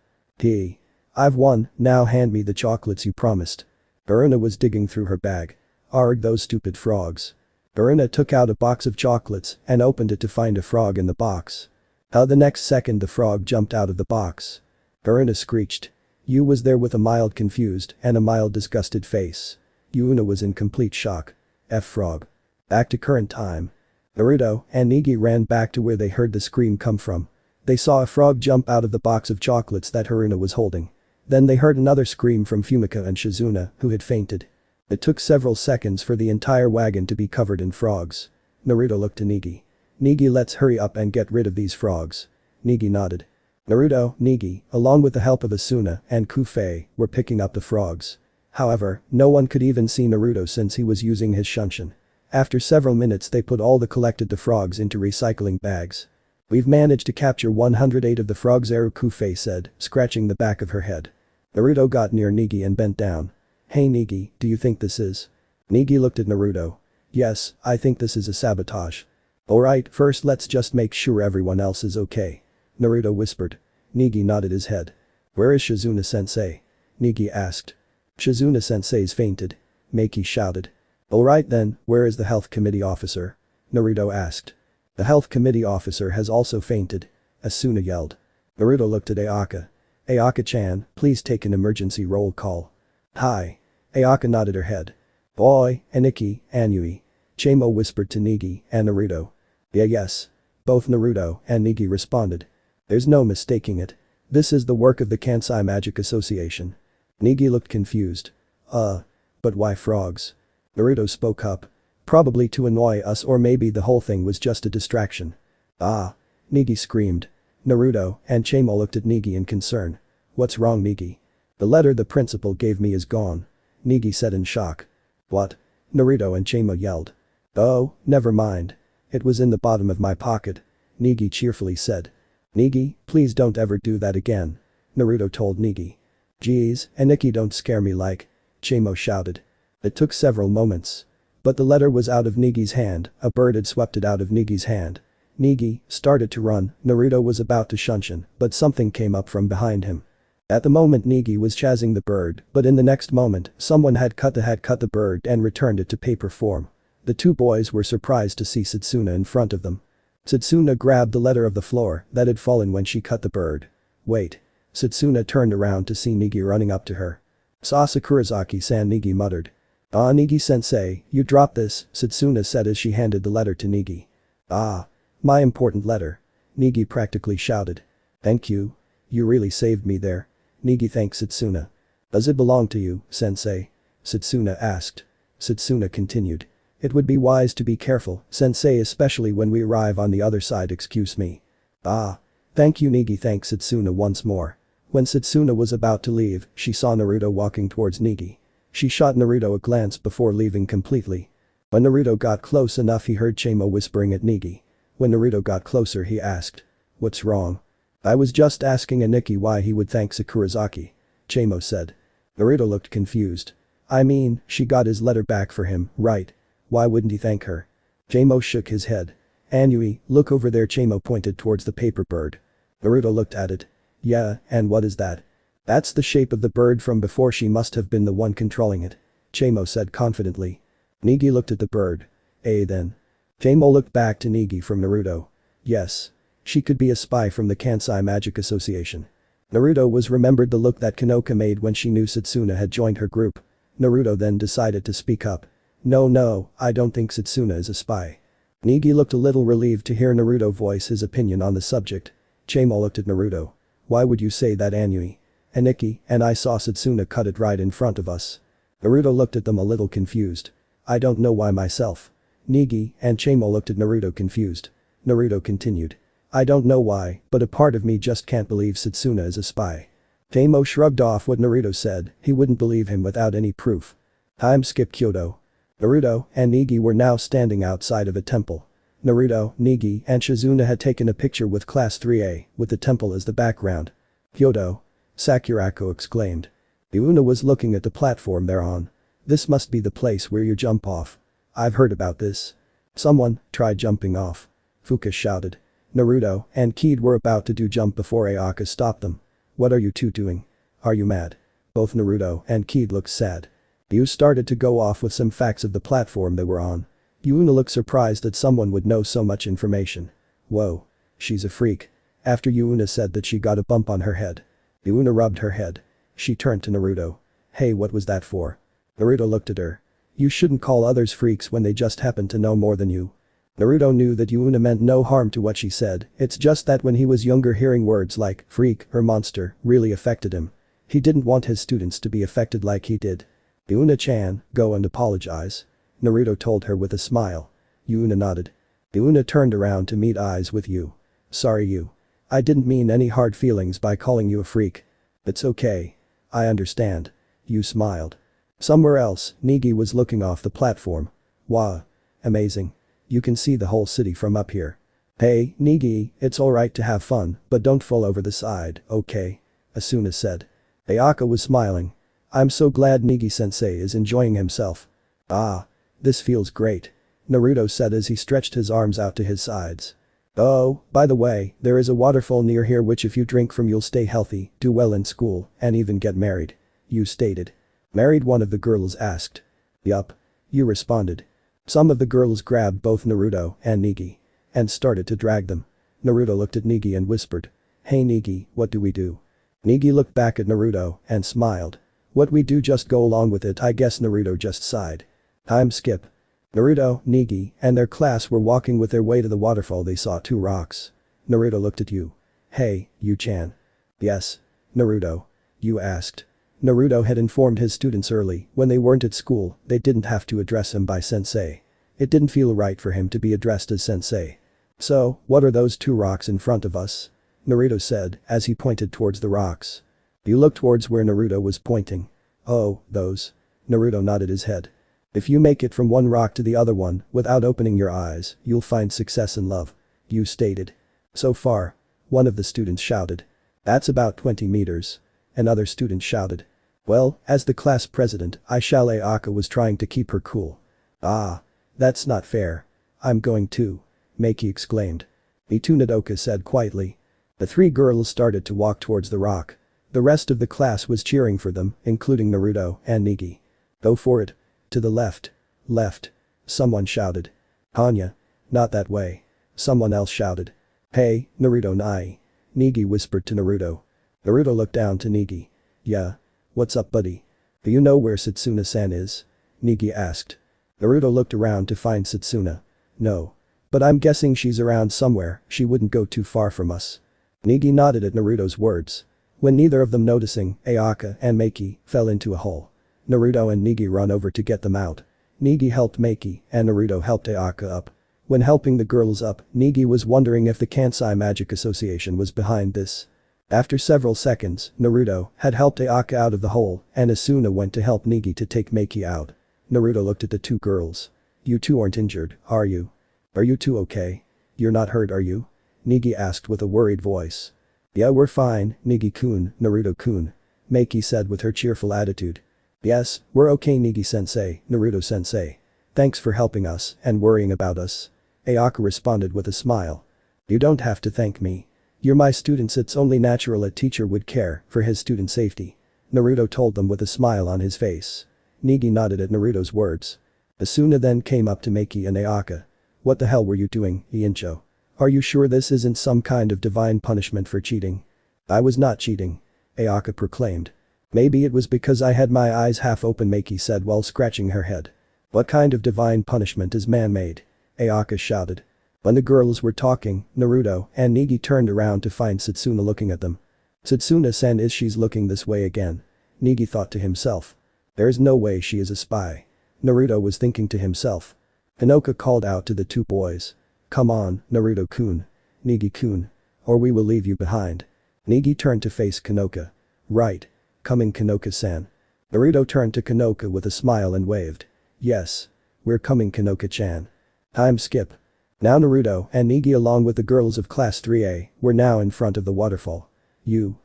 I've won, now hand me the chocolates you promised. Haruna was digging through her bag. Arg, those stupid frogs. Haruna took out a box of chocolates and opened it to find a frog in the box. The next second the frog jumped out of the box. Haruna screeched. Yu was there with a mild confused and a mild disgusted face. Asuna was in complete shock. Frog. Back to current time. Naruto and Negi ran back to where they heard the scream come from. They saw a frog jump out of the box of chocolates that Haruna was holding. Then they heard another scream from Fumika and Shizuna, who had fainted. It took several seconds for the entire wagon to be covered in frogs. Naruto looked to Negi. Negi, let's hurry up and get rid of these frogs. Negi nodded. Naruto, Negi, along with the help of Asuna and Kufei, were picking up the frogs. However, no one could even see Naruto since he was using his shunshin. After several minutes they put all the collected frogs into recycling bags. We've managed to capture 108 of the frogs, Eru Kufei said, scratching the back of her head. Naruto got near Negi and bent down. Hey Negi, do you think this is? Negi looked at Naruto. Yes, I think this is a sabotage. Alright, first let's just make sure everyone else is okay. Naruto whispered. Negi nodded his head. Where is Shizuna-sensei? Negi asked. Shizuna-sensei's fainted. Maki shouted. Alright then, where is the health committee officer? Naruto asked. The health committee officer has also fainted. Asuna yelled. Naruto looked at Ayaka. Ayaka-chan, please take an emergency roll call. Hi. Ayaka nodded her head. Boy, Aniki, Anui. Chamo whispered to Negi and Naruto. Yes. Both Naruto and Negi responded. There's no mistaking it. This is the work of the Kansai Magic Association. Negi looked confused. But why frogs? Naruto spoke up. Probably to annoy us, or maybe the whole thing was just a distraction. Negi screamed. Naruto and Chamo looked at Negi in concern. What's wrong, Negi? The letter the principal gave me is gone. Negi said in shock. What? Naruto and Chamo yelled. Oh, never mind. It was in the bottom of my pocket. Negi cheerfully said. Negi, please don't ever do that again. Naruto told Negi. Geez, Aniki, don't scare me like. Chamo shouted. It took several moments. But the letter was out of Negi's hand, a bird had swept it out of Negi's hand. Negi started to run. Naruto was about to shunshin, but something came up from behind him. At the moment Negi was chasing the bird, but in the next moment, someone had cut the bird and returned it to paper form. The two boys were surprised to see Setsuna in front of them. Setsuna grabbed the letter of the floor that had fallen when she cut the bird. Wait. Setsuna turned around to see Negi running up to her. Sakurazaki-san, Negi muttered. Ah, Negi-sensei, you dropped this, Setsuna said as she handed the letter to Negi. Ah. My important letter. Negi practically shouted. Thank you. You really saved me there. Negi thanked Setsuna. Does it belong to you, sensei? Setsuna asked. Setsuna continued. It would be wise to be careful, sensei, especially when we arrive on the other side, excuse me. Ah. Thank you, Negi thanked Setsuna once more. When Setsuna was about to leave, she saw Naruto walking towards Negi. She shot Naruto a glance before leaving completely. When Naruto got close enough he heard Chamo whispering at Negi. When Naruto got closer he asked. What's wrong? I was just asking Aniki why he would thank Sakurazaki. Chamo said. Naruto looked confused. I mean, she got his letter back for him, right? Why wouldn't he thank her? Chamo shook his head. Anui, look over there, Chamo pointed towards the paper bird. Naruto looked at it. Yeah, and what is that? That's the shape of the bird from before, she must have been the one controlling it. Chamo said confidently. Negi looked at the bird. Then. Chamo looked back to Negi from Naruto. Yes. She could be a spy from the Kansai Magic Association. Naruto was remembered the look that Konoka made when she knew Setsuna had joined her group. Naruto then decided to speak up. No, I don't think Setsuna is a spy. Negi looked a little relieved to hear Naruto voice his opinion on the subject. Chamo looked at Naruto. Why would you say that, Anui? Aniki and I saw Setsuna cut it right in front of us. Naruto looked at them a little confused. I don't know why myself. Negi and Chamo looked at Naruto confused. Naruto continued. I don't know why, but a part of me just can't believe Setsuna is a spy. Chamo shrugged off what Naruto said, he wouldn't believe him without any proof. Time skip Kyoto. Naruto and Negi were now standing outside of a temple. Naruto, Negi and Shizuna had taken a picture with Class 3A, with the temple as the background. Kyoto. Sakurako exclaimed. Yuna was looking at the platform they're on. This must be the place where you jump off. I've heard about this. Someone tried jumping off. Fuka shouted. Naruto and Kid were about to do jump before Ayaka stopped them. What are you two doing? Are you mad? Both Naruto and Kid looked sad. Yu started to go off with some facts of the platform they were on. Yuna looked surprised that someone would know so much information. Whoa. She's a freak. After Yuna said that she got a bump on her head. Yuna rubbed her head. She turned to Naruto. Hey, what was that for? Naruto looked at her. You shouldn't call others freaks when they just happen to know more than you. Naruto knew that Yuna meant no harm to what she said, it's just that when he was younger hearing words like freak or monster really affected him. He didn't want his students to be affected like he did. Yuna-chan, go and apologize. Naruto told her with a smile. Yuna nodded. Yuna turned around to meet eyes with Yu. Sorry Yu. I didn't mean any hard feelings by calling you a freak. It's okay. I understand. Yu smiled. Somewhere else, Negi was looking off the platform. Wow. Amazing. You can see the whole city from up here. Hey, Negi, it's alright to have fun, but don't fall over the side, okay? Asuna said. Ayaka was smiling. I'm so glad Negi-sensei is enjoying himself. Ah. This feels great. Naruto said as he stretched his arms out to his sides. Oh, by the way, there is a waterfall near here which if you drink from you'll stay healthy, do well in school, and even get married. Yu stated. Married, one of the girls asked. Yup. Yu responded. Some of the girls grabbed both Naruto and Negi. And started to drag them. Naruto looked at Negi and whispered. Hey Negi, what do we do? Negi looked back at Naruto and smiled. What we do, just go along with it, I guess. Naruto just sighed. Time skip. Naruto, Negi, and their class were walking with their way to the waterfall. They saw two rocks. Naruto looked at Yu. Hey, Yu-chan. Yes. Naruto. Yu asked. Naruto had informed his students early, when they weren't at school, they didn't have to address him by sensei. It didn't feel right for him to be addressed as sensei. So, what are those two rocks in front of us? Naruto said, as he pointed towards the rocks. Yu looked towards where Naruto was pointing. Oh, those. Naruto nodded his head. If you make it from one rock to the other one, without opening your eyes, you'll find success in love. Yu stated. So far. One of the students shouted. That's about 20 meters. Another student shouted. Well, as the class president, Ayaka was trying to keep her cool. Ah. That's not fair. I'm going to. Maki exclaimed. Me too, Nodoka said quietly. The three girls started to walk towards the rock. The rest of the class was cheering for them, including Naruto and Negi. Go for it. To the left. Left. Someone shouted. Hanya. Not that way. Someone else shouted. Hey, Naruto Nai. Negi whispered to Naruto. Naruto looked down to Negi. Yeah. What's up, buddy? Do you know where Setsuna-san is? Negi asked. Naruto looked around to find Setsuna. No. But I'm guessing she's around somewhere, she wouldn't go too far from us. Negi nodded at Naruto's words. When neither of them noticing, Ayaka and Meiki fell into a hole. Naruto and Negi run over to get them out. Negi helped Meiki and Naruto helped Ayaka up. When helping the girls up, Negi was wondering if the Kansai Magic Association was behind this. After several seconds, Naruto had helped Ayaka out of the hole and Asuna went to help Negi to take Meiki out. Naruto looked at the two girls. You two aren't injured, are you? Are you two okay? You're not hurt, are you? Negi asked with a worried voice. Yeah, we're fine, Negi-kun, Naruto-kun. Meiki said with her cheerful attitude. Yes, we're okay, Negi-sensei, Naruto-sensei. Thanks for helping us and worrying about us. Ayaka responded with a smile. You don't have to thank me. You're my students, it's only natural a teacher would care for his student safety. Naruto told them with a smile on his face. Negi nodded at Naruto's words. Asuna then came up to Meiki and Ayaka. What the hell were you doing, Iincho? Are you sure this isn't some kind of divine punishment for cheating? I was not cheating. Ayaka proclaimed. Maybe it was because I had my eyes half open, Meiki said while scratching her head. What kind of divine punishment is man-made? Ayaka shouted. When the girls were talking, Naruto and Negi turned around to find Setsuna looking at them. Setsuna-san, is she's looking this way again? Negi thought to himself. There's no way she is a spy. Naruto was thinking to himself. Konoka called out to the two boys. Come on, Naruto-kun. Negi-kun. Or we will leave you behind. Negi turned to face Konoka. Right. Coming, Konoka-san. Naruto turned to Konoka with a smile and waved. Yes. We're coming, Konoka-chan. Time skip. Now Naruto and Negi along with the girls of class 3A were now in front of the waterfall. You.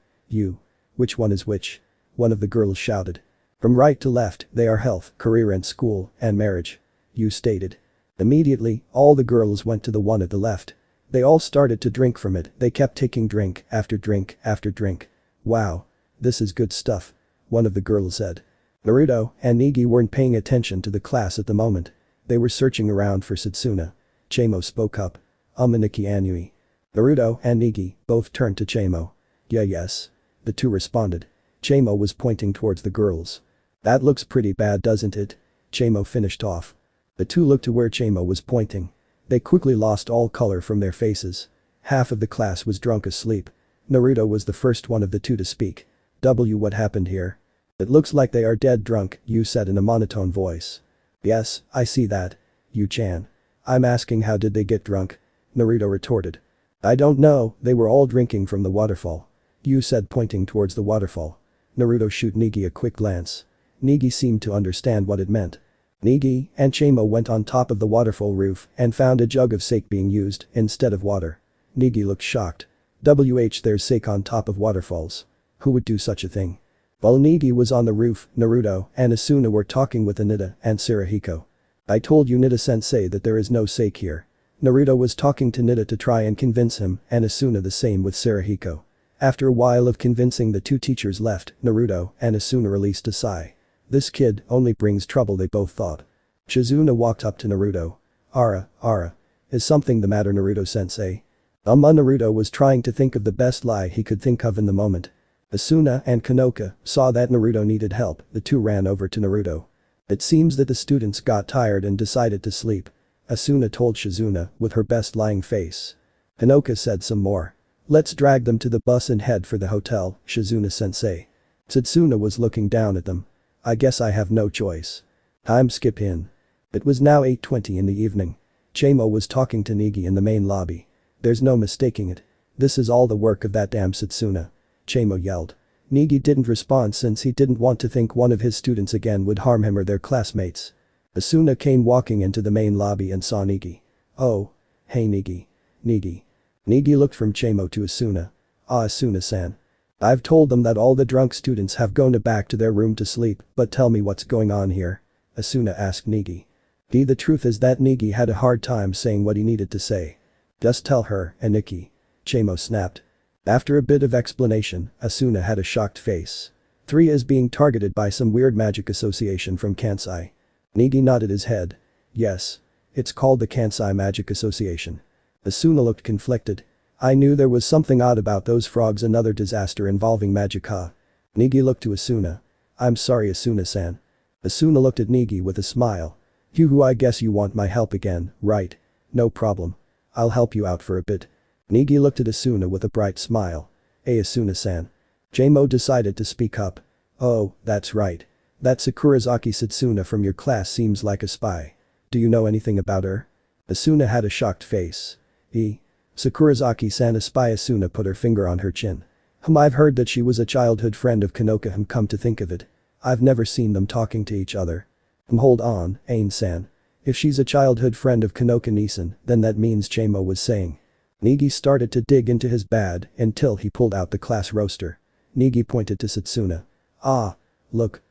Which one is which? One of the girls shouted. From right to left, they are health, career and school, and marriage. You stated. Immediately, all the girls went to the one at the left. They all started to drink from it, they kept taking drink after drink after drink. Wow. This is good stuff. One of the girls said. Naruto and Negi weren't paying attention to the class at the moment. They were searching around for Setsuna. Chamo spoke up. Amaniki Anui. Naruto and Negi both turned to Chamo. Yes. The two responded. Chamo was pointing towards the girls. That looks pretty bad, doesn't it? Chamo finished off. The two looked to where Chamo was pointing. They quickly lost all color from their faces. Half of the class was drunk asleep. Naruto was the first one of the two to speak. What happened here? It looks like they are dead drunk, Yu said in a monotone voice. Yes, I see that. Yu-chan. I'm asking how did they get drunk? Naruto retorted. I don't know, they were all drinking from the waterfall. Yu said pointing towards the waterfall. Naruto shoot Negi a quick glance. Negi seemed to understand what it meant. Negi and Chamo went on top of the waterfall roof and found a jug of sake being used instead of water. Negi looked shocked. There's sake on top of waterfalls. Who would do such a thing? While Negi was on the roof, Naruto and Asuna were talking with Hinata and Sarahiko. I told you Hinata-sensei that there is no sake here. Naruto was talking to Hinata to try and convince him and Asuna the same with Sarahiko. After a while of convincing, the two teachers left, Naruto and Asuna released a sigh. This kid only brings trouble, they both thought. Shizuna walked up to Naruto. Ara. Is something the matter, Naruto-sensei? Naruto was trying to think of the best lie he could think of in the moment. Asuna and Konoka saw that Naruto needed help, the two ran over to Naruto. It seems that the students got tired and decided to sleep. Asuna told Shizuna with her best lying face. Konoka said some more. Let's drag them to the bus and head for the hotel, Shizuna-sensei. Setsuna was looking down at them. I guess I have no choice. Time skip in. It was now 8:20 in the evening. Chamo was talking to Negi in the main lobby. There's no mistaking it. This is all the work of that damn Setsuna. Chamo yelled. Negi didn't respond since he didn't want to think one of his students again would harm him or their classmates. Asuna came walking into the main lobby and saw Negi. Oh. Hey Negi. Negi looked from Chamo to Asuna. Asuna-san. I've told them that all the drunk students have gone back to their room to sleep, but tell me what's going on here. Asuna asked Negi. The truth is that Negi had a hard time saying what he needed to say. Just tell her, Aniki. Chamo snapped. After a bit of explanation, Asuna had a shocked face. 3 is being targeted by some weird magic association from Kansai. Negi nodded his head. Yes. It's called the Kansai Magic Association. Asuna looked conflicted. I knew there was something odd about those frogs, another disaster involving magic, huh? Negi looked to Asuna. I'm sorry, Asuna-san. Asuna looked at Negi with a smile. Yoo-hoo, I guess you want my help again, right? No problem. I'll help you out for a bit. Negi looked at Asuna with a bright smile. Hey Asuna-san. Jamo decided to speak up. Oh, that's right. That Sakurazaki Setsuna from your class seems like a spy. Do you know anything about her? Asuna had a shocked face. Sakurazaki-san, a spy? Asuna put her finger on her chin. I've heard that she was a childhood friend of Konoka. Come to think of it. I've never seen them talking to each other. Hold on, Ain-san. If she's a childhood friend of Konoka-nisan, then that means Chamo was saying. Negi started to dig into his bag until he pulled out the class roster. Negi pointed to Setsuna. Ah. Look.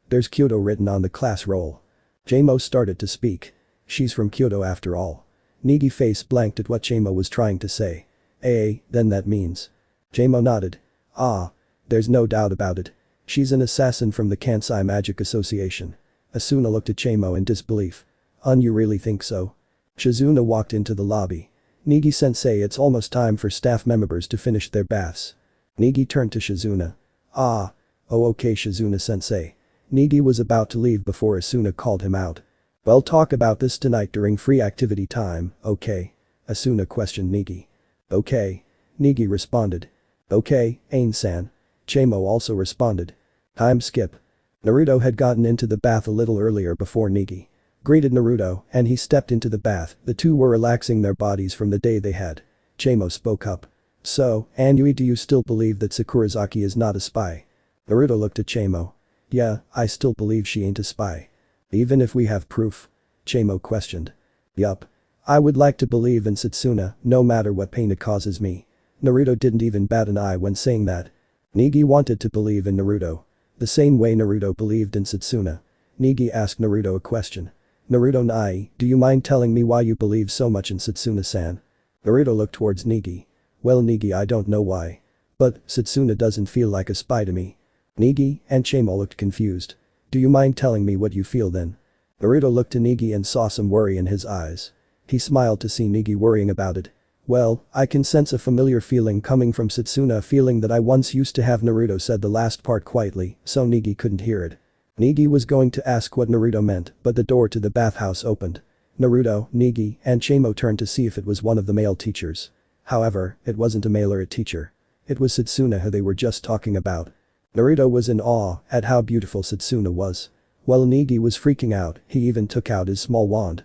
There's Kyoto written on the class roll. Chamo started to speak. She's from Kyoto after all. Negi face blanked at what Chamo was trying to say. Then that means. Chamo nodded. Ah. There's no doubt about it. She's an assassin from the Kansai Magic Association. Asuna looked at Chamo in disbelief. You really think so? Shizuna walked into the lobby. Negi-sensei, it's almost time for staff members to finish their baths. Negi turned to Shizuna. Oh okay Shizuna-sensei. Negi was about to leave before Asuna called him out. We'll talk about this tonight during free activity time, okay? Asuna questioned Negi. Okay. Negi responded. Okay, Ain-san. Chamo also responded. Time skip. Naruto had gotten into the bath a little earlier before Negi greeted Naruto and he stepped into the bath. The two were relaxing their bodies from the day they had. Chamo spoke up. So, Anui, do you still believe that Sakurazaki is not a spy? Naruto looked at Chamo. Yeah, I still believe she ain't a spy. Even if we have proof? Chamo questioned. Yup. I would like to believe in Setsuna, no matter what pain it causes me. Naruto didn't even bat an eye when saying that. Negi wanted to believe in Naruto. The same way Naruto believed in Setsuna. Negi asked Naruto a question. Naruto Nai, do you mind telling me why you believe so much in Setsuna-san? Naruto looked towards Negi. Well Negi, I don't know why. But, Setsuna doesn't feel like a spy to me. Negi and Chamo looked confused. Do you mind telling me what you feel then? Naruto looked to Negi and saw some worry in his eyes. He smiled to see Negi worrying about it. Well, I can sense a familiar feeling coming from Setsuna, a feeling that I once used to have. Naruto said the last part quietly, so Negi couldn't hear it. Negi was going to ask what Naruto meant, but the door to the bathhouse opened. Naruto, Negi, and Chamo turned to see if it was one of the male teachers. However, it wasn't a male or a teacher. It was Setsuna who they were just talking about. Naruto was in awe at how beautiful Setsuna was. While Negi was freaking out, he even took out his small wand.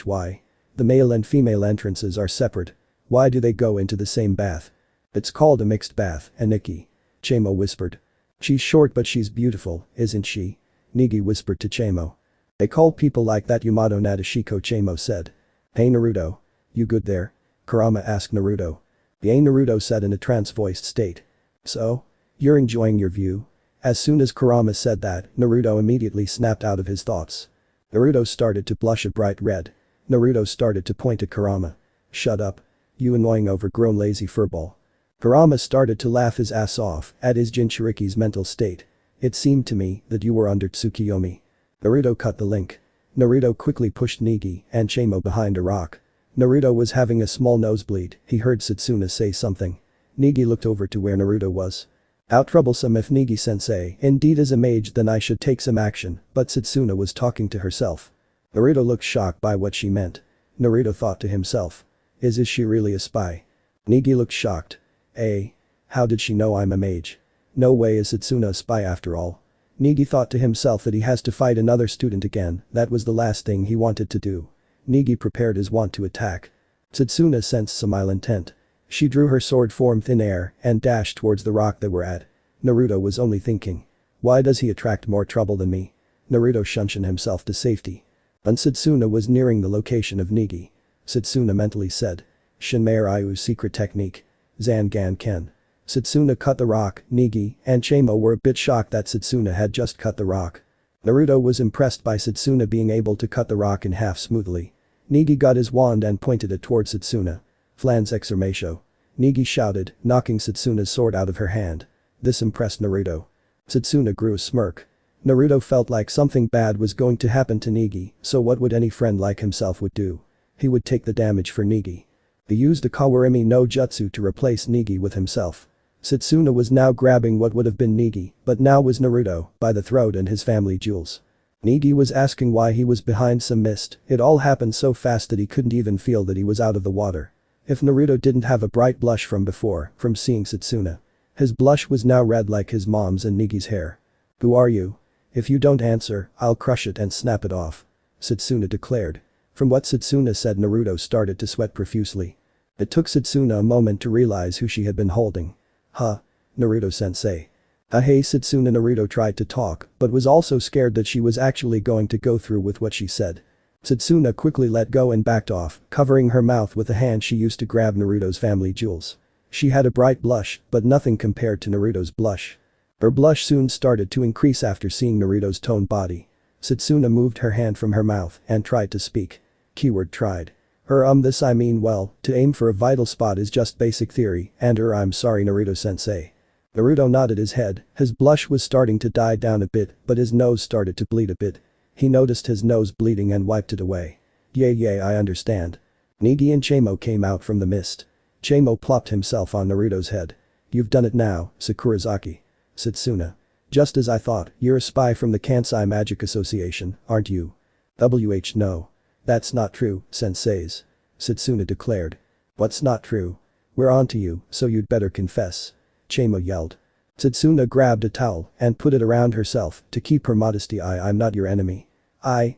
Why? The male and female entrances are separate. Why do they go into the same bath? It's called a mixed bath, Aniki. Chamo whispered. She's short but she's beautiful, isn't she? Negi whispered to Chamo. They call people like that Yamato Nadeshiko, Chamo said. Hey Naruto. You good there? Kurama asked Naruto. Naruto said in a trance-voiced state. So? You're enjoying your view? As soon as Kurama said that, Naruto immediately snapped out of his thoughts. Naruto started to blush a bright red. Naruto started to point at Kurama. Shut up. You annoying overgrown lazy furball. Kurama started to laugh his ass off at his Jinchuriki's mental state. It seemed to me that you were under Tsukiyomi. Naruto cut the link. Naruto quickly pushed Negi and Chamo behind a rock. Naruto was having a small nosebleed. He heard Setsuna say something. Negi looked over to where Naruto was. How troublesome. If Negi-sensei indeed is a mage, then I should take some action, but Setsuna was talking to herself. Naruto looked shocked by what she meant. Naruto thought to himself. Is she really a spy? Negi looked shocked. How did she know I'm a mage? No way is Setsuna a spy after all. Negi thought to himself that he has to fight another student again. That was the last thing he wanted to do. Negi prepared his wand to attack. Setsuna sensed some ill intent. She drew her sword from thin air and dashed towards the rock they were at. Naruto was only thinking. Why does he attract more trouble than me? Naruto shunshed himself to safety. And Setsuna was nearing the location of Negi. Setsuna mentally said. Shinmei Ryu's secret technique. Zangan Ken. Setsuna cut the rock. Negi and Chamo were a bit shocked that Setsuna had just cut the rock. Naruto was impressed by Setsuna being able to cut the rock in half smoothly. Negi got his wand and pointed it towards Setsuna. Flans exclamation. Negi shouted, knocking Setsuna's sword out of her hand. This impressed Naruto. Setsuna grew a smirk. Naruto felt like something bad was going to happen to Negi, so what would any friend like himself would do? He would take the damage for Negi. He used a Kawarimi no Jutsu to replace Negi with himself. Setsuna was now grabbing what would have been Negi, but now was Naruto, by the throat and his family jewels. Negi was asking why he was behind some mist, it all happened so fast that he couldn't even feel that he was out of the water. If Naruto didn't have a bright blush from before, from seeing Setsuna. His blush was now red like his mom's and Negi's hair. Who are you? If you don't answer, I'll crush it and snap it off. Setsuna declared. From what Setsuna said, Naruto started to sweat profusely. It took Setsuna a moment to realize who she had been holding. Huh? Naruto-sensei. Hey Setsuna. Naruto tried to talk, but was also scared that she was actually going to go through with what she said. Setsuna quickly let go and backed off, covering her mouth with the hand she used to grab Naruto's family jewels. She had a bright blush, but nothing compared to Naruto's blush. Her blush soon started to increase after seeing Naruto's toned body. Setsuna moved her hand from her mouth and tried to speak. Keyword tried. This I mean well, to aim for a vital spot is just basic theory, and I'm sorry Naruto-sensei. Naruto nodded his head, his blush was starting to die down a bit, but his nose started to bleed a bit. He noticed his nose bleeding and wiped it away. Yeah, I understand. Negi and Chamo came out from the mist. Chamo plopped himself on Naruto's head. You've done it now, Sakurazaki. Setsuna. Just as I thought, you're a spy from the Kansai Magic Association, aren't you? No. That's not true, senseis. Setsuna declared. What's not true? We're on to you, so you'd better confess. Chamo yelled. Setsuna grabbed a towel and put it around herself to keep her modesty. I'm not your enemy.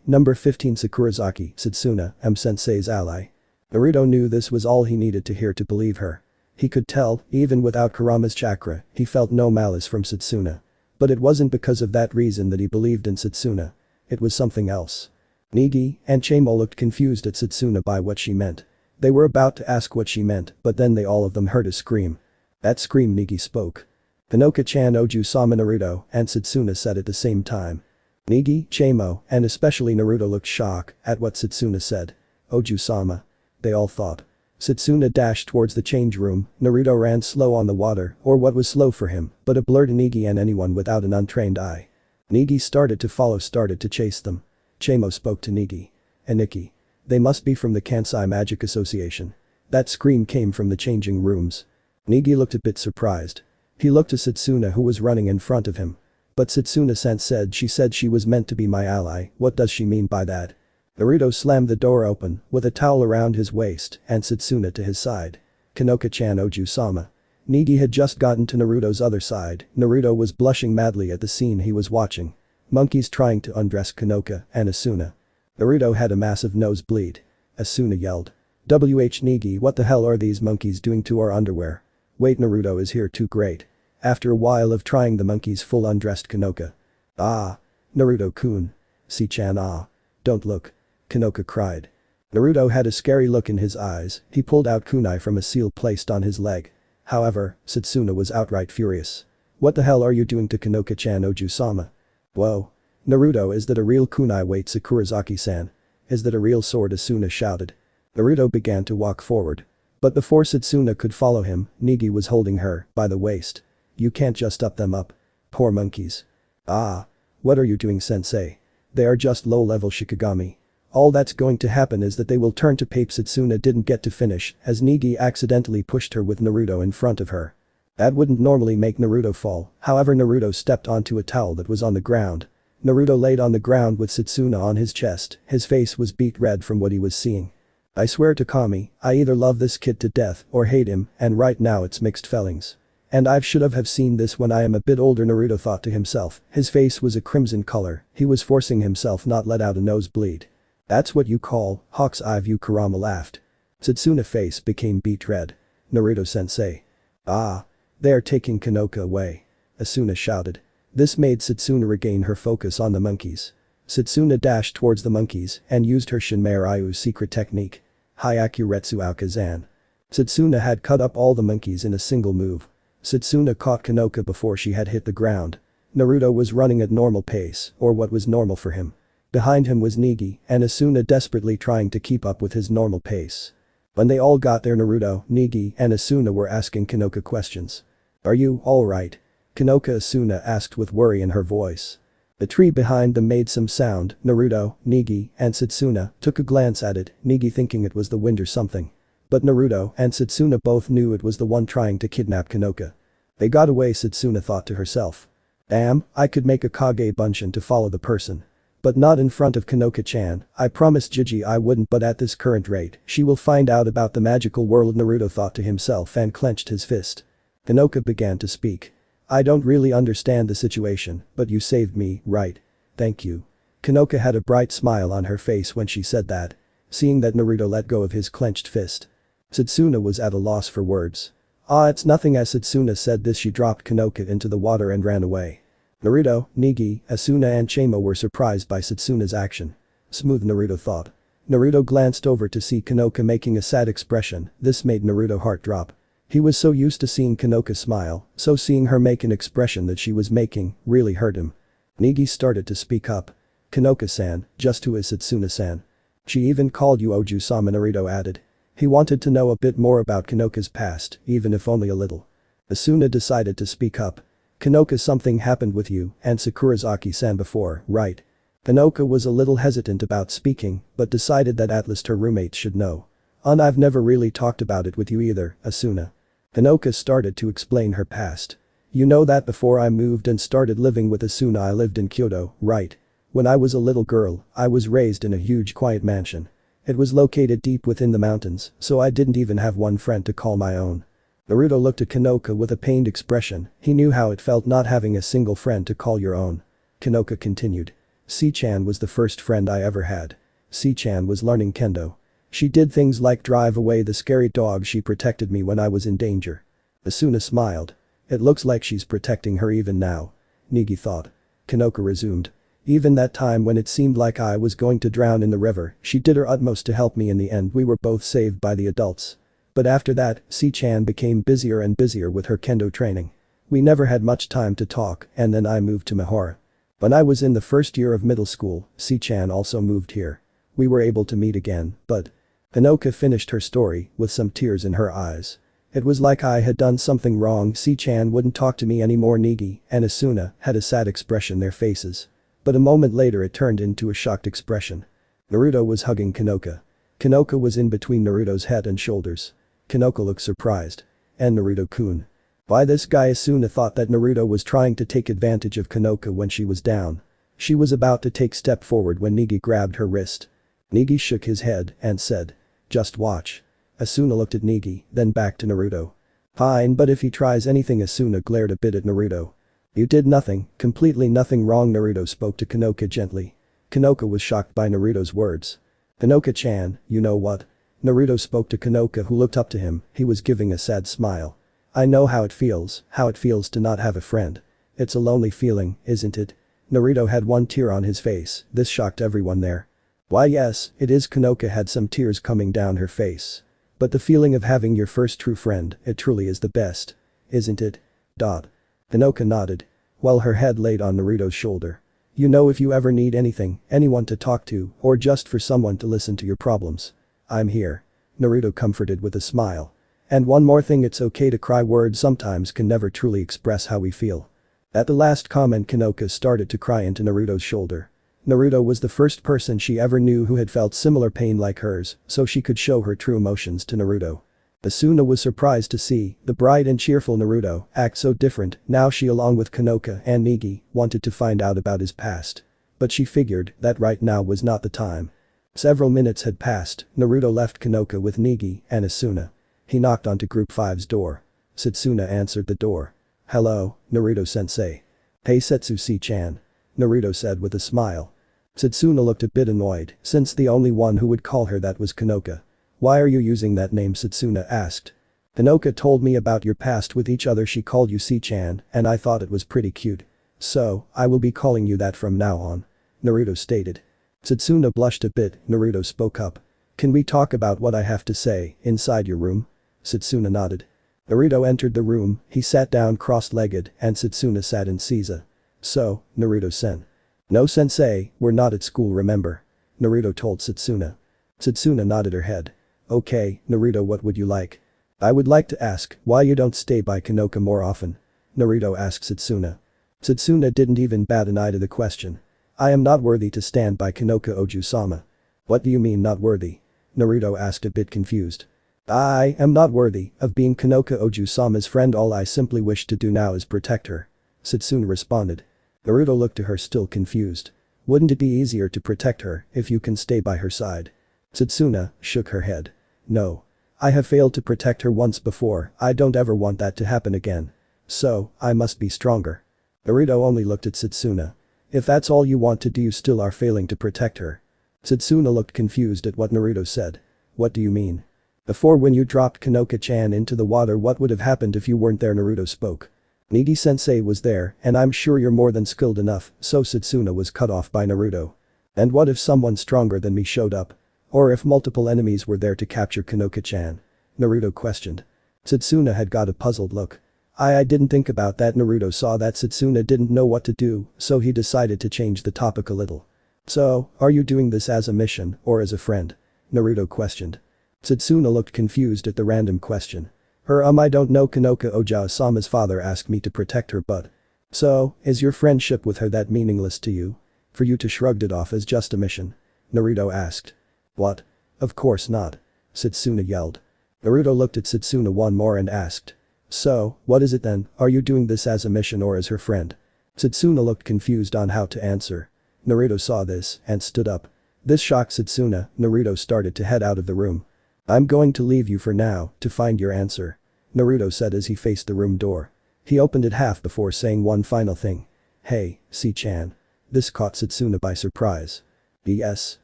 Number 15 Sakurazaki, Setsuna, am sensei's ally. Naruto knew this was all he needed to hear to believe her. He could tell, even without Kurama's chakra, he felt no malice from Setsuna. But it wasn't because of that reason that he believed in Setsuna. It was something else. Negi and Chamo looked confused at Setsuna by what she meant. They were about to ask what she meant, but then they all of them heard a scream. That scream Negi spoke. Konoka-chan Oju-sama. Naruto and Setsuna said at the same time. Negi, Chamo, and especially Naruto looked shocked at what Setsuna said. Oju-sama. They all thought. Setsuna dashed towards the change room, Naruto ran slow on the water, or what was slow for him, but it blurred Negi and anyone without an untrained eye. Negi started to chase them. Chamo spoke to Negi. Aniki. They must be from the Kansai Magic Association. That scream came from the changing rooms. Negi looked a bit surprised. He looked to Setsuna who was running in front of him. But Setsuna-san said she was meant to be my ally, what does she mean by that? Naruto slammed the door open, with a towel around his waist, and Setsuna to his side. Konoka-chan Oju-sama. Negi had just gotten to Naruto's other side, Naruto was blushing madly at the scene he was watching. Monkeys trying to undress Konoka and Asuna. Naruto had a massive nosebleed. Asuna yelled. Negi, what the hell are these monkeys doing to our underwear? Wait, Naruto is here too, great. After a while of trying, the monkeys full undressed Konoka. Naruto-kun. Si-chan. Don't look. Konoka cried. Naruto had a scary look in his eyes, he pulled out kunai from a seal placed on his leg. However, Setsuna was outright furious. What the hell are you doing to Konoka-chan Oju-sama? Whoa. Naruto, is that a real kunai? Wait, Sakurazaki-san. Is that a real sword? Asuna shouted. Naruto began to walk forward. But before Setsuna could follow him, Negi was holding her by the waist. You can't just up them up. Poor monkeys. What are you doing, sensei? They are just low-level Shikigami. All that's going to happen is that they will turn to pape. Setsuna didn't get to finish as Negi accidentally pushed her with Naruto in front of her. That wouldn't normally make Naruto fall, however Naruto stepped onto a towel that was on the ground. Naruto laid on the ground with Setsuna on his chest, his face was beet red from what he was seeing. I swear to Kami, I either love this kid to death or hate him, and right now it's mixed feelings. And I should have seen this when I am a bit older, Naruto thought to himself, his face was a crimson color, he was forcing himself not let out a nosebleed. That's what you call hawk's eye view, Kurama laughed. Setsuna's face became beet red. Naruto-sensei. They are taking Konoka away. Asuna shouted. This made Setsuna regain her focus on the monkeys. Setsuna dashed towards the monkeys and used her Shinmei Ryu's secret technique. Hyaku Retsu Aokazan. Setsuna had cut up all the monkeys in a single move. Setsuna caught Konoka before she had hit the ground. Naruto was running at normal pace, or what was normal for him. Behind him was Negi and Asuna desperately trying to keep up with his normal pace. When they all got there, Naruto, Negi and Asuna were asking Konoka questions. "Are you alright?" Konoka Asuna asked with worry in her voice. The tree behind them made some sound. Naruto, Negi and Setsuna took a glance at it, Negi thinking it was the wind or something. But Naruto and Setsuna both knew it was the one trying to kidnap Konoka. They got away, Setsuna thought to herself. Damn, I could make a Kage Bunshin to follow the person. But not in front of Konoka-chan. I promised Gigi I wouldn't, but at this current rate, she will find out about the magical world, Naruto thought to himself and clenched his fist. Konoka began to speak. "I don't really understand the situation, but you saved me, right? Thank you." Konoka had a bright smile on her face when she said that. Seeing that Naruto let go of his clenched fist. Setsuna was at a loss for words. "Ah, it's nothing." As Setsuna said this, she dropped Konoka into the water and ran away. Naruto, Negi, Asuna and Chamo were surprised by Setsuna's action. Smooth, Naruto thought. Naruto glanced over to see Konoka making a sad expression. This made Naruto's heart drop. He was so used to seeing Konoka smile, so seeing her make an expression that she was making really hurt him. Negi started to speak up. "Konoka-san, just who is Setsuna-san?" "She even called you Oju-sama," Naruto added. He wanted to know a bit more about Konoka's past, even if only a little. Asuna decided to speak up. "Konoka, something happened with you and Sakurazaki-san before, right?" Konoka was a little hesitant about speaking, but decided that at least her roommates should know. "I've never really talked about it with you either, Asuna." Konoka started to explain her past. "You know that before I moved and started living with Asuna I lived in Kyoto, right? When I was a little girl, I was raised in a huge quiet mansion. It was located deep within the mountains, so I didn't even have one friend to call my own." Naruto looked at Konoka with a pained expression. He knew how it felt not having a single friend to call your own. Konoka continued. "C-chan was the first friend I ever had. C-chan was learning kendo. She did things like drive away the scary dog. She protected me when I was in danger." Asuna smiled. "It looks like she's protecting her even now." Negi thought. Konoka resumed. "Even that time when it seemed like I was going to drown in the river, she did her utmost to help me. In the end we were both saved by the adults. But after that, C-chan became busier and busier with her kendo training. We never had much time to talk, and then I moved to Mahora. When I was in the first year of middle school, C-chan also moved here. We were able to meet again, but..." Konoka finished her story with some tears in her eyes. "It was like I had done something wrong. C-chan wouldn't talk to me anymore." Negi and Asuna had a sad expression on their faces. But a moment later it turned into a shocked expression. Naruto was hugging Konoka. Konoka was in between Naruto's head and shoulders. Konoka looked surprised. "And Naruto-kun. Why this guy?" Asuna thought that Naruto was trying to take advantage of Konoka when she was down. She was about to take step forward when Negi grabbed her wrist. Negi shook his head and said, "Just watch." Asuna looked at Negi, then back to Naruto. "Fine, but if he tries anything." Asuna glared a bit at Naruto. "You did nothing, completely nothing wrong." Naruto spoke to Konoka gently. Konoka was shocked by Naruto's words. "Konoka-chan, you know what?" Naruto spoke to Konoka, who looked up to him. He was giving a sad smile. "I know how it feels to not have a friend. It's a lonely feeling, isn't it?" Naruto had one tear on his face. This shocked everyone there. "Why yes, it is." Konoka had some tears coming down her face. "But the feeling of having your first true friend, it truly is the best. Isn't it?" Konoka nodded. While her head laid on Naruto's shoulder. "You know, if you ever need anything, anyone to talk to, or just for someone to listen to your problems, I'm here." Naruto comforted with a smile. "And one more thing, it's okay to cry. Words sometimes can never truly express how we feel." At the last comment, Konoka started to cry into Naruto's shoulder. Naruto was the first person she ever knew who had felt similar pain like hers, so she could show her true emotions to Naruto. Asuna was surprised to see the bright and cheerful Naruto act so different. Now she, along with Konoka and Negi, wanted to find out about his past. But she figured that right now was not the time. Several minutes had passed. Naruto left Konoka with Negi and Asuna. He knocked onto Group 5's door. Setsuna answered the door. "Hello, Naruto-sensei." "Hey Setsu-chan," Naruto said with a smile. Setsuna looked a bit annoyed, since the only one who would call her that was Konoka. "Why are you using that name?" Setsuna asked. "Konoka told me about your past with each other. She called you C-chan, and I thought it was pretty cute. So, I will be calling you that from now on," Naruto stated. Setsuna blushed a bit. Naruto spoke up. "Can we talk about what I have to say inside your room?" Setsuna nodded. Naruto entered the room. He sat down cross-legged and Setsuna sat in Seiza. "So, Naruto-sen. No sensei, we're not at school remember. Naruto told Setsuna. Setsuna nodded her head. Okay, Naruto, what would you like? I would like to ask why you don't stay by Konoka more often. Naruto asked Setsuna. Setsuna didn't even bat an eye to the question. I am not worthy to stand by Konoka Oju-sama. What do you mean not worthy? Naruto asked a bit confused. I am not worthy of being Konoka Oju-sama's friend. All I simply wish to do now is protect her. Setsuna responded. Naruto looked to her still confused. Wouldn't it be easier to protect her if you can stay by her side? Setsuna shook her head. No. I have failed to protect her once before, I don't ever want that to happen again. So, I must be stronger. Naruto only looked at Setsuna. If that's all you want to do, you still are failing to protect her. Setsuna looked confused at what Naruto said. What do you mean? Before, when you dropped Konoka-chan into the water, what would have happened if you weren't there? Naruto spoke. Negi-sensei was there, and I'm sure you're more than skilled enough, so Setsuna was cut off by Naruto. And what if someone stronger than me showed up? Or if multiple enemies were there to capture Konoka-chan? Naruto questioned. Setsuna had got a puzzled look. I didn't think about that. Naruto saw that Setsuna didn't know what to do, so he decided to change the topic a little. So, are you doing this as a mission or as a friend? Naruto questioned. Setsuna looked confused at the random question. I don't know. Konoka Oja-sama's father asked me to protect her, but… So, is your friendship with her that meaningless to you? For you to shrugged it off as just a mission? Naruto asked. What? Of course not. Setsuna yelled. Naruto looked at Setsuna one more and asked. So, what is it then? Are you doing this as a mission or as her friend? Setsuna looked confused on how to answer. Naruto saw this and stood up. This shocked Setsuna. Naruto started to head out of the room. I'm going to leave you for now to find your answer. Naruto said as he faced the room door. He opened it half before saying one final thing. Hey, C-chan. This caught Setsuna by surprise. Yes.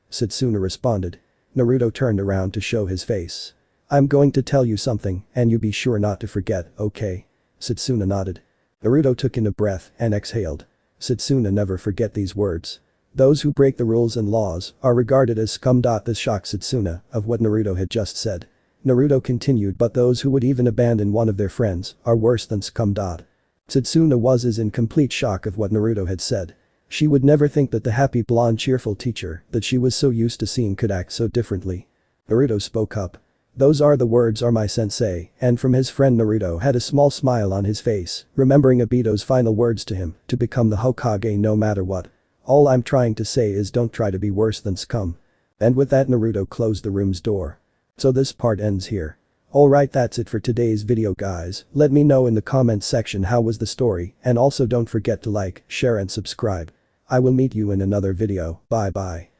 Setsuna responded. Naruto turned around to show his face. I'm going to tell you something and you be sure not to forget, okay? Setsuna nodded. Naruto took in a breath and exhaled. Setsuna never forget these words. Those who break the rules and laws are regarded as scum. This shocked Setsuna of what Naruto had just said. Naruto continued, but those who would even abandon one of their friends are worse than scum. Setsuna was in complete shock of what Naruto had said. She would never think that the happy blonde cheerful teacher that she was so used to seeing could act so differently. Naruto spoke up. Those are the words are my sensei, and from his friend. Naruto had a small smile on his face, remembering Obito's final words to him, to become the Hokage no matter what. All I'm trying to say is don't try to be worse than scum. And with that, Naruto closed the room's door. So this part ends here. Alright, that's it for today's video guys. Let me know in the comments section how was the story, and also don't forget to like, share and subscribe. I will meet you in another video. Bye bye.